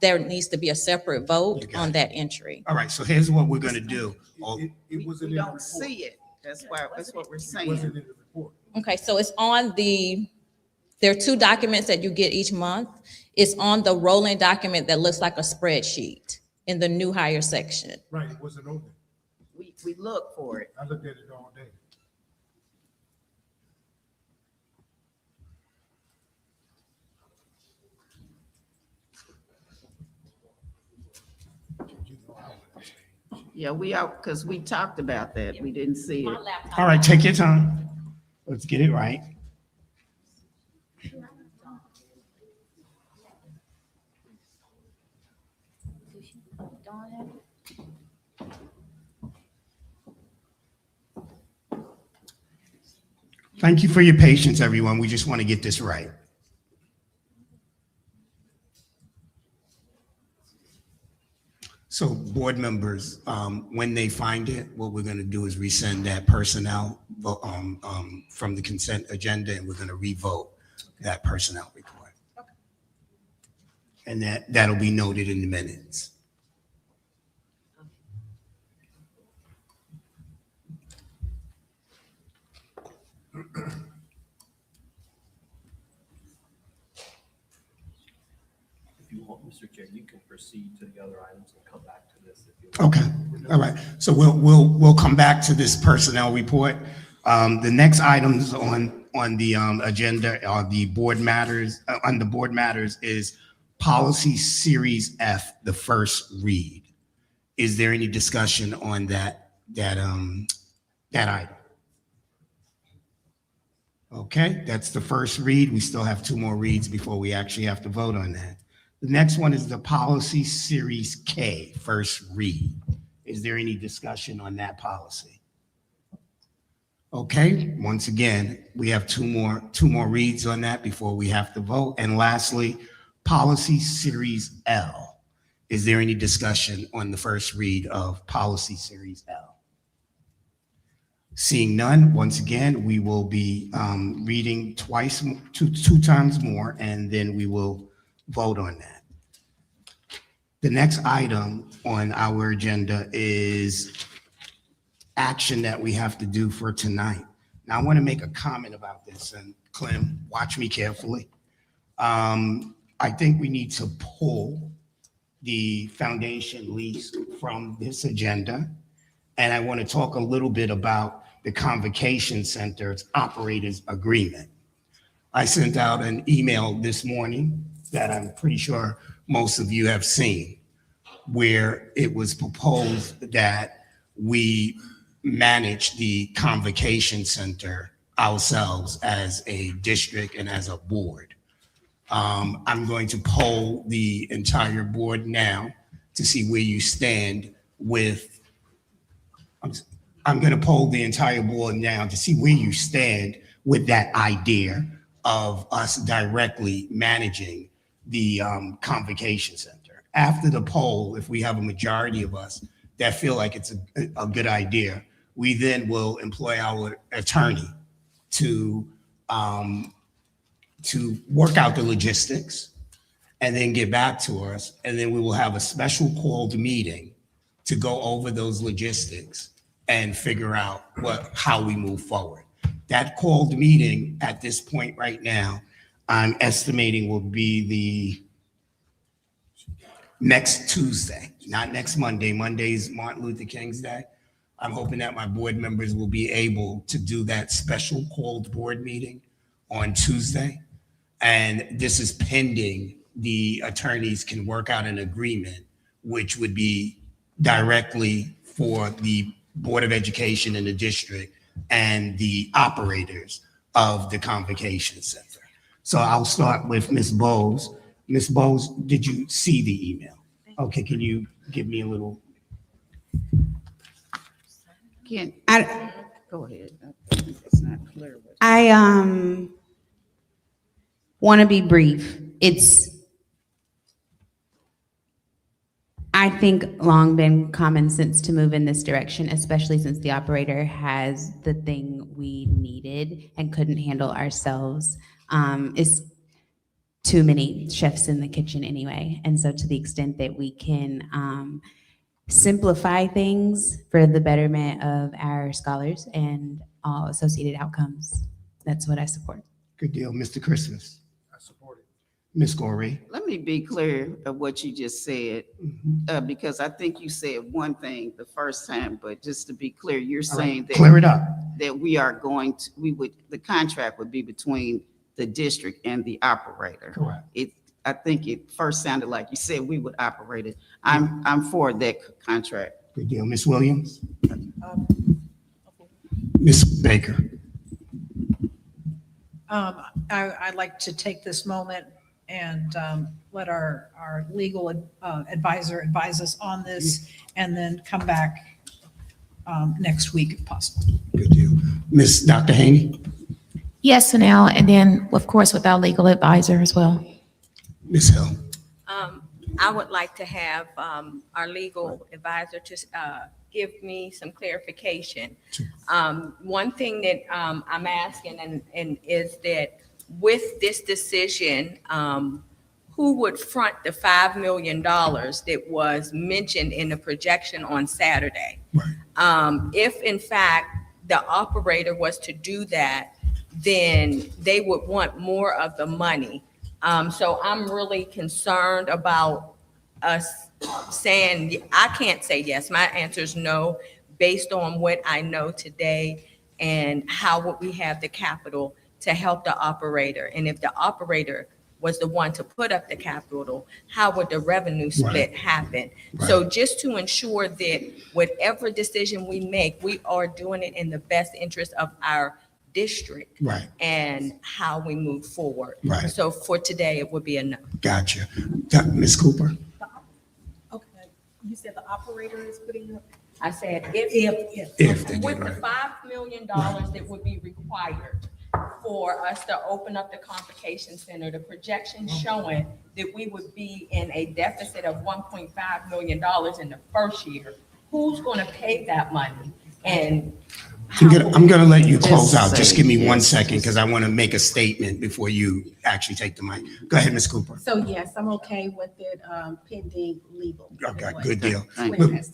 [SPEAKER 7] there needs to be a separate vote on that entry.
[SPEAKER 18] All right, so here's what we're gonna do.
[SPEAKER 14] It wasn't
[SPEAKER 11] We
[SPEAKER 14] in the
[SPEAKER 11] don't
[SPEAKER 14] report.
[SPEAKER 11] see it. That's what we're
[SPEAKER 14] It wasn't
[SPEAKER 11] saying.
[SPEAKER 14] in the report.
[SPEAKER 7] Okay, so it's on there are two documents that you get each month. It's on the rolling document that looks like a spreadsheet in the new hire section.
[SPEAKER 14] Right, it wasn't on there.
[SPEAKER 11] We look for it.
[SPEAKER 14] I looked at it all day.
[SPEAKER 11] Yeah, we out, because we talked about that. We didn't see it.
[SPEAKER 18] All right, take your time. Let's get it right. Thank you for your patience, everyone. We just want to get this right. So board members, when they find it, what we're going to do is resend that personnel from the consent agenda, and we're going to revote that personnel report. And that'll be noted in the minutes.
[SPEAKER 5] If you want, Mr. Chair, you can proceed to the other items and come back to this if you want.
[SPEAKER 18] Okay, all right. So we'll come back to this personnel report. The next items on the agenda are the board matters. On the board matters is policy series F, the first read. Is there any discussion on that item? Okay, that's the first read. We still have 2 more reads before we actually have to vote on that. The next one is the policy series K, first read. Is there any discussion on that policy? Okay, once again, we have two more reads on that before we have to vote. And lastly, policy series L. Is there any discussion on the first read of policy series L? Seeing none, once again, we will be reading two times more, and then we will vote on that. The next item on our agenda is action that we have to do for tonight. Now, I want to make a comment about this, and Clem, watch me carefully. I think we need to pull the foundation lease from this agenda. And I want to talk a little bit about the Convocation Center's operators agreement. I sent out an email this morning that I'm pretty sure most of you have seen, where it was proposed that we manage the Convocation Center ourselves as a district and as a board. I'm going to poll the entire board now to see where you stand with, I'm going to poll the entire board now to see where you stand with that idea of us directly managing the Convocation Center. After the poll, if we have a majority of us that feel like it's a good idea, we then will employ our attorney to work out the logistics and then get back to us. And then we will have a special called meeting to go over those logistics and figure out how we move forward. That called meeting at this point right now, I'm estimating will be the next Tuesday, not next Monday. Monday's Martin Luther King's Day. I'm hoping that my board members will be able to do that special called board meeting on Tuesday. And this is pending the attorneys can work out an agreement, which would be directly for the Board of Education in the district and the operators of the Convocation Center. So I'll start with Ms. Bowes. Ms. Bowes, did you see the email? Okay, can you give me a little?
[SPEAKER 11] Go ahead. It's not clear.
[SPEAKER 13] I want to be brief. I think, long been common sense to move in this direction, especially since the operator has the thing we needed and couldn't handle ourselves. It's too many chefs in the kitchen anyway. And so to the extent that we can simplify things for the betterment of our scholars and all associated outcomes, that's what I support.
[SPEAKER 18] Good deal. Mr. Christmas.
[SPEAKER 14] I support it.
[SPEAKER 18] Ms. Gorey.
[SPEAKER 11] Let me be clear of what you just said, because I think you said one thing the first time, but just to be clear, you're saying that
[SPEAKER 18] Clear it up.
[SPEAKER 11] that we are going to, the contract would be between the district and the operator.
[SPEAKER 18] Correct.
[SPEAKER 11] I think it first sounded like you said we would operate it. I'm for that contract.
[SPEAKER 18] Good deal. Ms. Williams. Ms. Baker.
[SPEAKER 10] I'd like to take this moment and let our legal advisor advise us on this and then come back next week if possible.
[SPEAKER 18] Good deal. Ms. Dr. Haney.
[SPEAKER 17] Yes, Janelle, and then, of course, with our legal advisor as well.
[SPEAKER 18] Ms. Hill.
[SPEAKER 16] I would like to have our legal advisor to give me some clarification. One thing that I'm asking and is that with this decision, who would front the $5 million that was mentioned in the projection on Saturday? If in fact the operator was to do that, then they would want more of the money. So I'm really concerned about us saying, I can't say yes. My answer is no, based on what I know today and how would we have the capital to help the operator. And if the operator was the one to put up the capital, how would the revenue split happen? So just to ensure that whatever decision we make, we are doing it in the best interest of our district and how we move forward. So for today, it would be a no.
[SPEAKER 18] Gotcha. Ms. Cooper.
[SPEAKER 24] Okay, you said the operator is putting up?
[SPEAKER 16] I said
[SPEAKER 18] If they did,
[SPEAKER 16] with the $5 million that would be required for us to open up the Convocation Center, the projection showing that we would be in a deficit of $1.5 million in the first year. Who's going to pay that money? And
[SPEAKER 18] I'm gonna let you close out. Just give me 1 second because I want to make a statement before you actually take the mic. Go ahead, Ms. Cooper.
[SPEAKER 8] So yes, I'm okay with it pending legal.
[SPEAKER 18] Okay, good deal.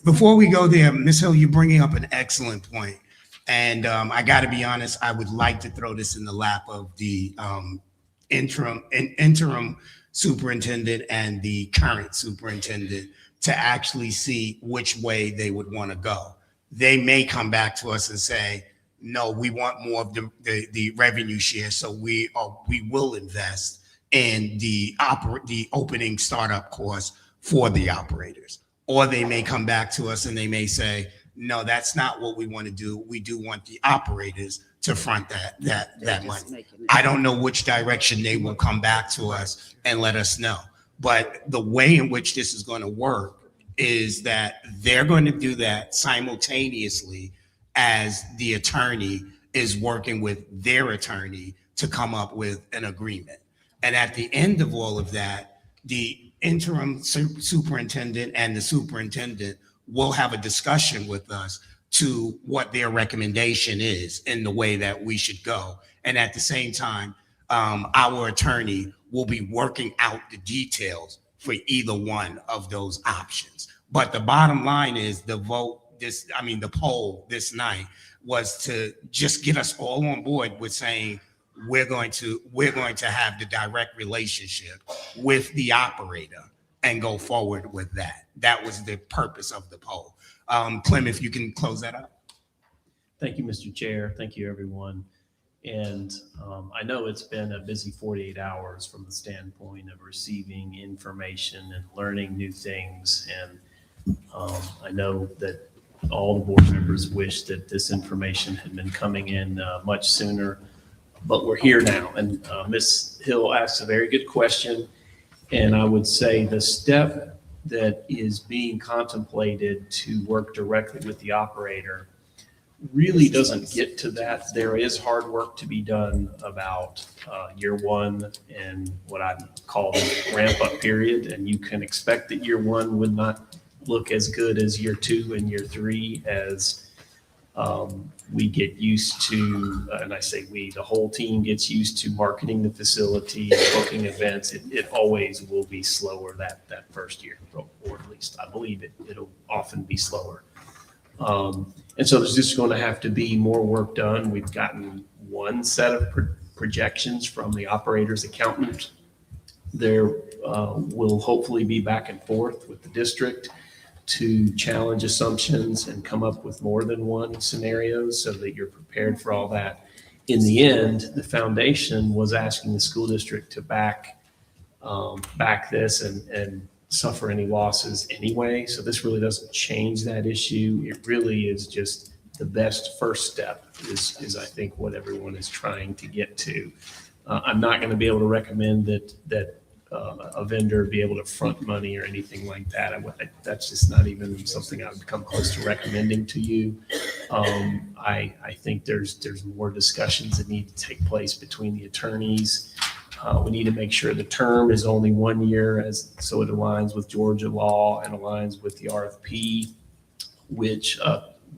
[SPEAKER 18] Before we go there, Ms. Hill, you're bringing up an excellent point. And I got to be honest, I would like to throw this in the lap of the interim superintendent and the current superintendent to actually see which way they would want to go. They may come back to us and say, no, we want more of the revenue share, so we will invest in the opening startup cost for the operators. Or they may come back to us and they may say, no, that's not what we want to do. We do want the operators to front that money. I don't know which direction they will come back to us and let us know. But the way in which this is going to work is that they're going to do that simultaneously as the attorney is working with their attorney to come up with an agreement. And at the end of all of that, the interim superintendent and the superintendent will have a discussion with us to what their recommendation is in the way that we should go. And at the same time, our attorney will be working out the details for either one of those options. But the bottom line is the poll this night was to just get us all on board with saying we're going to have the direct relationship with the operator and go forward with that. That was the purpose of the poll. Clem, if you can close that up.
[SPEAKER 5] Thank you, Mr. Chair. Thank you, everyone. And I know it's been a busy 48 hours from the standpoint of receiving information and learning new things. And I know that all the board members wish that this information had been coming in much sooner, but we're here now. And Ms. Hill asked a very good question. And I would say the step that is being contemplated to work directly with the operator really doesn't get to that. There is hard work to be done about year one and what I call the ramp up period. And you can expect that year one would not look as good as year two and year three as we get used to, and I say we, the whole team gets used to marketing the facility, booking events. It always will be slower that first year, or at least I believe it'll often be slower. And so there's just going to have to be more work done. We've gotten one set of projections from the operator's accountant. There will hopefully be back and forth with the district to challenge assumptions and come up with more than one scenario so that you're prepared for all that. In the end, the foundation was asking the school district to back this and suffer any losses anyway. So this really doesn't change that issue. It really is just the best first step is I think what everyone is trying to get to. I'm not going to be able to recommend that a vendor be able to front money or anything like that. That's just not even something I would come close to recommending to you. I think there's more discussions that need to take place between the attorneys. We need to make sure the term is only 1 year, so it aligns with Georgia law and aligns with the RFP, which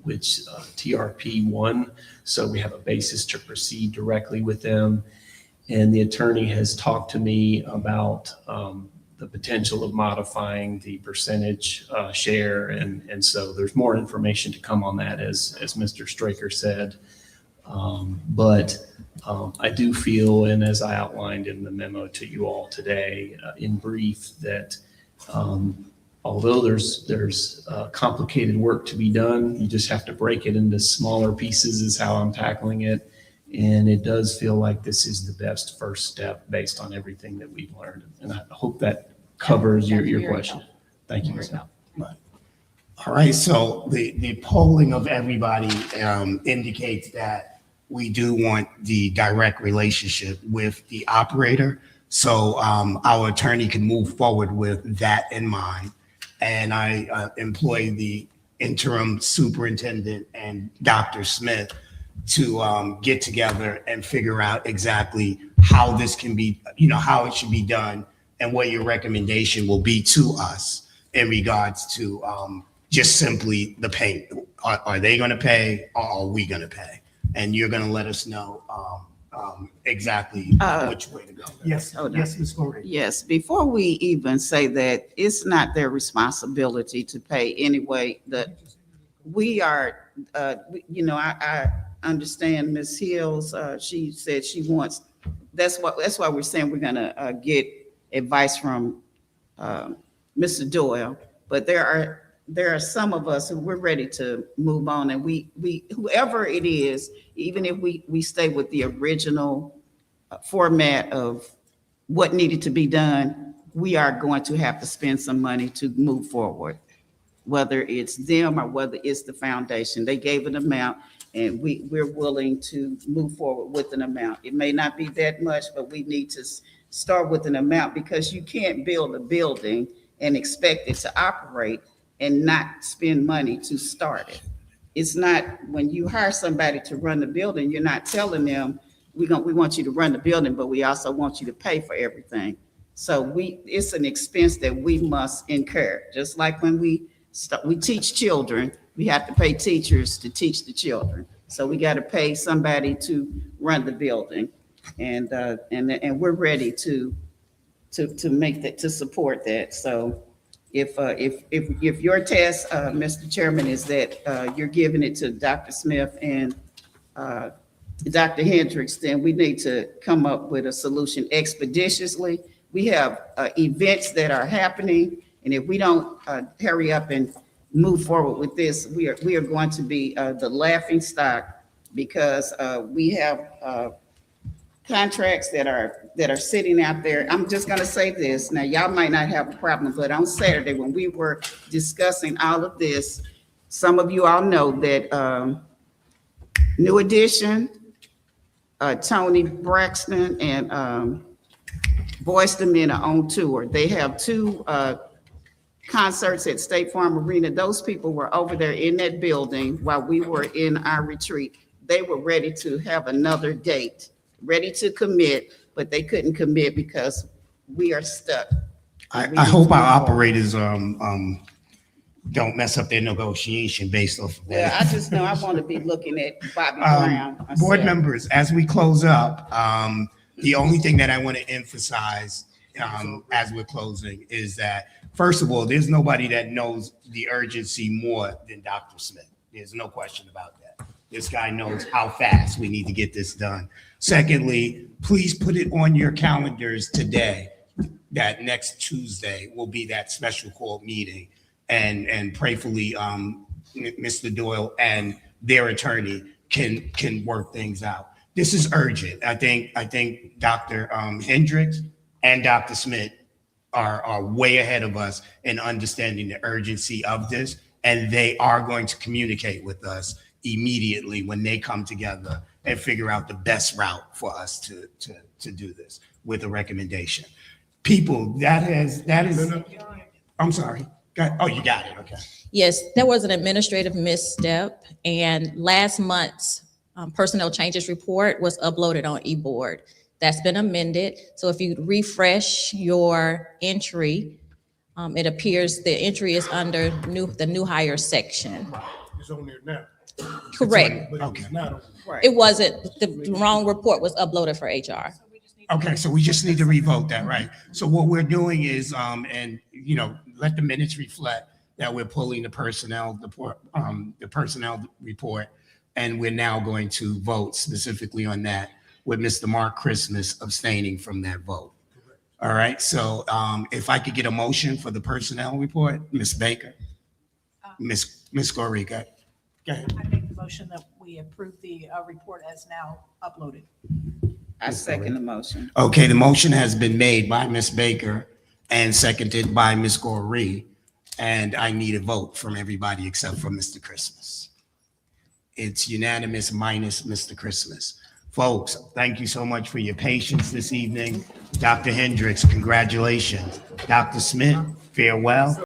[SPEAKER 5] TRP won. So we have a basis to proceed directly with them. And the attorney has talked to me about the potential of modifying the percentage share. And so there's more information to come on that, as Mr. Straker said. But I do feel, and as I outlined in the memo to you all today, in brief, that although there's complicated work to be done, you just have to break it into smaller pieces is how I'm tackling it. And it does feel like this is the best first step based on everything that we've learned. And I hope that covers your question. Thank you.
[SPEAKER 18] All right, so the polling of everybody indicates that we do want the direct relationship with the operator. So our attorney can move forward with that in mind. And I employ the interim superintendent and Dr. Smith to get together and figure out exactly how this can be, how it should be done and what your recommendation will be to us in regards to just simply the payment. Are they going to pay or are we going to pay? And you're going to let us know exactly which way to go. Yes, Ms. Corey.
[SPEAKER 11] Yes, before we even say that, it's not their responsibility to pay anyway. That we are, I understand Ms. Hills. She said she wants. That's why we're saying we're gonna get advice from Mr. Doyle, but there are some of us who we're ready to move on, and we whoever it is, even if we stay with the original format of what needed to be done, we are going to have to spend some money to move forward, whether it's them or whether it's the foundation. They gave an amount, and we're willing to move forward with an amount. It may not be that much, but we need to start with an amount, because you can't build a building and expect it to operate and not spend money to start it. It's not, when you hire somebody to run the building, you're not telling them, we want you to run the building, but we also want you to pay for everything. So it's an expense that we must incur. Just like when we teach children, we have to pay teachers to teach the children. So we got to pay somebody to run the building, and we're ready to make that, to support that. So if your task, Mr. Chairman, is that you're giving it to Dr. Smith and Dr. Hendricks, then we need to come up with a solution expeditiously. We have events that are happening, and if we don't hurry up and move forward with this, we are going to be the laughing stock, because we have contracts that are sitting out there. I'm just going to say this. Now, y'all might not have a problem, but on Saturday when we were discussing all of this, some of you all know that New Edition, Tony Braxton, and Boyz II Men are on tour. They have 2 concerts at State Farm Arena. Those people were over there in that building while we were in our retreat. They were ready to have another date, ready to commit, but they couldn't commit because we are stuck.
[SPEAKER 18] I hope our operators don't mess up their negotiation based off of that.
[SPEAKER 11] Yeah, I just know I want to be looking at Bobby Brown.
[SPEAKER 18] Board
[SPEAKER 11] myself.
[SPEAKER 18] members, as we close up, the only thing that I want to emphasize as we're closing is that, first of all, there's nobody that knows the urgency more than Dr. Smith. There's no question about that. This guy knows how fast we need to get this done. Secondly, please put it on your calendars today that next Tuesday will be that special call meeting, and prayerfully Mr. Doyle and their attorney can work things out. This is urgent. I think Dr. Hendricks and Dr. Smith are way ahead of us in understanding the urgency of this, and they are going to communicate with us immediately when they come together and figure out the best route for us to do this with a recommendation. People, that is, I'm sorry. Oh, you got it. Okay.
[SPEAKER 7] Yes, there was an administrative misstep, and last month's personnel changes report was uploaded on eBoard. That's been amended. So if you refresh your entry, it appears the entry is under the new hire section.
[SPEAKER 14] It's on there now.
[SPEAKER 7] Correct.
[SPEAKER 14] But it's not on there.
[SPEAKER 7] It wasn't, the wrong report was uploaded for HR.
[SPEAKER 18] Okay, so we just need to revote that, right? So what we're doing is, and let the minutes reflect that we're pulling the personnel report, and we're now going to vote specifically on that with Mr. Mark Christmas abstaining from that vote. All right, so if I could get a motion for the personnel report, Ms. Baker, Ms. Gorica. Go ahead.
[SPEAKER 10] I make the motion that we approve the report as now uploaded.
[SPEAKER 11] I second the motion.
[SPEAKER 18] Okay, the motion has been made by Ms. Baker and seconded by Ms. Goree, and I need a vote from everybody except for Mr. Christmas. It's unanimous minus Mr. Christmas. Folks, thank you so much for your patience this evening. Dr. Hendricks, congratulations. Dr. Smith, farewell.